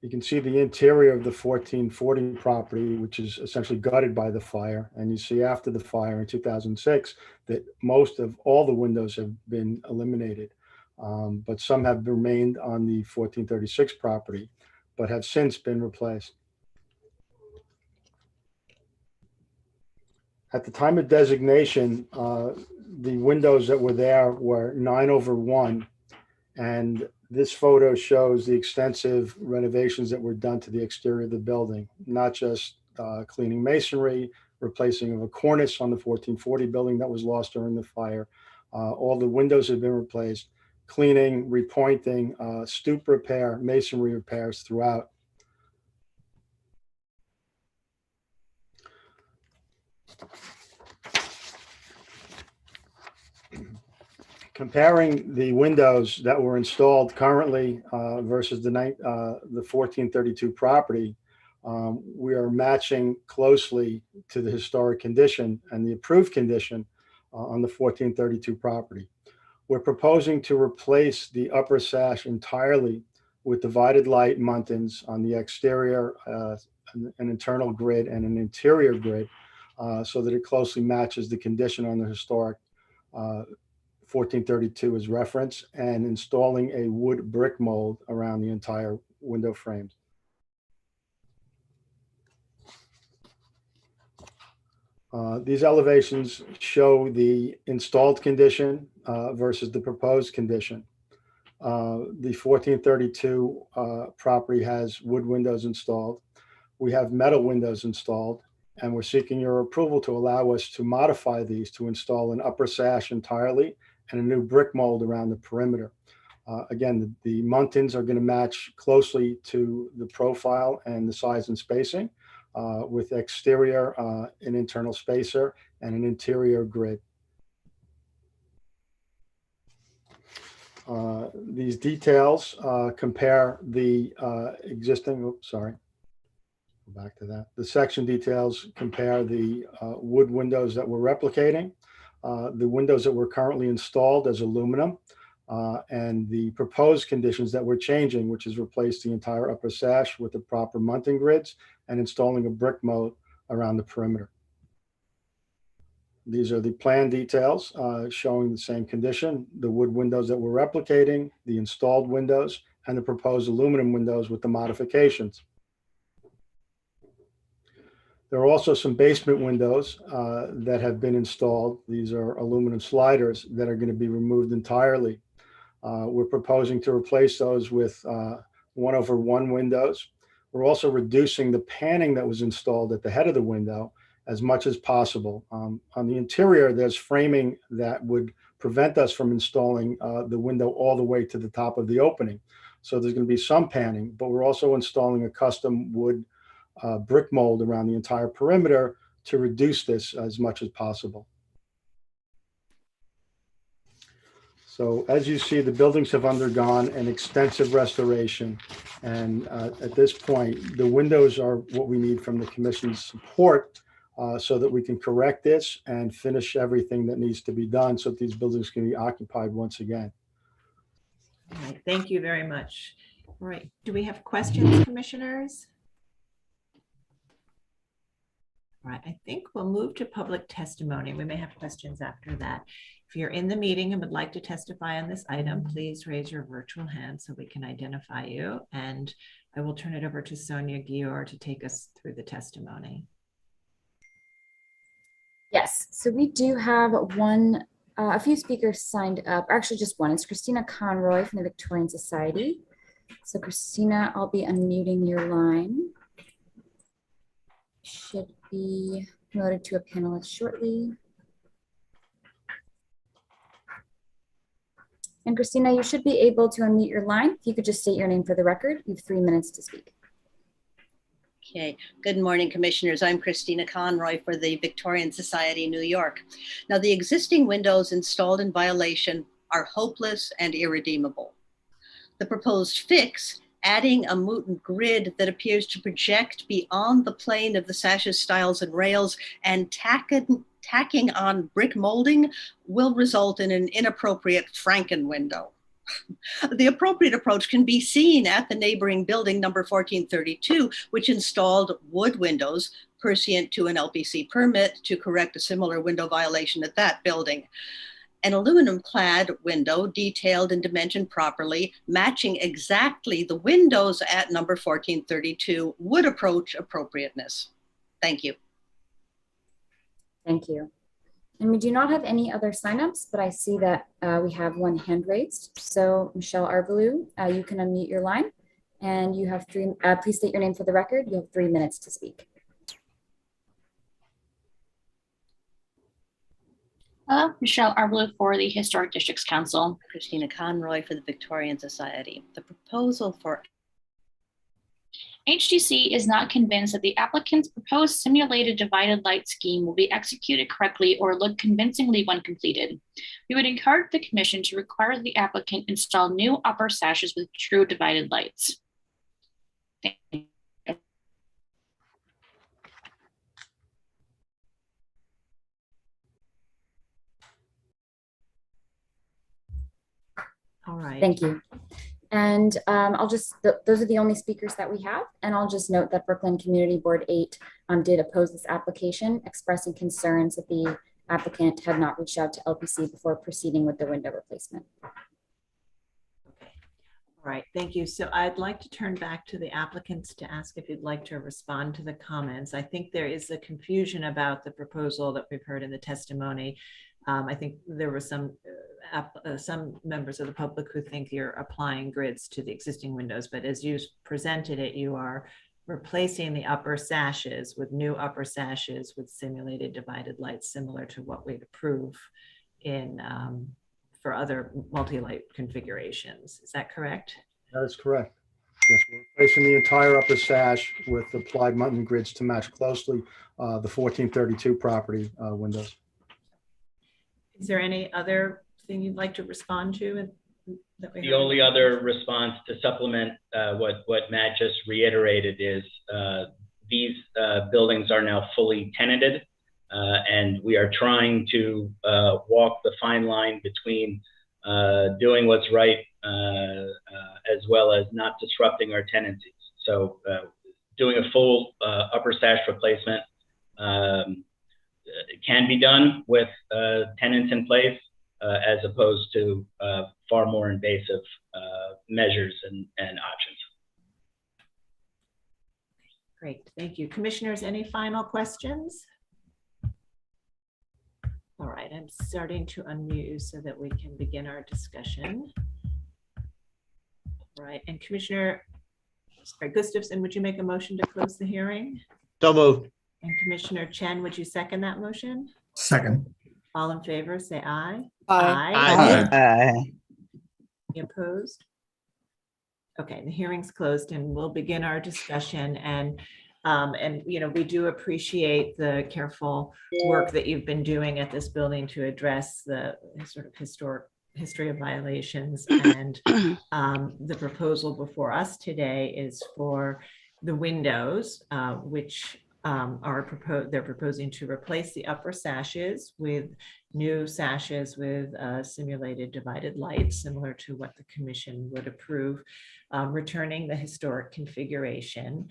You can see the interior of the 1440 property, which is essentially gutted by the fire. And you see after the fire in 2006 that most of all the windows have been eliminated, but some have remained on the 1436 property, but have since been replaced. At the time of designation, the windows that were there were 9/1, and this photo shows the extensive renovations that were done to the exterior of the building, not just cleaning masonry, replacing of a cornice on the 1440 building that was lost during the fire. All the windows have been replaced, cleaning, repointing, stoop repair, masonry repairs throughout. Comparing the windows that were installed currently versus the 1432 property, we are matching closely to the historic condition and the approved condition on the 1432 property. We're proposing to replace the upper sash entirely with divided light muntins on the exterior, an internal grid and an interior grid, so that it closely matches the condition on the historic 1432 as reference, and installing a wood brick mold around the entire window frames. These elevations show the installed condition versus the proposed condition. The 1432 property has wood windows installed. We have metal windows installed, and we're seeking your approval to allow us to modify these to install an upper sash entirely and a new brick mold around the perimeter. Again, the muntins are going to match closely to the profile and the size and spacing, with exterior, an internal spacer, and an interior grid. These details compare the existing, oops, sorry, go back to that. The section details compare the wood windows that we're replicating, the windows that were currently installed as aluminum, and the proposed conditions that we're changing, which is replace the entire upper sash with the proper munting grids and installing a brick moat around the perimeter. These are the plan details showing the same condition, the wood windows that we're replicating, the installed windows, and the proposed aluminum windows with the modifications. There are also some basement windows that have been installed. These are aluminum sliders that are going to be removed entirely. We're proposing to replace those with 1/1 windows. We're also reducing the panning that was installed at the head of the window as much as possible. On the interior, there's framing that would prevent us from installing the window all the way to the top of the opening. So there's going to be some panning, but we're also installing a custom wood brick mold around the entire perimeter to reduce this as much as possible. So as you see, the buildings have undergone an extensive restoration. And at this point, the windows are what we need from the commission's support so that we can correct this and finish everything that needs to be done so that these buildings can be occupied once again. All right, thank you very much. All right, do we have questions, commissioners? All right, I think we'll move to public testimony. We may have questions after that. If you're in the meeting and would like to testify on this item, please raise your virtual hand so we can identify you. And I will turn it over to Sonia Gior to take us through the testimony. Yes, so we do have a few speakers signed up, or actually just one. It's Christina Conroy from the Victorian Society. So Christina, I'll be unmuting your line. Should be promoted to a panelist shortly. And Christina, you should be able to unmute your line. If you could just state your name for the record, you have 3 minutes to speak. Okay, good morning, commissioners. I'm Christina Conroy for the Victorian Society, New York. Now, the existing windows installed in violation are hopeless and irredeemable. The proposed fix, adding a mutant grid that appears to project beyond the plane of the sashes, stiles, and rails and tacking on brick molding, will result in an inappropriate Franken window. The appropriate approach can be seen at the neighboring building number 1432, which installed wood windows pursuant to an LPC permit to correct a similar window violation at that building. An aluminum clad window detailed and dimensioned properly, matching exactly the windows at number 1432 would approach appropriateness. Thank you. Thank you. And we do not have any other signups, but I see that we have one hand raised. So Michelle Arbalou, you can unmute your line and you have please state your name for the record. You have 3 minutes to speak. Hello, Michelle Arbalou for the Historic Districts Council. Christina Conroy for the Victorian Society. The proposal for HDC is not convinced that the applicant's proposed simulated divided light scheme will be executed correctly or look convincingly when completed. We would encourage the commission to require the applicant install new upper sashes with true divided lights. Thank you. All right. Thank you. And those are the only speakers that we have. And I'll just note that Brooklyn Community Board 8 did oppose this application, expressing concerns that the applicant had not reached out to LPC before proceeding with the window replacement. Okay. All right, thank you. So I'd like to turn back to the applicants to ask if you'd like to respond to the comments. I think there is a confusion about the proposal that we've heard in the testimony. I think there were some members of the public who think you're applying grids to the existing windows, but as you presented it, you are replacing the upper sashes with new upper sashes with simulated divided lights, similar to what we'd approve in for other multi-light configurations. Is that correct? That is correct. Yes, we're replacing the entire upper sash with applied munting grids to match closely the 1432 property windows. Is there any other thing you'd like to respond to? The only other response to supplement what Matt just reiterated is these buildings are now fully tenanted, and we are trying to walk the fine line between doing what's right, as well as not disrupting our tenancies. So doing a full upper sash replacement can be done with tenants in place, as opposed to far more invasive measures and options. Great, thank you. Commissioners, any final questions? All right, I'm starting to unmute so that we can begin our discussion. All right, and Commissioner Gustafson, would you make a motion to close the hearing? So moved. And Commissioner Chen, would you second that motion? Second. All in favor, say aye. Aye. Aye. Any opposed? Okay, the hearing's closed and we'll begin our discussion. And you know, we do appreciate the careful work that you've been doing at this building to address the sort of history of violations. And the proposal before us today is for the windows, which they're proposing to replace the upper sashes with new sashes with simulated divided lights, similar to what the commission would approve, returning the historic configuration.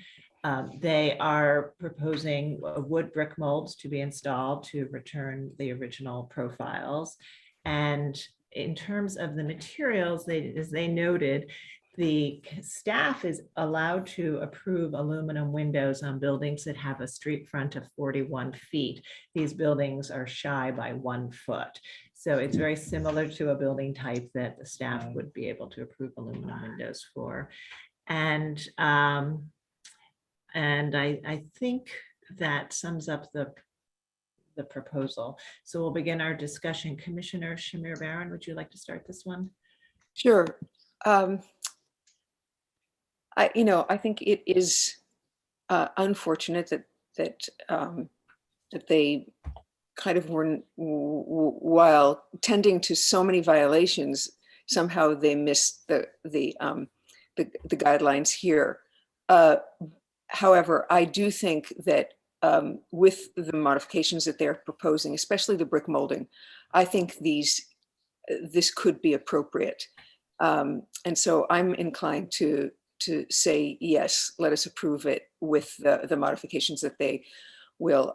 They are proposing wood brick molds to be installed to return the original profiles. And in terms of the materials, as they noted, the staff is allowed to approve aluminum windows on buildings that have a street front of 41 feet. These buildings are shy by 1 foot. So it's very similar to a building type that the staff would be able to approve aluminum windows for. And I think that sums up the proposal. So we'll begin our discussion. Commissioner Shamir Baron, would you like to start this one? Sure. I think it is unfortunate that they kind of were, while tending to so many violations, somehow they missed the guidelines here. However, I do think that with the modifications that they're proposing, especially the brick molding, I think this could be appropriate. And so I'm inclined to say, yes, let us approve it with the modifications that they will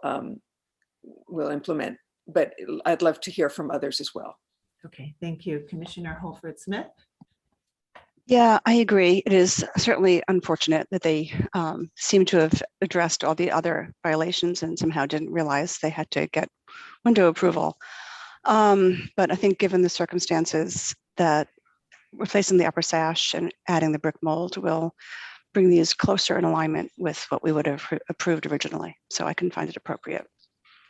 implement. But I'd love to hear from others as well. Okay, thank you. Commissioner Holford Smith. Yeah, I agree. It is certainly unfortunate that they seem to have addressed all the other violations and somehow didn't realize they had to get window approval. But I think given the circumstances, that replacing the upper sash and adding the brick mold will bring these closer in alignment with what we would have approved originally. So I can find it appropriate.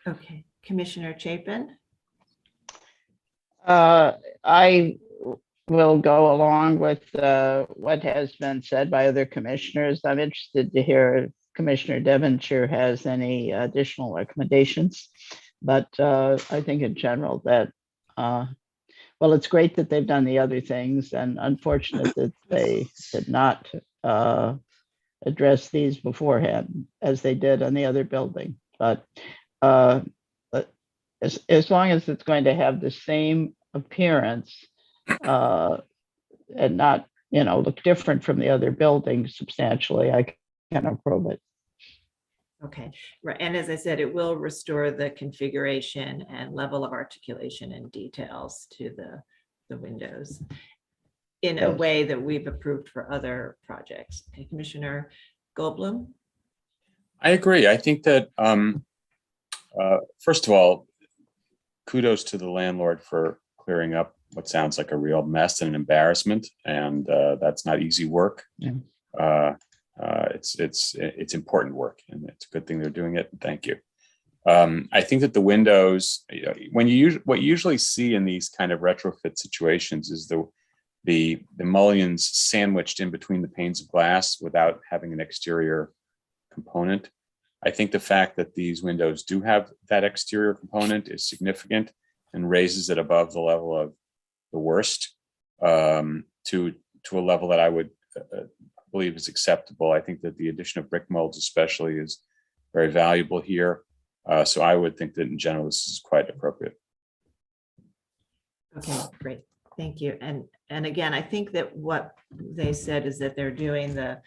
Okay, Commissioner Chapin. I will go along with what has been said by other commissioners. I'm interested to hear if Commissioner Devonshire has any additional recommendations. But I think in general that, well, it's great that they've done the other things, and unfortunate that they did not address these beforehand as they did on the other building. But as long as it's going to have the same appearance and not, look different from the other buildings substantially, I can approve it. Okay, right. And as I said, it will restore the configuration and level of articulation and details to the windows in a way that we've approved for other projects. Okay, Commissioner Goldblum. I agree. I think that, first of all, kudos to the landlord for clearing up what sounds like a real mess and an embarrassment. And that's not easy work. Yeah. It's important work, and it's a good thing they're doing it. Thank you. I think that the windows, what you usually see in these kind of retrofit situations is the mullions sandwiched in between the panes of glass without having an exterior component. I think the fact that these windows do have that exterior component is significant and raises it above the level of the worst to a level that I would believe is acceptable. I think that the addition of brick molds especially is very valuable here. So I would think that in general, this is quite appropriate. Okay, great. Thank you. And again, I think that what they said is that they're doing the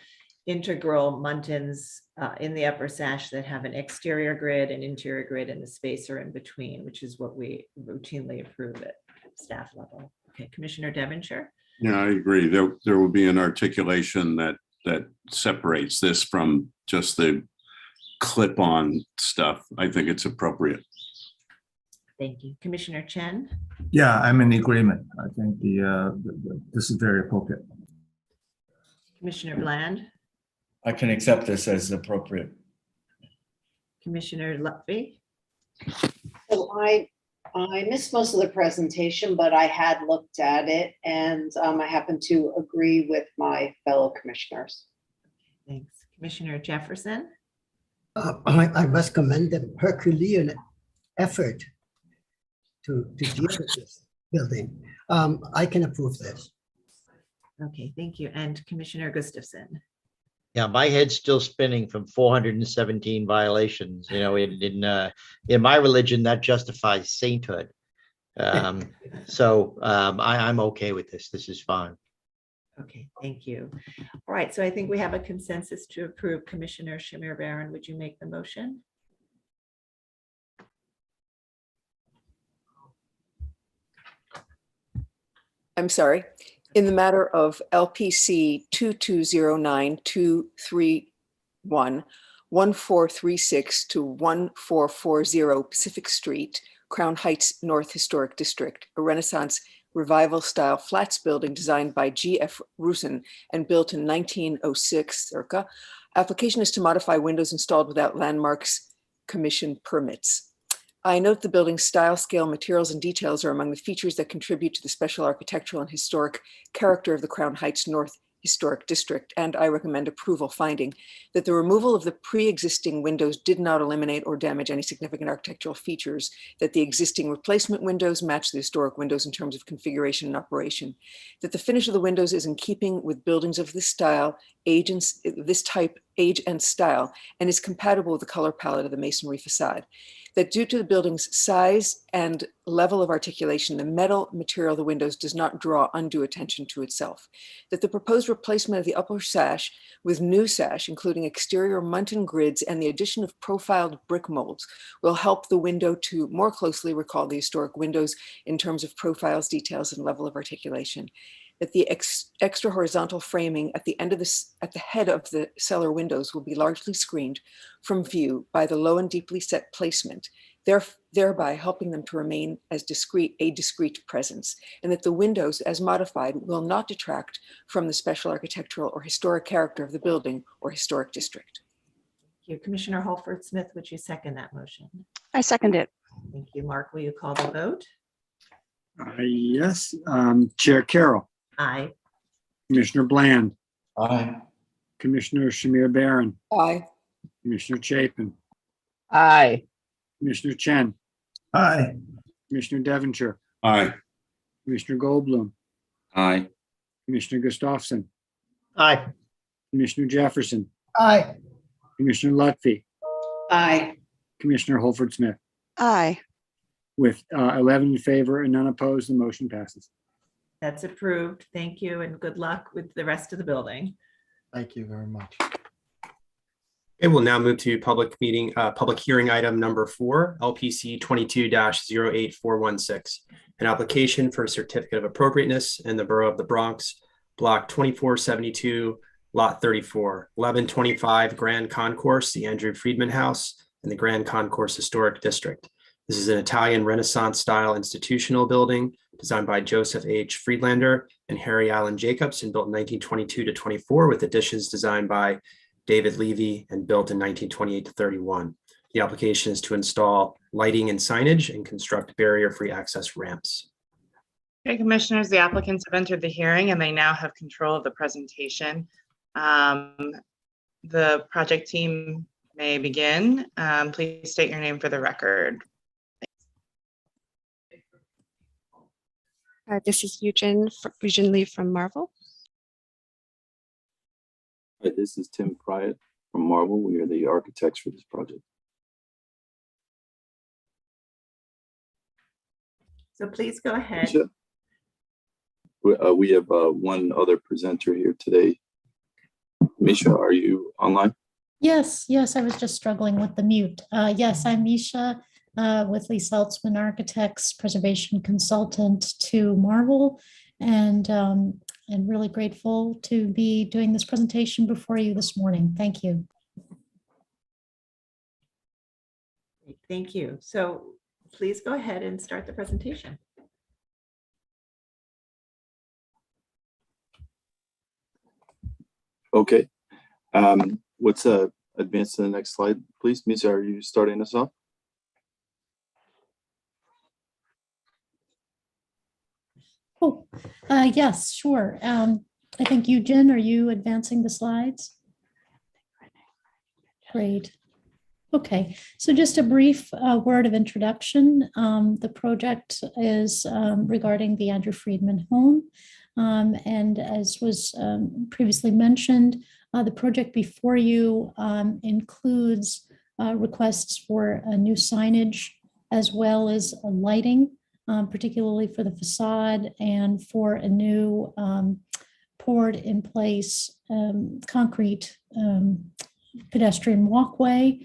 integral muntins in the upper sash that have an exterior grid and interior grid and the spacer in between, which is what we routinely approve at staff level. Okay, Commissioner Devonshire. Yeah, I agree. There will be an articulation that separates this from just the clip-on stuff. I think it's appropriate. Thank you. Commissioner Chen. Yeah, I'm in agreement. I think this is very appropriate. Commissioner Bland. I can accept this as appropriate. Commissioner Lutfi. So I missed most of the presentation, but I had looked at it and I happen to agree with my fellow commissioners. Thanks. Commissioner Jefferson. I must commend the Herculean effort to deal with this building. I can approve this. Okay, thank you. And Commissioner Gustafson. Yeah, my head's still spinning from 417 violations. You know, in my religion, that justifies sainthood. I'm okay with this. This is fine. Okay, thank you. All right, so I think we have a consensus to approve. Commissioner Shamir Baran, would you make the motion? I'm sorry. In the matter of LPC 2209-231, 1436 to 1440 Pacific Street, Crown Heights North Historic District, a Renaissance Revival style flats building designed by G.F. Rusin and built in 1906 circa. Application is to modify windows installed without Landmarks Commission permits. I note the building's style, scale, materials, and details are among the features that contribute to the special architectural and historic character of the Crown Heights North Historic District, and I recommend approval, finding that the removal of the pre-existing windows did not eliminate or damage any significant architectural features, that the existing replacement windows match the historic windows in terms of configuration and operation, that the finish of the windows is in keeping with buildings of this style, age and style, and is compatible with the color palette of the masonry facade, that due to the building's size and level of articulation, the metal material of the windows does not draw undue attention to itself, that the proposed replacement of the upper sash with new sash, including exterior muntin grids and the addition of profiled brick molds, will help the window to more closely recall the historic windows in terms of profiles, details, and level of articulation, that the extra horizontal framing at the head of the cellar windows will be largely screened from view by the low and deeply set placement, thereby helping them to remain as a discrete presence, and that the windows, as modified, will not detract from the special architectural or historic character of the building or historic district. Thank you. Commissioner Holford Smith, would you second that motion? I second it. Thank you. Mark, will you call the vote? Yes. Chair Carroll. Aye. Commissioner Bland. Aye. Commissioner Shamir Baran. Aye. Commissioner Chapin. Aye. Commissioner Chen. Aye. Commissioner Devonshire. Aye. Commissioner Goldblum. Aye. Commissioner Gustafson. Aye. Commissioner Jefferson. Aye. Commissioner Lutfi. Aye. Commissioner Holford Smith. Aye. With 11 in favor and none opposed, the motion passes. That's approved. Thank you, and good luck with the rest of the building. Thank you very much. Okay, we'll now move to public hearing item number 4, LPC 22-08416, an application for a certificate of appropriateness in the Borough of the Bronx, Block 2472, Lot 34, 1125 Grand Concourse, the Andrew Friedman House, in the Grand Concourse Historic District. This is an Italian Renaissance style institutional building designed by Joseph H. Friedlander and Harry Allen Jacobs and built in 1922-24 with additions designed by David Levy and built in 1928-31. The application is to install lighting and signage and construct barrier-free access ramps. Okay, commissioners, the applicants have entered the hearing and they now have control of the presentation. The project team may begin. Please state your name for the record. This is Eugen Lee from Marvel. Hi, this is Tim Pryatt from Marvel. We are the architects for this project. So please go ahead. We have one other presenter here today. Misha, are you online? Yes, I was just struggling with the mute. Yes, I'm Misha with Lee Saltzman Architects, preservation consultant to Marvel, and really grateful to be doing this presentation before you this morning. Thank you. Thank you. So please go ahead and start the presentation. Okay. Let's advance to the next slide, please. Misha, are you starting us off? Oh, yes, sure. I think Eugene, are you advancing the slides? Great. Okay, so just a brief word of introduction. The project is regarding the Andrew Friedman home. And as was previously mentioned, the project before you includes requests for a new signage as well as lighting, particularly for the facade and for a new poured in place concrete pedestrian walkway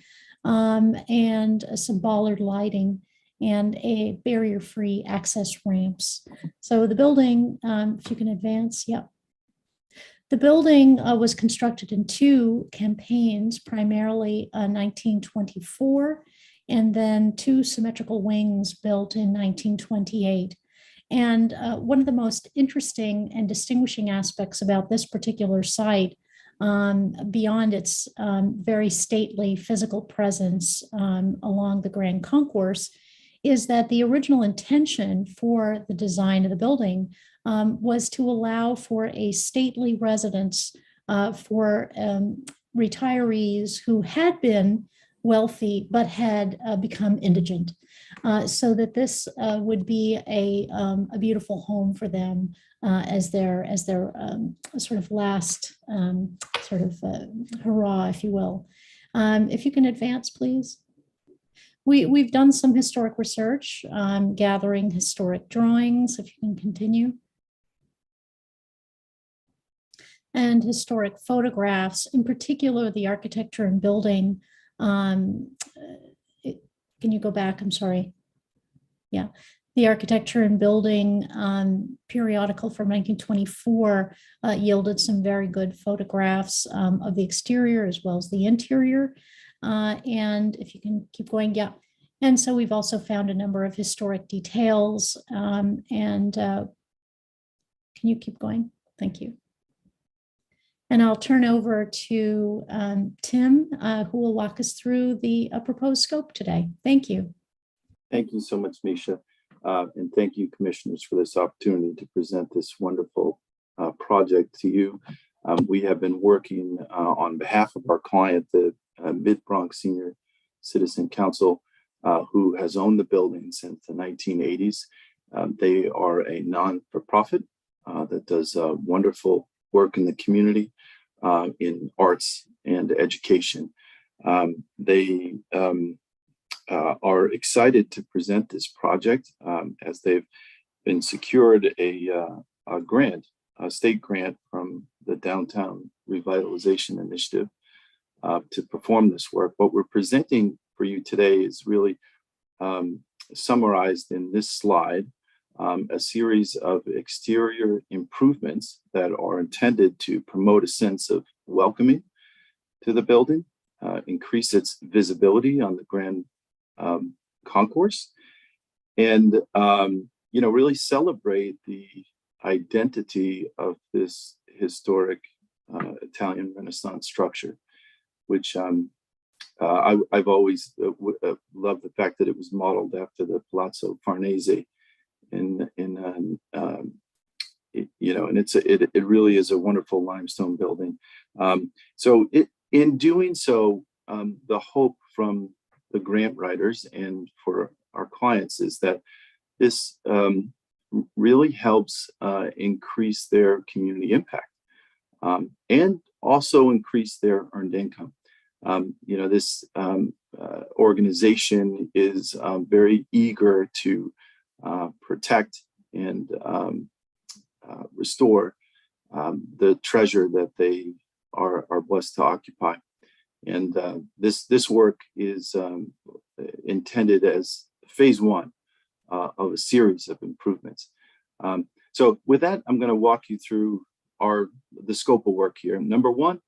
and some bollard lighting and a barrier-free access ramps. So the building, if you can advance, yep. The building was constructed in two campaigns, primarily 1924, and then two symmetrical wings built in 1928. And one of the most interesting and distinguishing aspects about this particular site, beyond its very stately physical presence along the Grand Concourse, is that the original intention for the design of the building was to allow for a stately residence for retirees who had been wealthy but had become indigent, so that this would be a beautiful home for them as their sort of last hurrah, if you will. If you can advance, please. We've done some historic research, gathering historic drawings, if you can continue. And historic photographs, in particular, the architecture and building. Can you go back? I'm sorry. Yeah. The architecture and building periodical from 1924 yielded some very good photographs of the exterior as well as the interior. And if you can keep going, yeah. And so we've also found a number of historic details. Can you keep going? Thank you. And I'll turn over to Tim, who will walk us through the proposed scope today. Thank you. Thank you so much, Misha. And thank you, commissioners, for this opportunity to present this wonderful project to you. We have been working on behalf of our client, the Mid-Bronx Senior Citizen Council, who has owned the building since the 1980s. They are a non-for-profit that does wonderful work in the community in arts and education. They are excited to present this project as they've been secured a grant, a state grant from the Downtown Revitalization Initiative to perform this work. What we're presenting for you today is really summarized in this slide, a series of exterior improvements that are intended to promote a sense of welcoming to the building, increase its visibility on the Grand Concourse, and really celebrate the identity of this historic Italian Renaissance structure, which I've always loved the fact that it was modeled after the Palazzo Farnese, and it really is a wonderful limestone building. In doing so, the hope from the grant writers and for our clients is that this really helps increase their community impact and also increase their earned income. This organization is very eager to protect and restore the treasure that they are blessed to occupy. And this work is intended as phase one of a series of improvements. So with that, I'm going to walk you through the scope of work here. Number one,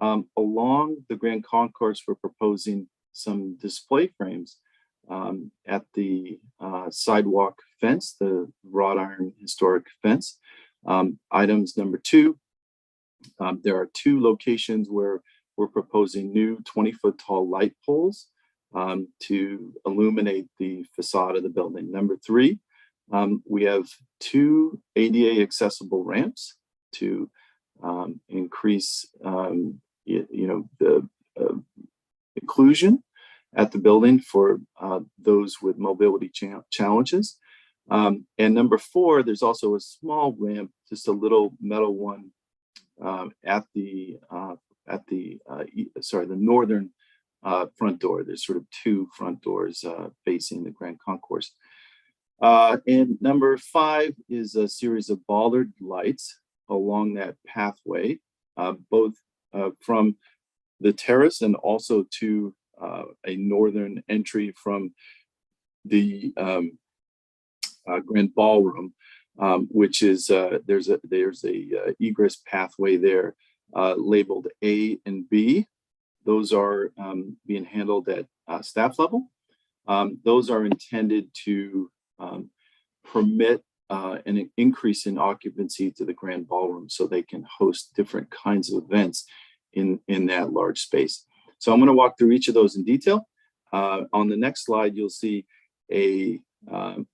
along the Grand Concourse, we're proposing some display frames at the sidewalk fence, the wrought iron historic fence. Items number two, there are two locations where we're proposing new 20-foot tall light poles to illuminate the facade of the building. Number three, we have two ADA accessible ramps to increase the inclusion at the building for those with mobility challenges. And number four, there's also a small ramp, just a little metal one at the northern front door. There's sort of two front doors facing the Grand Concourse. And number five is a series of bollard lights along that pathway, both from the terrace and also to a northern entry from the Grand Ballroom, which is there's a egress pathway there labeled A and B. Those are being handled at staff level. Those are intended to permit an increase in occupancy to the Grand Ballroom so they can host different kinds of events in that large space. So I'm going to walk through each of those in detail. On the next slide, you'll see a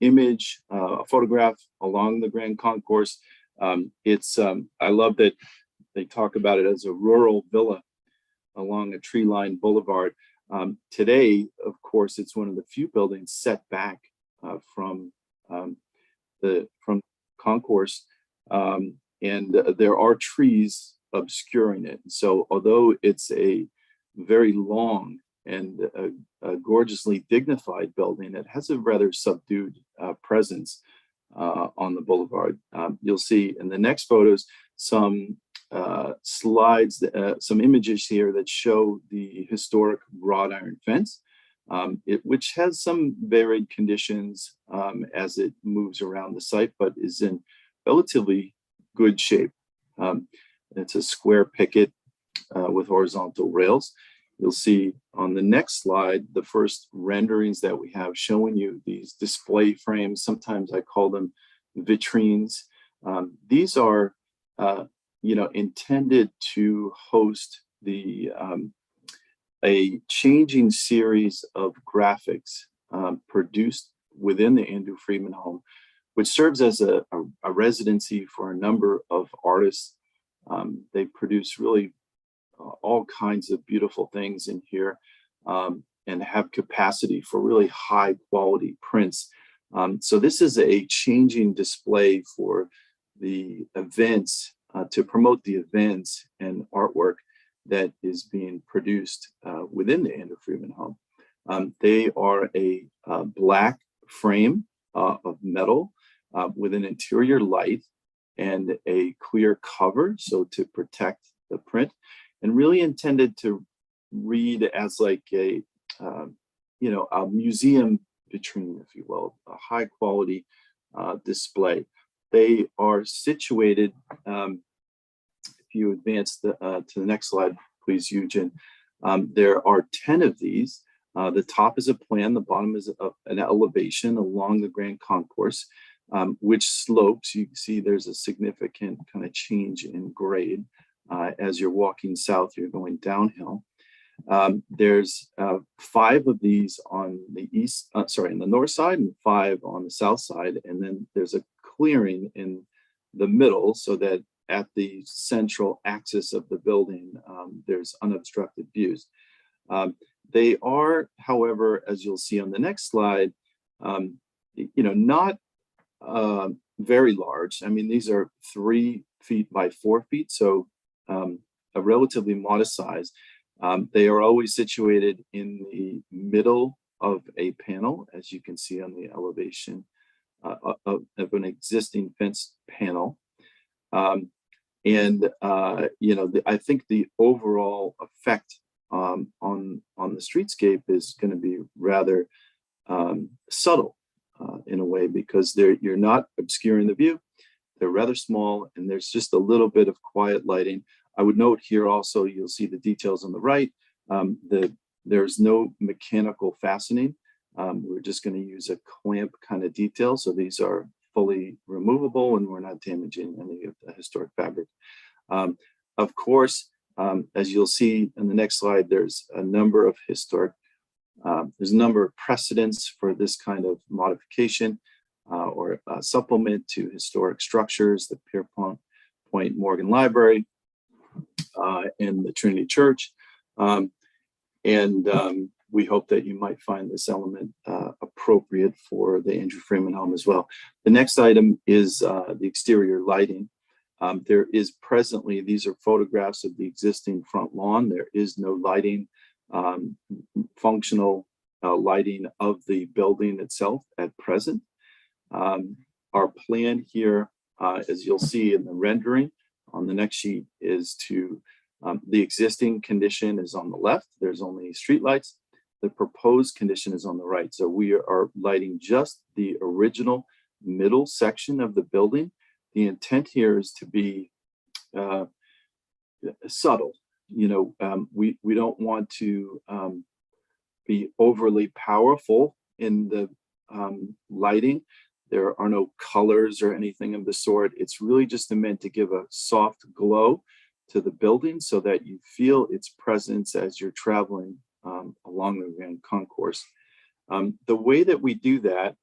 image, a photograph along the Grand Concourse. I love that they talk about it as a rural villa along a tree-lined boulevard. Today, of course, it's one of the few buildings set back from Concourse, and there are trees obscuring it. So although it's a very long and a gorgeously dignified building, it has a rather subdued presence on the boulevard. You'll see in the next photos some slides, some images here that show the historic wrought iron fence, which has some varied conditions as it moves around the site, but is in relatively good shape. It's a square picket with horizontal rails. You'll see on the next slide, the first renderings that we have showing you these display frames. Sometimes I call them vitrines. These are, intended to host a changing series of graphics produced within the Andrew Friedman home, which serves as a residency for a number of artists. They produce really all kinds of beautiful things in here and have capacity for really high quality prints. So this is a changing display for the events, to promote the events and artwork that is being produced within the Andrew Friedman home. They are a black frame of metal with an interior light and a clear cover, so to protect the print, and really intended to read as like a museum vitrine, if you will, a high quality display. They are situated, if you advance to the next slide, please, Eugen. There are 10 of these. The top is a plan, the bottom is an elevation along the Grand Concourse, which slopes. You can see there's a significant kind of change in grade. As you're walking south, you're going downhill. There's 5 of these on the on the north side and 5 on the south side. And then there's a clearing in the middle so that at the central axis of the building, there's unobstructed views. They are, however, as you'll see on the next slide, not very large. I mean, these are 3 feet by 4 feet, so a relatively modest size. They are always situated in the middle of a panel, as you can see on the elevation of an existing fence panel. I think the overall effect on the streetscape is going to be rather subtle in a way, because you're not obscuring the view. They're rather small, and there's just a little bit of quiet lighting. I would note here also, you'll see the details on the right. There's no mechanical fastening. We're just going to use a clamp kind of detail. So these are fully removable, and we're not damaging any of the historic fabric. Of course, as you'll see in the next slide, there's a number of precedents for this kind of modification or supplement to historic structures, the Pierpont Morgan Library and the Trinity Church. We hope that you might find this element appropriate for the Andrew Freeman home as well. The next item is the exterior lighting. There is presently, these are photographs of the existing front lawn. There is no lighting, functional lighting of the building itself at present. Our plan here, as you'll see in the rendering on the next sheet, is to, the existing condition is on the left. There's only streetlights. The proposed condition is on the right. So we are lighting just the original middle section of the building. The intent here is to be subtle. We don't want to be overly powerful in the lighting. There are no colors or anything of the sort. It's really just meant to give a soft glow to the building so that you feel its presence as you're traveling along the Grand Concourse. The way that we do that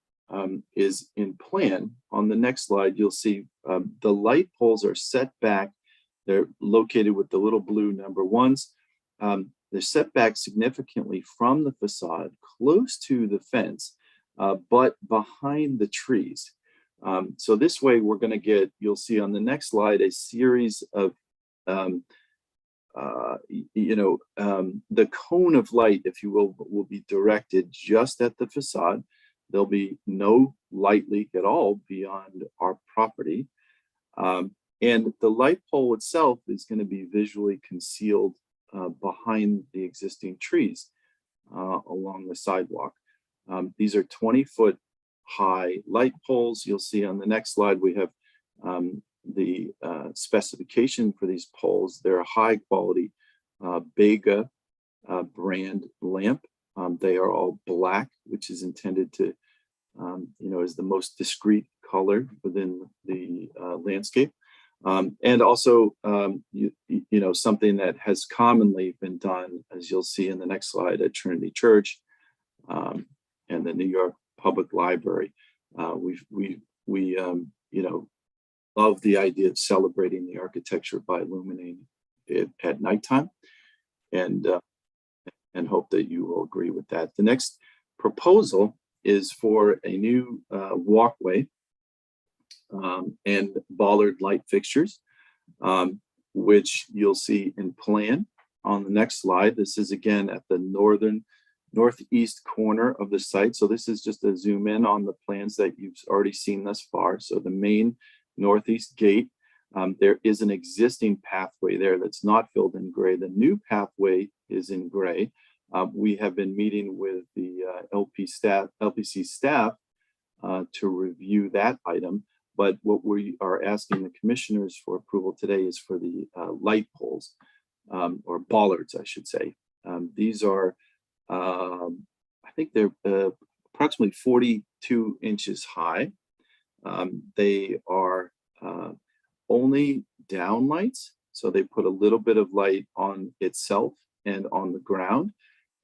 is in plan. On the next slide, you'll see the light poles are set back. They're located with the little blue number ones. They're set back significantly from the facade, close to the fence, but behind the trees. So this way we're going to get, you'll see on the next slide, a series of the cone of light, if you will be directed just at the facade. There'll be no light leak at all beyond our property. And the light pole itself is going to be visually concealed behind the existing trees along the sidewalk. These are 20-foot high light poles. You'll see on the next slide, we have the specification for these poles. They're a high quality Bega brand lamp. They are all black, which is intended to, is the most discreet color within the landscape. And also, something that has commonly been done, as you'll see in the next slide, at Trinity Church and the New York Public Library. We love the idea of celebrating the architecture by illuminating it at nighttime, and hope that you will agree with that. The next proposal is for a new walkway and bollard light fixtures, which you'll see in plan on the next slide. This is again at the northeast corner of the site. So this is just a zoom in on the plans that you've already seen thus far. So the main northeast gate, there is an existing pathway there that's not filled in gray. The new pathway is in gray. We have been meeting with the LPC staff to review that item. But what we are asking the commissioners for approval today is for the light poles, or bollards, I should say. These are, I think they're approximately 42 inches high. They are only down lights, so they put a little bit of light on itself and on the ground,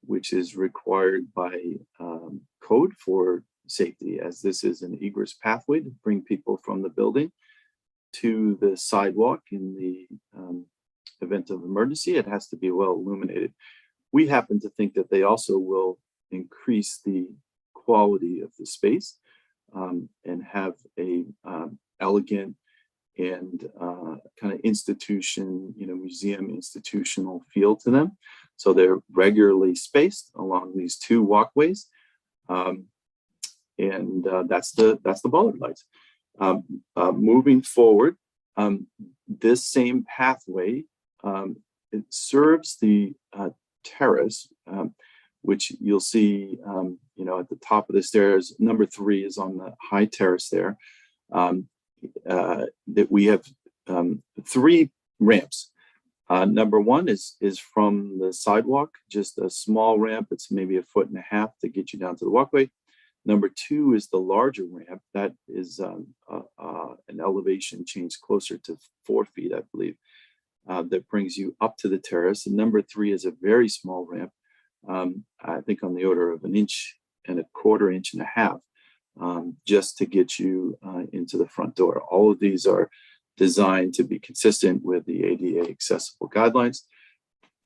which is required by code for safety, as this is an egress pathway to bring people from the building to the sidewalk. In the event of emergency, it has to be well illuminated. We happen to think that they also will increase the quality of the space and have a elegant and kind of institution, museum institutional feel to them. So they're regularly spaced along these two walkways. And that's the bollard lights. Moving forward, This same pathway, it serves the terrace, which you'll see, at the top of the stairs. Number 3 is on the high terrace there. That we have 3 ramps. Number 1 is from the sidewalk, just a small ramp. It's maybe 1.5 feet to get you down to the walkway. Number 2 is the larger ramp. That is an elevation change closer to 4 feet, I believe, that brings you up to the terrace. And number 3 is a very small ramp, I think on the order of 1.25 inches, 1.5 inches, just to get you into the front door. All of these are designed to be consistent with the ADA accessible guidelines.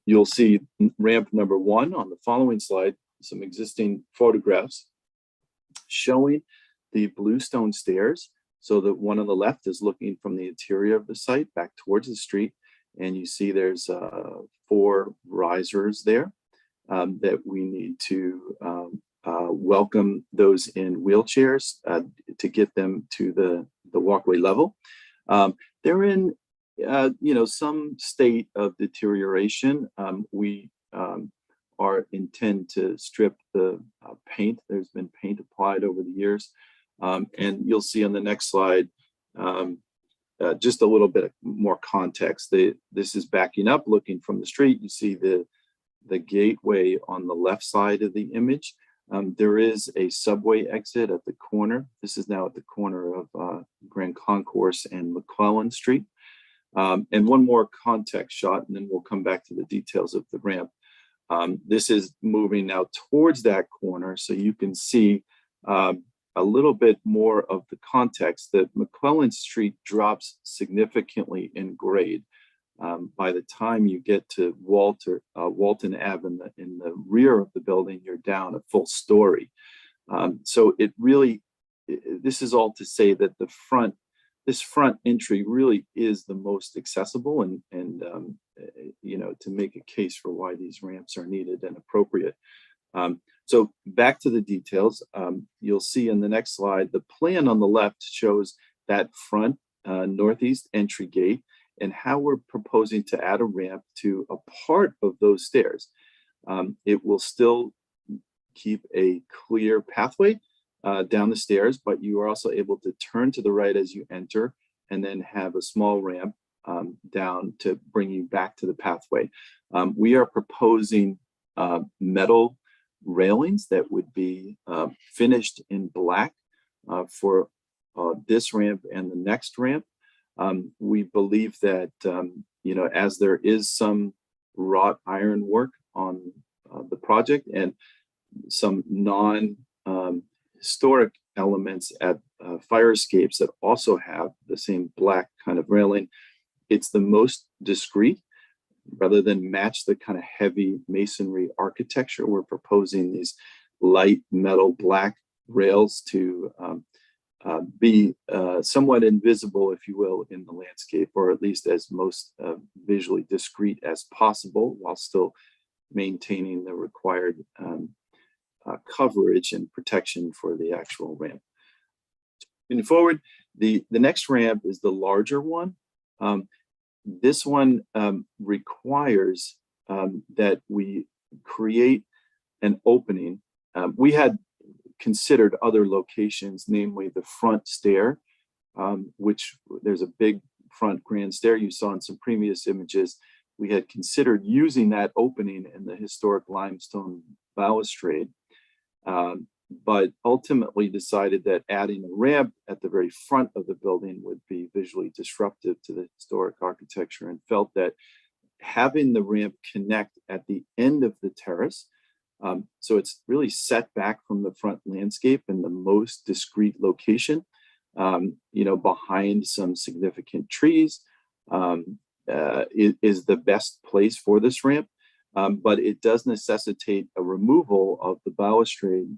You'll see ramp number 1 on the following slide, some existing photographs showing the bluestone stairs. So the one on the left is looking from the interior of the site back towards the street. And you see there's 4 risers there that we need to welcome those in wheelchairs to get them to the walkway level. They're in, some state of deterioration. We intend to strip the paint. There's been paint applied over the years. And you'll see on the next slide, just a little bit more context. This is backing up, looking from the street. You see the gateway on the left side of the image. There is a subway exit at the corner. This is now at the corner of Grand Concourse and McClellan Street. And one more context shot, and then we'll come back to the details of the ramp. This is moving now towards that corner, so you can see a little bit more of the context that McClellan Street drops significantly in grade. By the time you get to Walton Ave in the rear of the building, you're down a full story. So it really, this is all to say that this front entry really is the most accessible and to make a case for why these ramps are needed and appropriate. So back to the details, you'll see in the next slide, the plan on the left shows that front northeast entry gate and how we're proposing to add a ramp to a part of those stairs. It will still keep a clear pathway down the stairs, but you are also able to turn to the right as you enter and then have a small ramp down to bring you back to the pathway. We are proposing metal railings that would be finished in black for this ramp and the next ramp. We believe that, as there is some wrought iron work on the project and some non-historic elements at fire escapes that also have the same black kind of railing, it's the most discreet. Rather than match the kind of heavy masonry architecture, we're proposing these light metal black rails to be somewhat invisible, if you will, in the landscape, or at least as most visually discreet as possible, while still maintaining the required coverage and protection for the actual ramp. Moving forward, the next ramp is the larger one. This one requires that we create an opening. We had considered other locations, namely the front stair, which there's a big front grand stair you saw in some previous images. We had considered using that opening in the historic limestone balustrade, but ultimately decided that adding a ramp at the very front of the building would be visually disruptive to the historic architecture, and felt that having the ramp connect at the end of the terrace, so it's really set back from the front landscape in the most discreet location, behind some significant trees, is the best place for this ramp. But it does necessitate a removal of the balustrade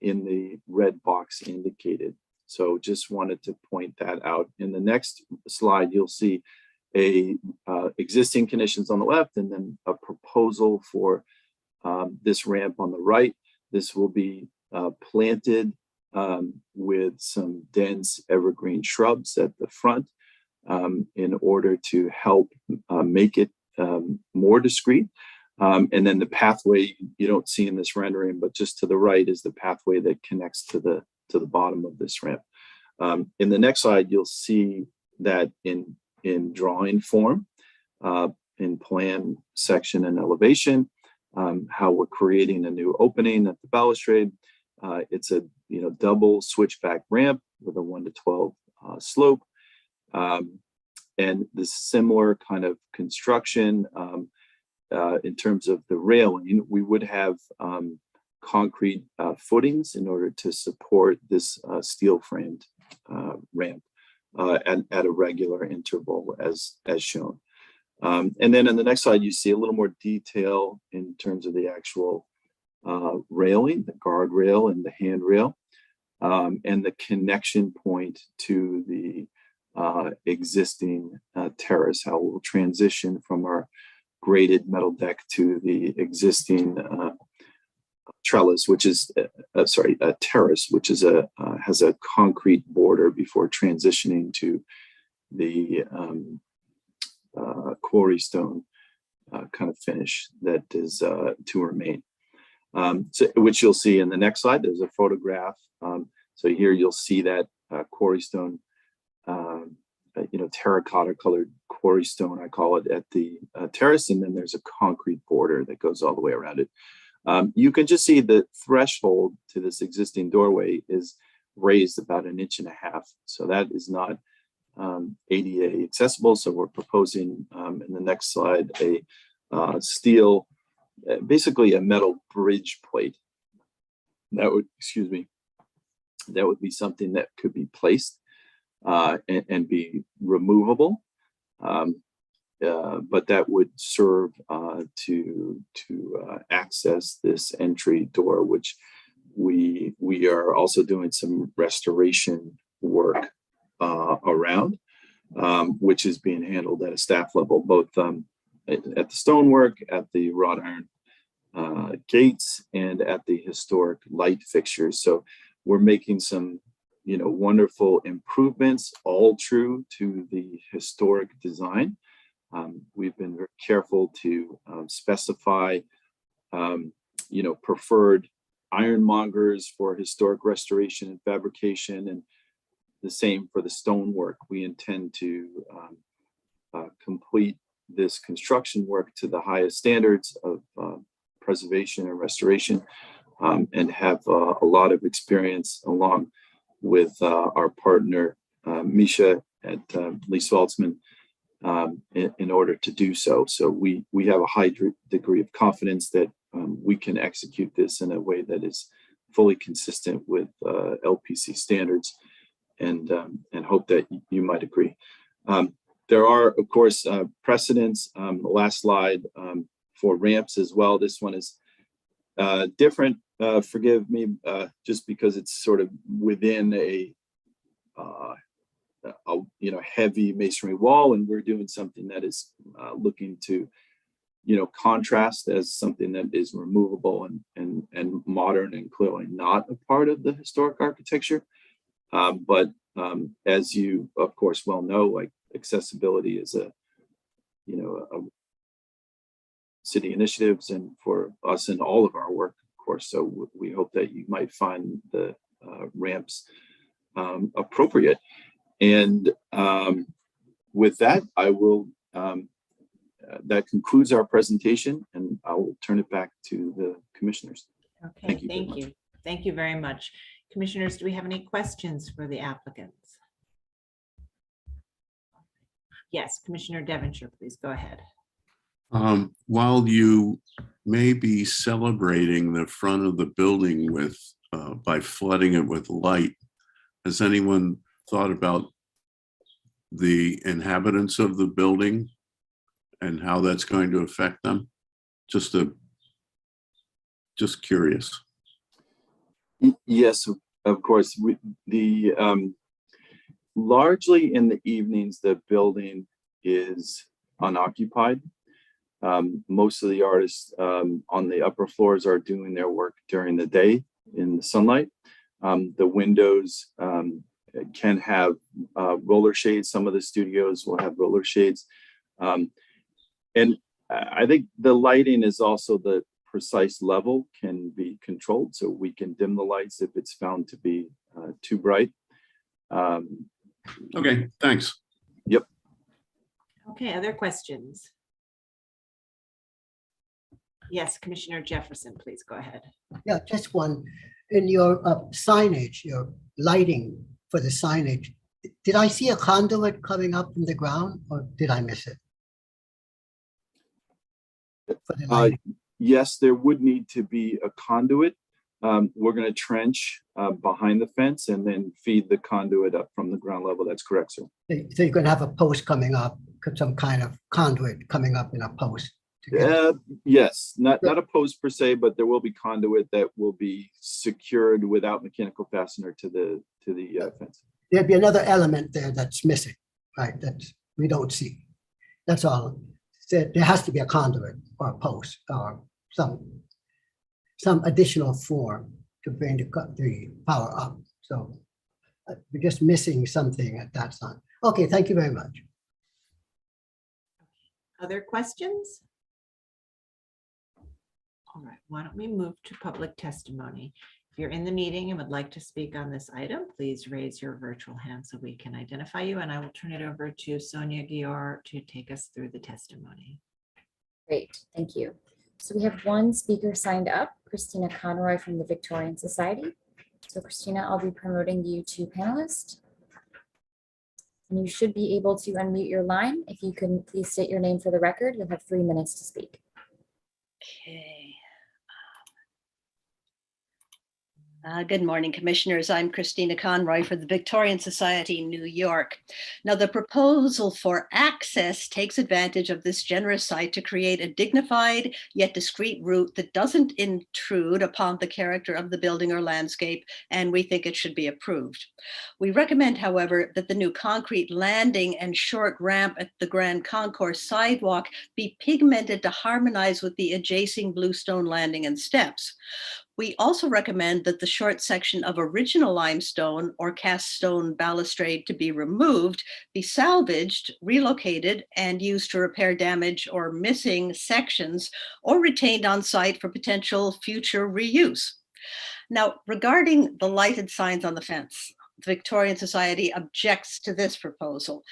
in the red box indicated. So just wanted to point that out. In the next slide, you'll see existing conditions on the left, and then a proposal for this ramp on the right. This will be planted with some dense evergreen shrubs at the front. in order to help make it more discreet. And then the pathway you don't see in this rendering, but just to the right is the pathway that connects to the bottom of this ramp. In the next slide, you'll see that in drawing form, in plan section and elevation, how we're creating a new opening at the balustrade. It's a double switchback ramp with a 1 to 12 slope, and the similar kind of construction. In terms of the railing, we would have concrete footings in order to support this steel framed ramp at a regular interval as shown. And then in the next slide, you see a little more detail in terms of the actual railing, the guardrail and the handrail, and the connection point to the existing terrace, how we'll transition from our graded metal deck to the existing trellis, which is a terrace, which is has a concrete border before transitioning to the quarry stone kind of finish that is to remain. Which you'll see in the next slide. There's a photograph. So here you'll see that quarry stone, terracotta colored quarry stone, I call it, at the terrace, and then there's a concrete border that goes all the way around it. You can just see the threshold to this existing doorway is raised about 1.5 inches. So that is not ADA accessible. So we're proposing in the next slide a steel, basically a metal bridge plate. That would, that would be something that could be placed and be removable. But that would serve to access this entry door, which we are also doing some restoration work around, which is being handled at a staff level, both at the stonework, at the wrought iron gates, and at the historic light fixtures. So we're making some wonderful improvements, all true to the historic design. We've been very careful to specify, preferred ironmongers for historic restoration and fabrication, and the same for the stonework. We intend to complete this construction work to the highest standards of preservation and restoration, and have a lot of experience along with our partner, Misha at Lee Saltzman, in order to do so. So we have a high degree of confidence that we can execute this in a way that is fully consistent with LPC standards, and hope that you might agree. There are, of course, precedents. The last slide for ramps as well. This one is different. Forgive me, just because it's sort of within a heavy masonry wall, and we're doing something that is looking to contrast as something that is removable and modern, and clearly not a part of the historic architecture. But as you of course well know, like, accessibility is a city initiatives, and for us in all of our work, of course. So we hope that you might find the ramps appropriate. And with that, I will, that concludes our presentation, and I will turn it back to the commissioners. Okay, thank you. Thank you very much. Commissioners, do we have any questions for the applicants? Yes, Commissioner Devonshire, please go ahead. While you may be celebrating the front of the building with by flooding it with light, has anyone thought about the inhabitants of the building and how that's going to affect them? Just curious. Yes, of course. Largely in the evenings, the building is unoccupied. Most of the artists on the upper floors are doing their work during the day in the sunlight. The windows can have roller shades. Some of the studios will have roller shades. And I think the lighting is also the precise level can be controlled, so we can dim the lights if it's found to be too bright. Okay, thanks. Yep. Okay, other questions? Yes, Commissioner Jefferson, please go ahead. Yeah, just one. In your signage, your lighting for the signage, did I see a conduit coming up from the ground, or did I miss it? For the lighting? Yes, there would need to be a conduit. We're going to trench behind the fence and then feed the conduit up from the ground level. That's correct, sir. So you're going to have a post coming up, some kind of conduit coming up in a post. Yes, not a post per se, but there will be conduit that will be secured without mechanical fastener to the fence. There'd be another element there that's missing, right? That we don't see. That's all. So there has to be a conduit or a post or some additional form to bring the power up. So we're just missing something at that time. Okay, thank you very much. Other questions? All right, why don't we move to public testimony? If you're in the meeting and would like to speak on this item, please raise your virtual hand so we can identify you, and I will turn it over to Sonia Gior to take us through the testimony. Great, thank you. So we have one speaker signed up, Christina Conroy from the Victorian Society. So Christina, I'll be promoting you to panelist. And you should be able to unmute your line. If you can please state your name for the record, you'll have 3 minutes to speak. Okay. Good morning, commissioners. I'm Christina Conroy for the Victorian Society, New York. Now, the proposal for access takes advantage of this generous site to create a dignified yet discreet route that doesn't intrude upon the character of the building or landscape, and we think it should be approved. We recommend, however, that the new concrete landing and short ramp at the Grand Concourse sidewalk be pigmented to harmonize with the adjacent bluestone landing and steps. We also recommend that the short section of original limestone or cast stone balustrade to be removed, be salvaged, relocated, and used to repair damaged or missing sections, or retained on site for potential future reuse. Now, regarding the lighted signs on the fence, the Victorian Society objects to this proposal.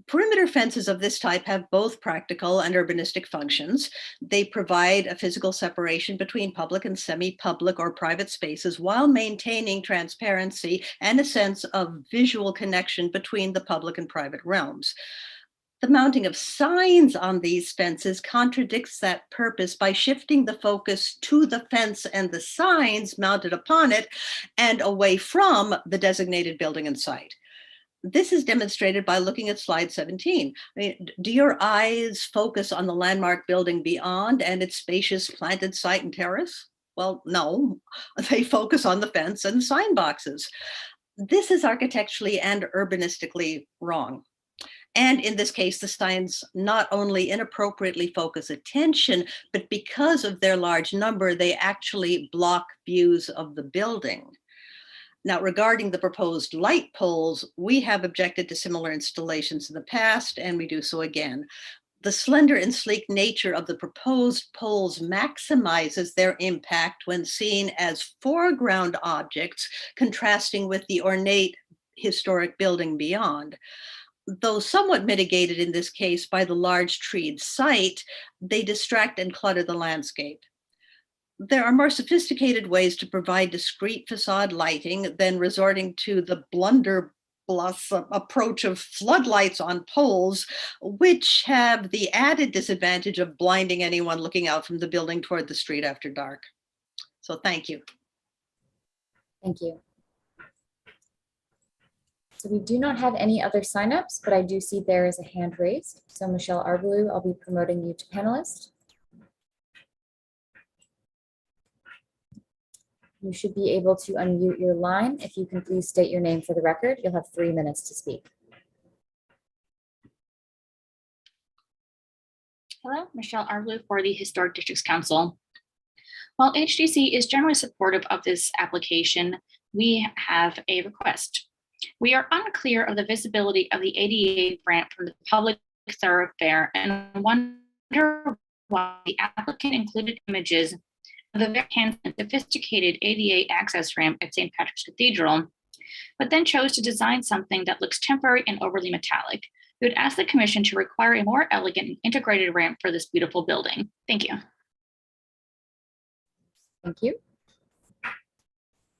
Perimeter fences of this type have both practical and urbanistic functions. They provide a physical separation between public and semi-public or private spaces while maintaining transparency and a sense of visual connection between the public and private realms. The mounting of signs on these fences contradicts that purpose by shifting the focus to the fence and the signs mounted upon it and away from the designated building and site. This is demonstrated by looking at slide 17. I mean, do your eyes focus on the landmark building beyond and its spacious planted site and terrace? Well, no, they focus on the fence and sign boxes. This is architecturally and urbanistically wrong. And in this case, the signs not only inappropriately focus attention, but because of their large number, they actually block views of the building. Now, regarding the proposed light poles, we have objected to similar installations in the past, and we do so again. The slender and sleek nature of the proposed poles maximizes their impact when seen as foreground objects, contrasting with the ornate historic building beyond. Though somewhat mitigated in this case by the large treed site, they distract and clutter the landscape. There are more sophisticated ways to provide discrete facade lighting than resorting to the blunderbuss approach of floodlights on poles, which have the added disadvantage of blinding anyone looking out from the building toward the street after dark. So thank you. Thank you. So we do not have any other signups, but I do see there is a hand raised. So Michelle Arbalou, I'll be promoting you to panelist. You should be able to unmute your line. If you can please state your name for the record, you'll have 3 minutes to speak. Hello, Michelle Arbalou for the Historic Districts Council. While HDC is generally supportive of this application, we have a request. We are unclear of the visibility of the ADA ramp from the public thoroughfare and wonder why the applicant included images of the very handsome and sophisticated ADA access ramp at St. Patrick's Cathedral, but then chose to design something that looks temporary and overly metallic. We would ask the commission to require a more elegant and integrated ramp for this beautiful building. Thank you. Thank you.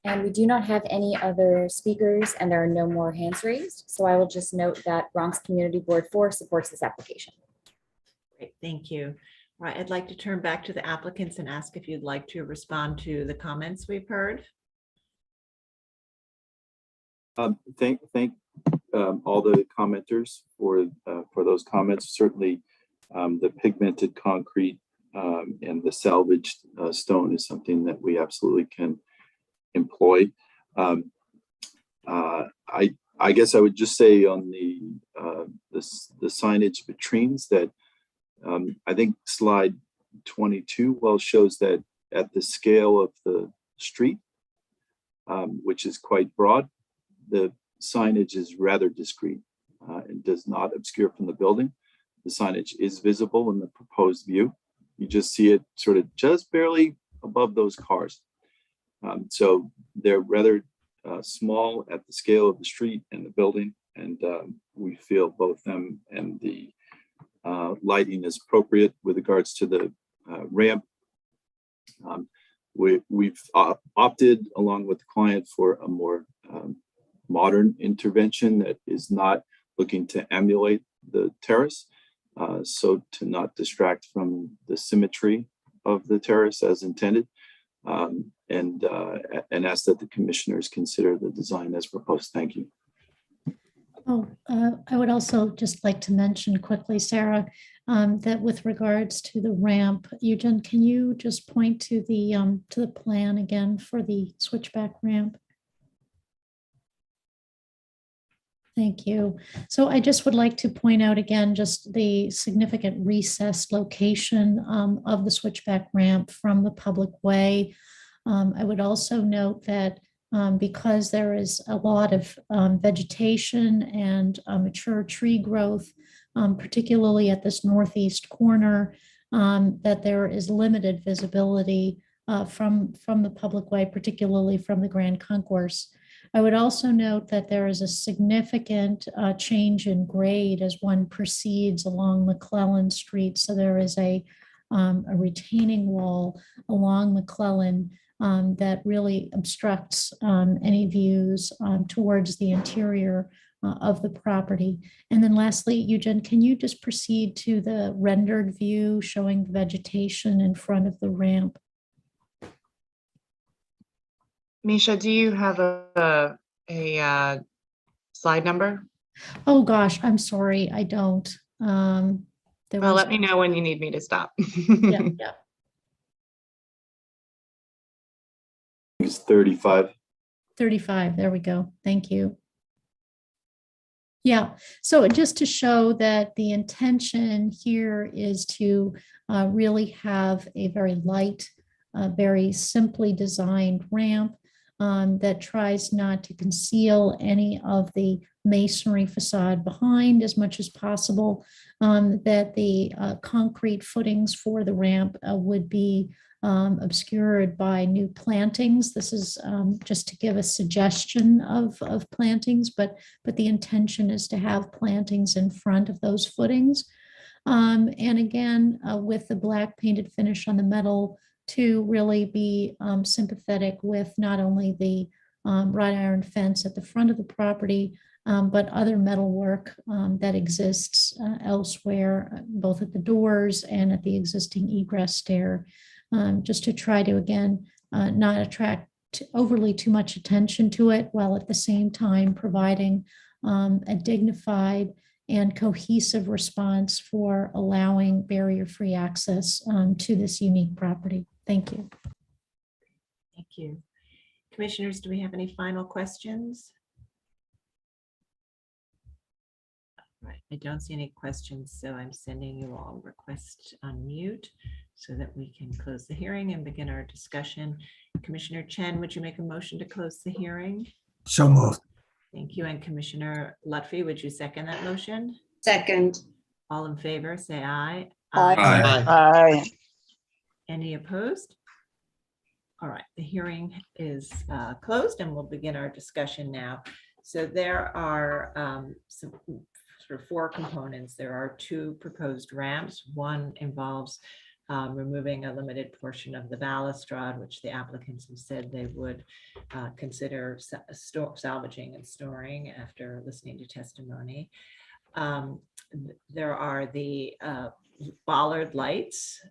And we do not have any other speakers and there are no more hands raised. So I will just note that Bronx Community Board 4 supports this application. Great, thank you. All right, I'd like to turn back to the applicants and ask if you'd like to respond to the comments we've heard. Thank all the commenters for those comments. Certainly, the pigmented concrete and the salvaged stone is something that we absolutely can employ. I guess I would just say on the signage vitrines that I think slide 22 well shows that at the scale of the street, which is quite broad, the signage is rather discreet and does not obscure from the building. The signage is visible in the proposed view. You just see it sort of just barely above those cars. So they're rather small at the scale of the street and the building, and we feel both them and the lighting is appropriate with regards to the ramp. We've opted along with the client for a more modern intervention that is not looking to emulate the terrace, so to not distract from the symmetry of the terrace as intended, and ask that the commissioners consider the design as proposed. Thank you. Oh, I would also just like to mention quickly, Sarah, that with regards to the ramp, Eugen, can you just point to the plan again for the switchback ramp? Thank you. So I just would like to point out again, just the significant recessed location of the switchback ramp from the public way. I would also note that because there is a lot of vegetation and mature tree growth, particularly at this northeast corner, that there is limited visibility from the public way, particularly from the Grand Concourse. I would also note that there is a significant change in grade as one proceeds along McClellan Street. So there is a retaining wall along McClellan that really obstructs any views towards the interior of the property. And then lastly, Eugen, can you just proceed to the rendered view showing the vegetation in front of the ramp? Misha, do you have a slide number? Oh gosh, I'm sorry, I don't. Well, let me know when you need me to stop. Yeah, yeah. It's 35. 35, there we go. Thank you. Yeah, so just to show that the intention here is to really have a very light, very simply designed ramp that tries not to conceal any of the masonry facade behind as much as possible, that the concrete footings for the ramp would be obscured by new plantings. This is just to give a suggestion of plantings, but the intention is to have plantings in front of those footings. And again, with the black painted finish on the metal, to really be sympathetic with not only the wrought iron fence at the front of the property, but other metal work that exists elsewhere, both at the doors and at the existing egress stair, just to try to, again, not attract overly too much attention to it, while at the same time providing a dignified and cohesive response for allowing barrier-free access to this unique property. Thank you. Thank you. Commissioners, do we have any final questions? All right, I don't see any questions, so I'm sending you all request unmute so that we can close the hearing and begin our discussion. Commissioner Chen, would you make a motion to close the hearing? So moved. Thank you. And Commissioner Lutfi, would you second that motion? Second. All in favor, say aye. Aye. Aye. Any opposed? All right, the hearing is closed and we'll begin our discussion now. So there are some sort of 4 components. There are 2 proposed ramps. One involves removing a limited portion of the balustrade, which the applicants have said they would consider salvaging and storing after listening to testimony. There are the bollard lights.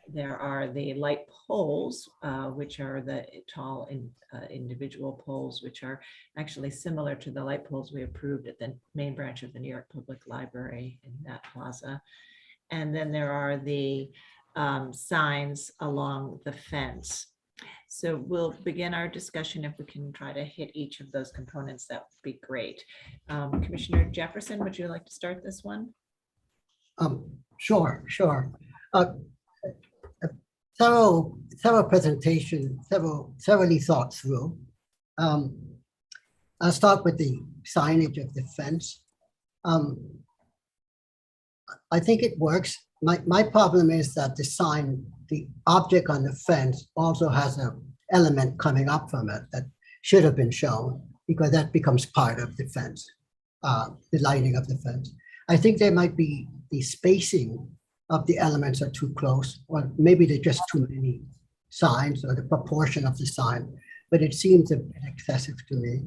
There are the light poles, which are the tall individual poles, which are actually similar to the light poles we approved at the main branch of the New York Public Library in that plaza. And then there are the signs along the fence. So we'll begin our discussion. If we can try to hit each of those components, that would be great. Commissioner Jefferson, would you like to start this one? Sure. Several presentations, severally thought through. I'll start with the signage of the fence. I think it works. My problem is that the sign, the object on the fence also has an element coming up from it that should have been shown, because that becomes part of the fence, the lighting of the fence. I think there might be the spacing of the elements are too close, or maybe they're just too many signs, or the proportion of the sign, but it seems a bit excessive to me,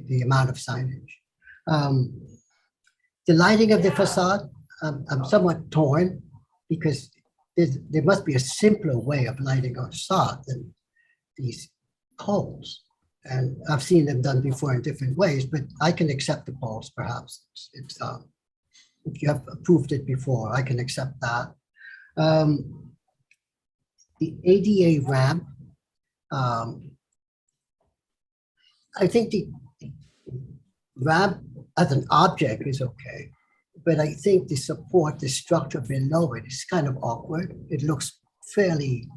the amount of signage. The lighting of the facade, I'm somewhat torn, because there must be a simpler way of lighting a facade than these poles. And I've seen them done before in different ways, but I can accept the poles, perhaps. If you have approved it before, I can accept that. The ADA ramp, I think the ramp as an object is okay, but I think the support, the structure below it is kind of awkward. It looks fairly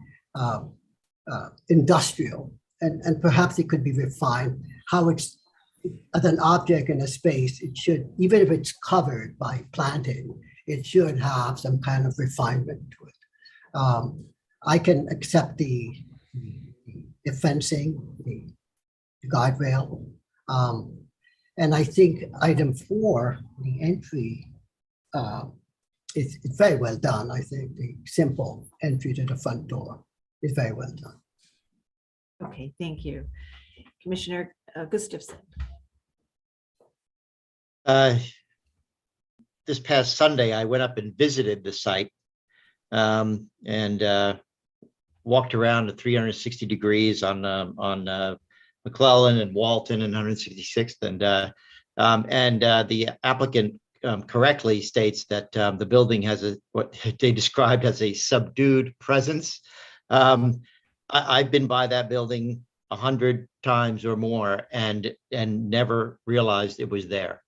industrial, and perhaps it could be refined how it's, as an object in a space, it should, even if it's covered by planting, it should have some kind of refinement to it. I can accept the fencing, the guardrail. And I think item 4, the entry, it's very well done. I think the simple entry to the front door is very well done. Okay, thank you. Commissioner Gustafson. This past Sunday, I went up and visited the site and walked around at 360 degrees on McClellan and Walton and 166th, and the applicant correctly states that the building has what they described as a subdued presence. I've been by that building 100 times or more and never realized it was there.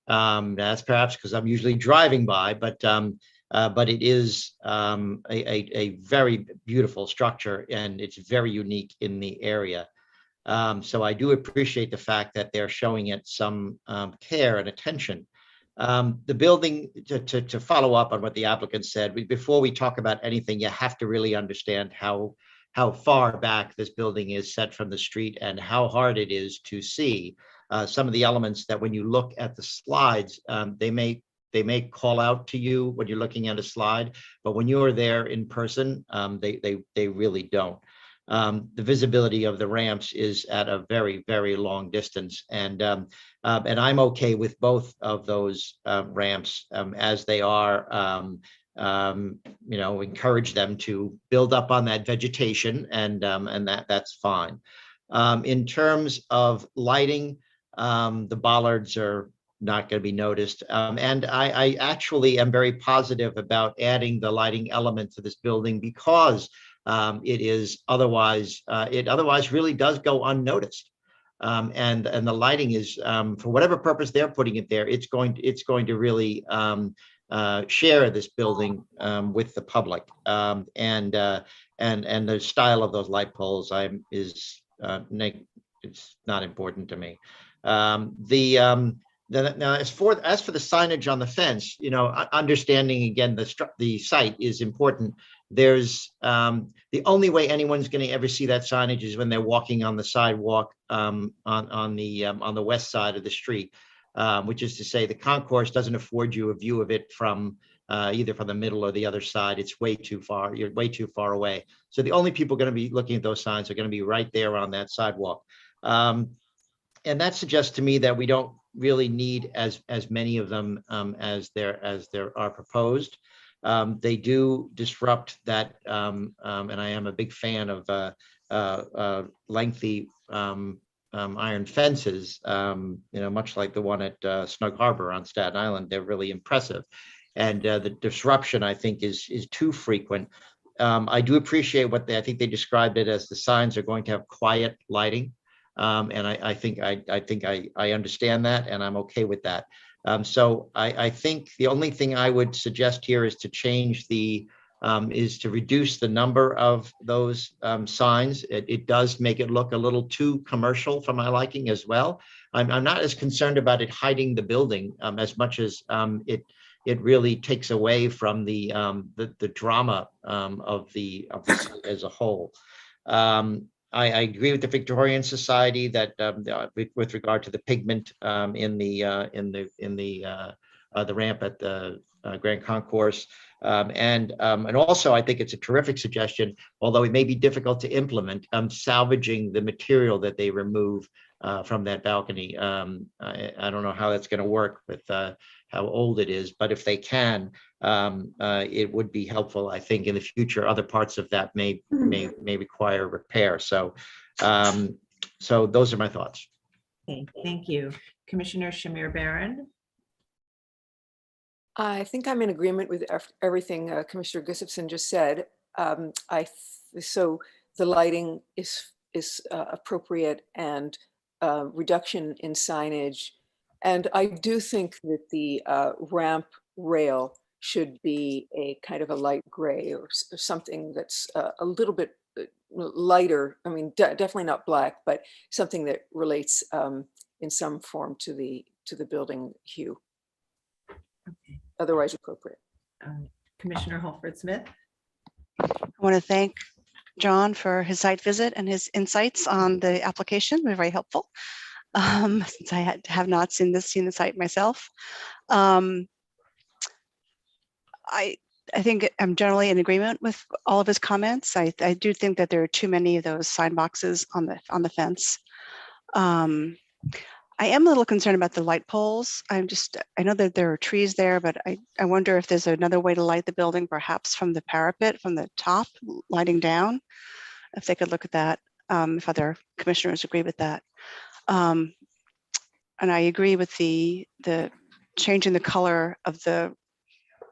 That's perhaps because I'm usually driving by, but it is a very beautiful structure, and it's very unique in the area. So I do appreciate the fact that they're showing it some care and attention. The building, to follow up on what the applicant said, before we talk about anything, you have to really understand how far back this building is set from the street and how hard it is to see. Some of the elements that when you look at the slides, they may call out to you when you're looking at a slide, but when you're there in person, they really don't. The visibility of the ramps is at a very, very long distance, and I'm okay with both of those ramps as they are. Encourage them to build up on that vegetation, and that's fine. In terms of lighting, the bollards are not going to be noticed. And I actually am very positive about adding the lighting element to this building because it otherwise really does go unnoticed. And the lighting is, for whatever purpose they're putting it there, it's going to really share this building with the public. And the style of those light poles it's not important to me. Now, as for the signage on the fence, understanding again the site is important. There's the only way anyone's going to ever see that signage is when they're walking on the sidewalk on the west side of the street, which is to say the concourse doesn't afford you a view of it from either from the middle or the other side. It's way too far. You're way too far away. So the only people going to be looking at those signs are going to be right there on that sidewalk. And that suggests to me that we don't really need as many of them as there are proposed. They do disrupt that, and I am a big fan of lengthy iron fences. Much like the one at Snug Harbor on Staten Island, they're really impressive. And the disruption, I think, is too frequent. I do appreciate I think they described it as the signs are going to have quiet lighting. And I think I understand that, and I'm okay with that. So I think the only thing I would suggest here is to change is to reduce the number of those signs. It does make it look a little too commercial for my liking as well. I'm not as concerned about it hiding the building as much as it really takes away from the drama of the site as a whole. I agree with the Victorian Society that with regard to the pigment in the ramp at the Grand Concourse, and also I think it's a terrific suggestion, although it may be difficult to implement, salvaging the material that they remove from that balcony. I don't know how that's going to work with how old it is, but if they can, it would be helpful. I think in the future, other parts of that may require repair. So those are my thoughts. Okay, thank you. Commissioner Shamir Baron. I think I'm in agreement with everything Commissioner Gustafson just said. So the lighting is appropriate, and reduction in signage. And I do think that the ramp rail should be a kind of a light gray or something that's a little bit lighter. I mean, definitely not black, but something that relates in some form to the building hue. Okay. Otherwise appropriate. Commissioner Holford Smith. I want to thank John for his site visit and his insights on the application. They're very helpful. Since I have not seen the site myself. I think I'm generally in agreement with all of his comments. I do think that there are too many of those sign boxes on the fence. I am a little concerned about the light poles. I know that there are trees there, but I wonder if there's another way to light the building, perhaps from the parapet, from the top, lighting down. If they could look at that, if other commissioners agree with that. And I agree with the change in the color of the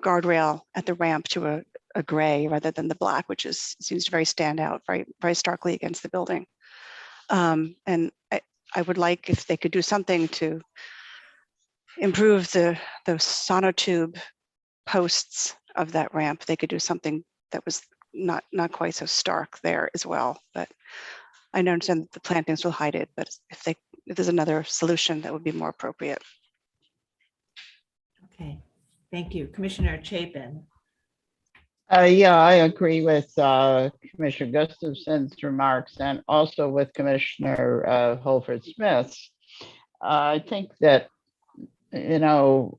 guardrail at the ramp to a gray rather than the black, which seems to very stand out very, very starkly against the building. And I would like if they could do something to improve the sonotube posts of that ramp. They could do something that was not quite so stark there as well. But I understand that the plantings will hide it, but if there's another solution that would be more appropriate. Okay, thank you. Commissioner Chapin. Yeah, I agree with Commissioner Gustafson's remarks and also with Commissioner Holford Smith's. I think that, the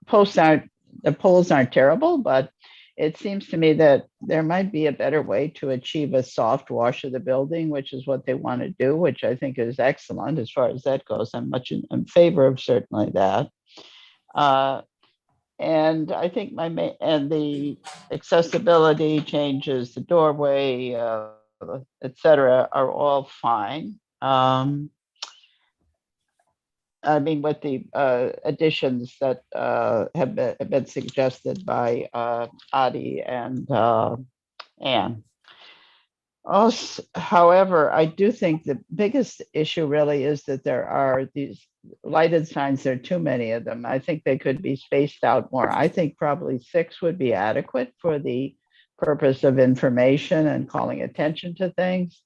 polls aren't terrible, but it seems to me that there might be a better way to achieve a soft wash of the building, which is what they want to do, which I think is excellent as far as that goes. I'm much in favor of certainly that. And I think and the accessibility changes, the doorway, et cetera, are all fine. I mean, with the additions that have been suggested by Adi and Anne. Also, however, I do think the biggest issue really is that there are these lighted signs. There are too many of them. I think they could be spaced out more. I think probably 6 would be adequate for the purpose of information and calling attention to things,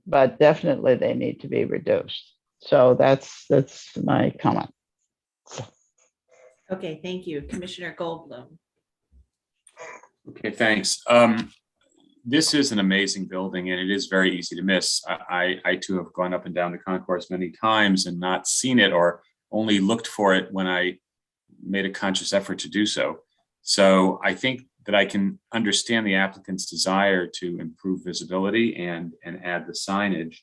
but definitely they need to be reduced. So that's my comment. Okay, thank you. Commissioner Goldblum. Okay, thanks. This is an amazing building and it is very easy to miss. I too have gone up and down the concourse many times and not seen it or only looked for it when I made a conscious effort to do so. So I think that I can understand the applicant's desire to improve visibility and add the signage.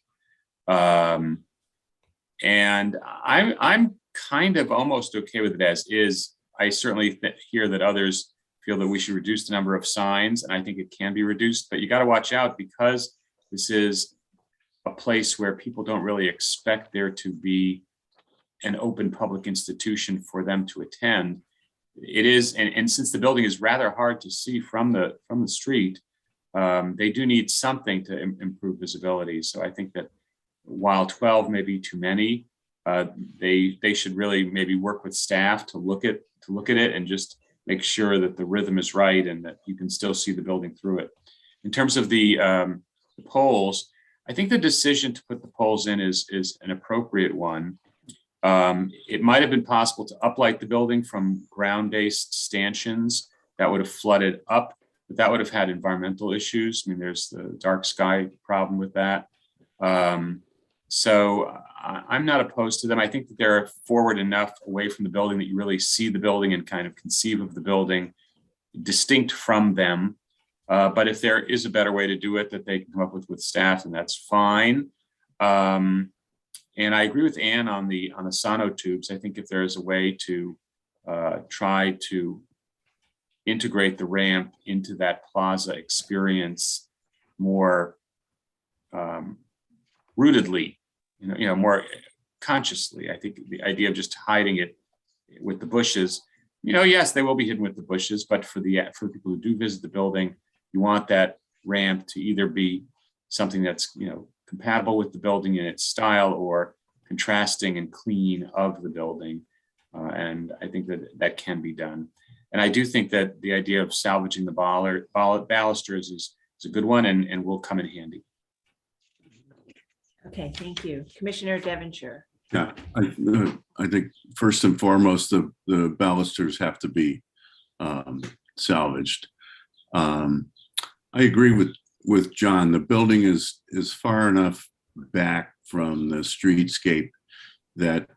And I'm kind of almost okay with it as is. I certainly hear that others feel that we should reduce the number of signs, and I think it can be reduced, but you got to watch out because this is a place where people don't really expect there to be an open public institution for them to attend. It is, and since the building is rather hard to see from the street, they do need something to improve visibility. So I think that while 12 may be too many, they should really maybe work with staff to look at it and just make sure that the rhythm is right and that you can still see the building through it. In terms of the poles, I think the decision to put the poles in is an appropriate one. It might have been possible to uplight the building from ground-based stanchions that would have flooded up, but that would have had environmental issues. I mean, there's the dark sky problem with that. So I'm not opposed to them. I think that they're forward enough away from the building that you really see the building and kind of conceive of the building distinct from them. But if there is a better way to do it that they can come up with staff, and that's fine. And I agree with Ann on the sonotubes. I think if there is a way to try to integrate the ramp into that plaza experience more rootedly, more consciously. I think the idea of just hiding it with the bushes, yes, they will be hidden with the bushes, but for people who do visit the building, you want that ramp to either be something that's, compatible with the building in its style or contrasting and clean of the building. And I think that can be done. And I do think that the idea of salvaging the balusters is a good one and will come in handy. Okay, thank you. Commissioner Devonshire. Yeah, I think first and foremost, the balusters have to be salvaged. I agree with John. The building is far enough back from the streetscape that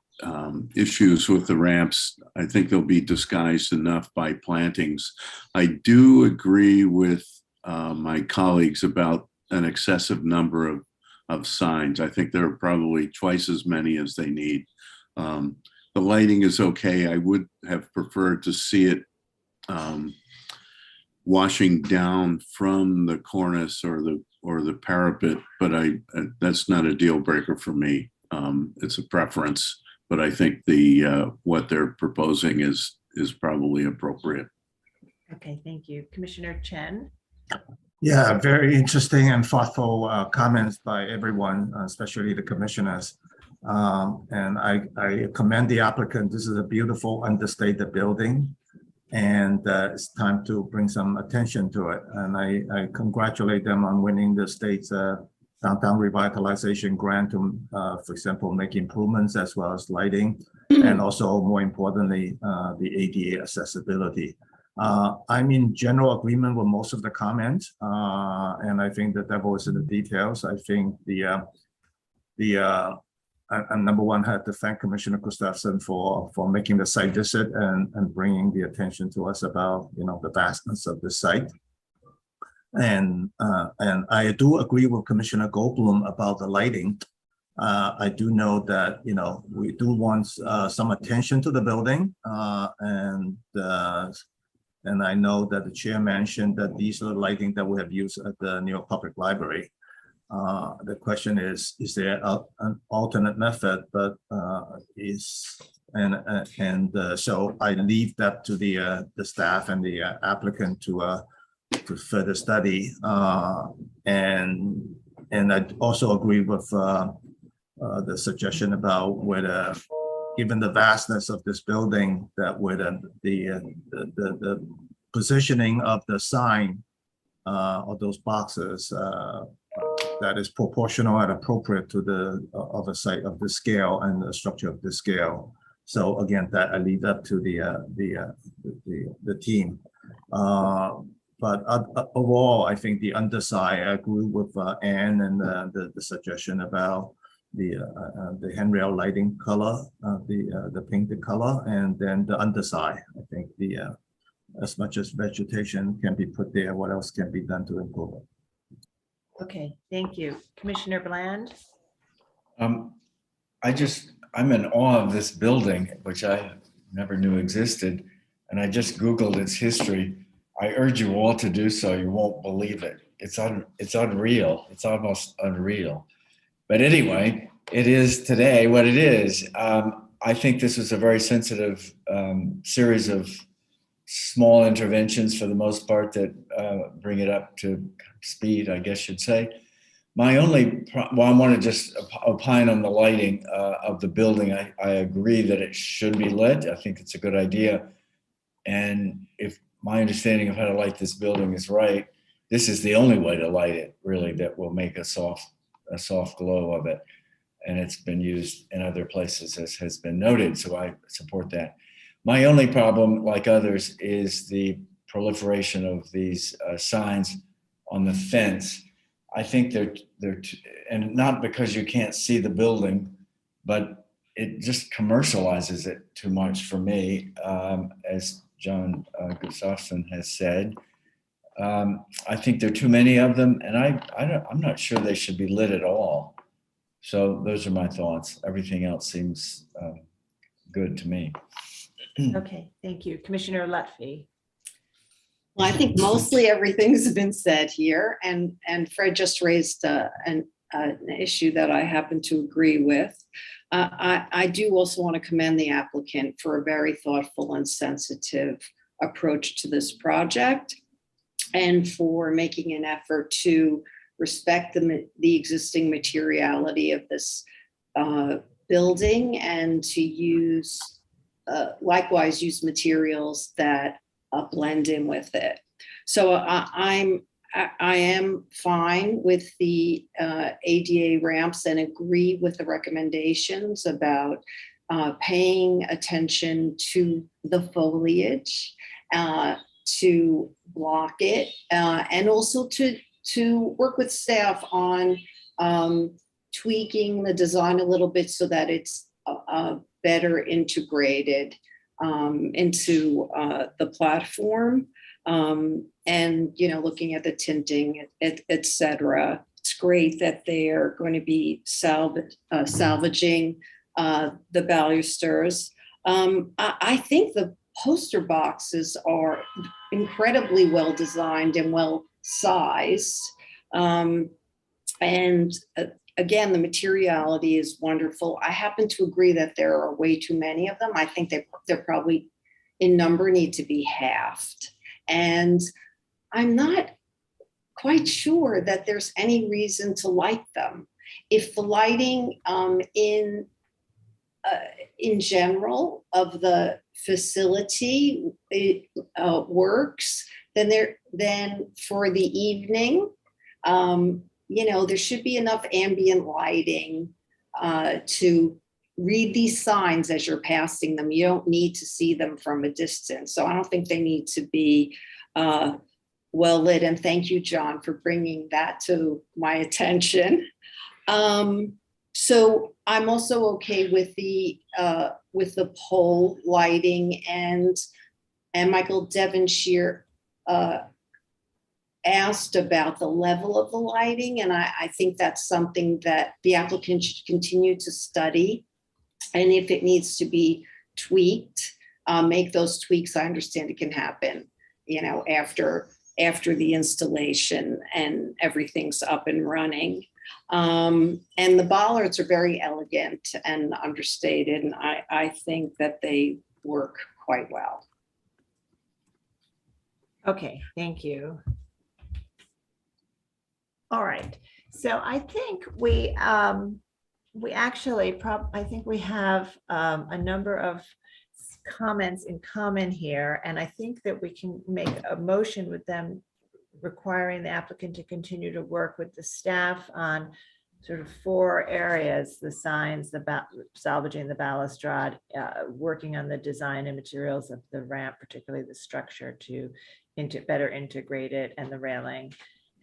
issues with the ramps, I think they'll be disguised enough by plantings. I do agree with my colleagues about an excessive number of signs. I think there are probably twice as many as they need. The lighting is okay. I would have preferred to see it washing down from the cornice or the parapet, but that's not a deal breaker for me. It's a preference, but I think what they're proposing is probably appropriate. Okay, thank you. Commissioner Chen. Yeah, very interesting and thoughtful comments by everyone, especially the commissioners. And I commend the applicant. This is a beautiful, understated building, and it's time to bring some attention to it. And I congratulate them on winning the state's downtown revitalization grant to, for example, make improvements as well as lighting, and also more importantly, the ADA accessibility. I'm in general agreement with most of the comments, and I think the devil is in the details. I think number one, I had to thank Commissioner Gustafson for making the site visit and bringing the attention to us about the vastness of the site. And I do agree with Commissioner Goldblum about the lighting. I do know that we do want some attention to the building, and I know that the chair mentioned that these are the lighting that we have used at the New York Public Library. The question is there an alternate method? But so I leave that to the staff and the applicant to further study. And I also agree with the suggestion about whether, given the vastness of this building, that whether the positioning of the sign or those boxes that is proportional and appropriate to the of a site of the scale and the structure of the scale. So again, that I leave up to the team. But overall, I think the underside, I agree with Anne and the suggestion about the handrail lighting color, the painted color, and then the underside. I think as much as vegetation can be put there, what else can be done to improve it? Okay, thank you. Commissioner Bland? I'm in awe of this building, which I never knew existed. And I just Googled its history. I urge you all to do so. You won't believe it. It's unreal. It's almost unreal. But anyway, it is today what it is. I think this was a very sensitive series of small interventions for the most part that bring it up to speed, I guess you'd say. My only, I want to just opine on the lighting of the building. I agree that it should be lit. I think it's a good idea. And if my understanding of how to light this building is right, this is the only way to light it, really, that will make a soft glow of it. And it's been used in other places, as has been noted, so I support that. My only problem, like others, is the proliferation of these signs on the fence. I think they're and not because you can't see the building, but it just commercializes it too much for me, as John Gustafson has said. I think there are too many of them, and I'm not sure they should be lit at all. So those are my thoughts. Everything else seems good to me. Okay, thank you. Commissioner Lutfi? Well, I think mostly everything's been said here, and Fred just raised an issue that I happen to agree with. I do also want to commend the applicant for a very thoughtful and sensitive approach to this project, and for making an effort to respect the existing materiality of this building, and to use likewise use materials that blend in with it. So I am fine with the ADA ramps and agree with the recommendations about paying attention to the foliage, to block it, and also to work with staff on tweaking the design a little bit so that it's better integrated into the platform, and looking at the tinting, et cetera. It's great that they are going to be salvaging the balusters. I think the poster boxes are incredibly well designed and well sized, and again, the materiality is wonderful. I happen to agree that there are way too many of them. I think they're probably in number need to be halved. And I'm not quite sure that there's any reason to light them. If the lighting in general of the facility works, then for the evening, there should be enough ambient lighting to read these signs as you're passing them. You don't need to see them from a distance. So I don't think they need to be well lit. And thank you, John, for bringing that to my attention. So I'm also okay with the pole lighting, and Michael Devonshire asked about the level of the lighting, and I think that's something that the applicant should continue to study, and if it needs to be tweaked, make those tweaks. I understand it can happen, after the installation and everything's up and running. And the bollards are very elegant and understated, and I think that they work quite well. Okay, thank you. All right, so I think we actually I think we have a number of comments in common here, and I think that we can make a motion with them requiring the applicant to continue to work with the staff on sort of 4 areas: the signs, salvaging the balustrade, working on the design and materials of the ramp, particularly the structure to better integrate it, and the railing,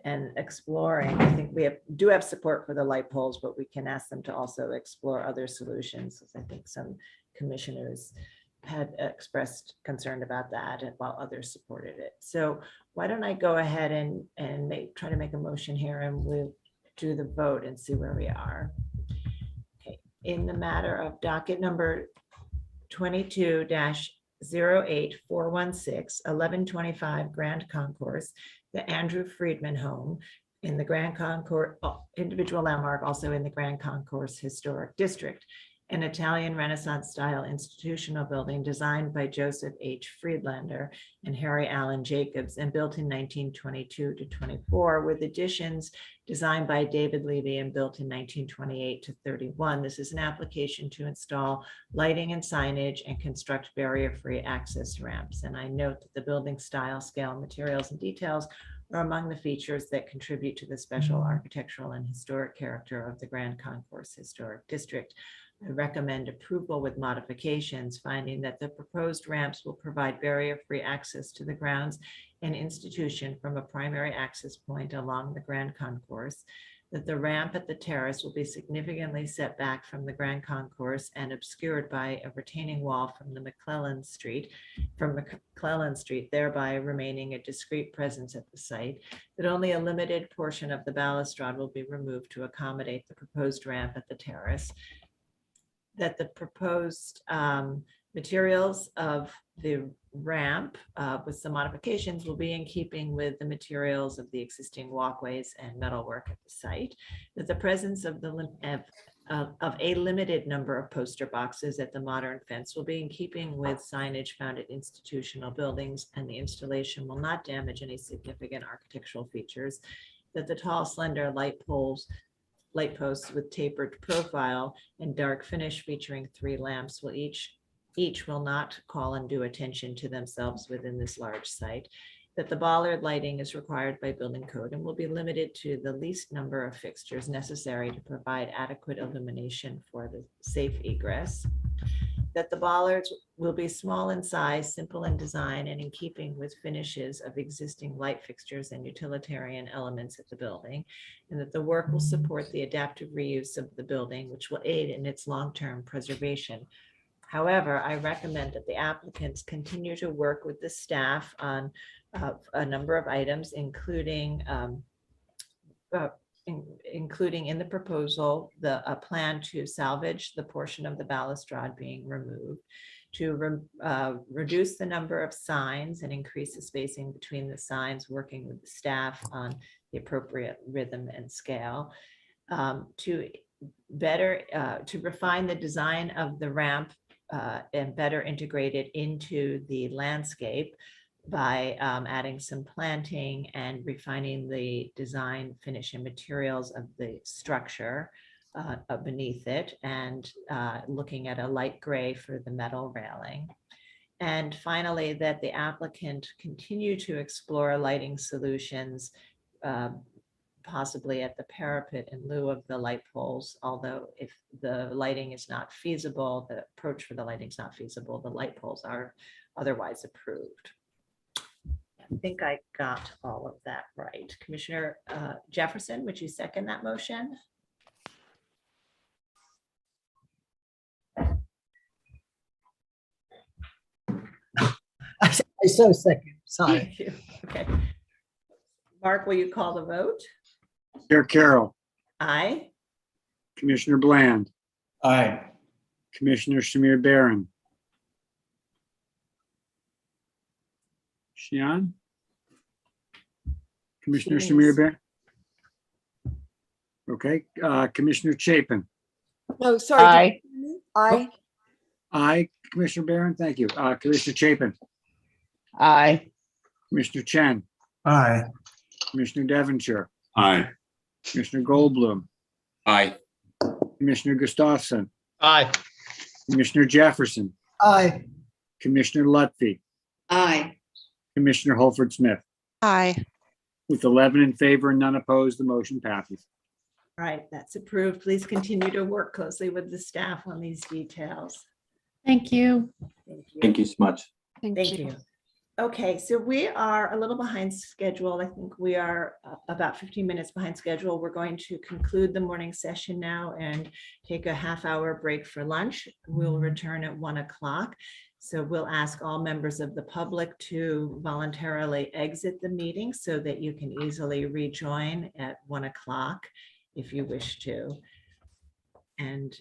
and exploring. I think we do have support for the light poles, but we can ask them to also explore other solutions, because I think some commissioners had expressed concern about that, and while others supported it. So why don't I go ahead and try to make a motion here, and we'll do the vote and see where we are. Okay. In the matter of docket number 22-08416, 1125 Grand Concourse, the Andrew Friedman Home in the Grand Concourse, individual landmark, also in the Grand Concourse Historic District, an Italian Renaissance style institutional building designed by Joseph H. Friedlander and Harry Allen Jacobs and built in 1922 to 24, with additions designed by David Levy and built in 1928 to 31. This is an application to install lighting and signage and construct barrier-free access ramps. And I note that the building style, scale, materials, and details are among the features that contribute to the special architectural and historic character of the Grand Concourse Historic District. I recommend approval with modifications, finding that the proposed ramps will provide barrier-free access to the grounds and institution from a primary access point along the Grand Concourse, that the ramp at the terrace will be significantly set back from the Grand Concourse and obscured by a retaining wall from McClellan Street, thereby remaining a discrete presence at the site, that only a limited portion of the balustrade will be removed to accommodate the proposed ramp at the terrace, that the proposed materials of the ramp with some modifications will be in keeping with the materials of the existing walkways and metalwork at the site, that the presence of a limited number of poster boxes at the modern fence will be in keeping with signage found at institutional buildings, and the installation will not damage any significant architectural features, that the tall, slender light posts with tapered profile and dark finish featuring 3 lamps will each will not call undue attention to themselves within this large site, that the bollard lighting is required by building code and will be limited to the least number of fixtures necessary to provide adequate illumination for the safe egress, that the bollards will be small in size, simple in design, and in keeping with finishes of existing light fixtures and utilitarian elements at the building, and that the work will support the adaptive reuse of the building, which will aid in its long-term preservation. However, I recommend that the applicants continue to work with the staff on a number of items, including in the proposal, a plan to salvage the portion of the balustrade being removed, to reduce the number of signs and increase the spacing between the signs, working with the staff on the appropriate rhythm and scale, to refine the design of the ramp and better integrate it into the landscape by adding some planting and refining the design, finish, and materials of the structure beneath it, and looking at a light gray for the metal railing. And finally, that the applicant continue to explore lighting solutions, possibly at the parapet in lieu of the light poles, although if the lighting is not feasible, the approach for the lighting is not feasible, the light poles are otherwise approved. I think I got all of that right. Commissioner Jefferson, would you second that motion? I so second, sorry. Thank you. Okay. Mark, will you call the vote? Chair Carroll. Aye. Commissioner Bland. Aye. Commissioner Shamir Barron. Shion? Commissioner Shamir Barron? Okay, Commissioner Chapin. No, sorry. Aye. Aye. Aye, Commissioner Barron, thank you. Commissioner Chapin. Aye. Commissioner Chen. Aye. Commissioner Devonshire. Aye. Commissioner Goldblum. Aye. Commissioner Gustafson. Aye. Commissioner Jefferson. Aye. Commissioner Lutfi. Aye. Commissioner Holford Smith. Aye. With 11 in favor and none opposed, the motion passes. All right, that's approved. Please continue to work closely with the staff on these details. Thank you. Thank you so much. Thank you. Okay, so we are a little behind schedule. I think we are about 15 minutes behind schedule. We're going to conclude the morning session now and take a half-hour break for lunch. We'll return at 1 o'clock. So we'll ask all members of the public to voluntarily exit the meeting so that you can easily rejoin at 1 o'clock if you wish to. And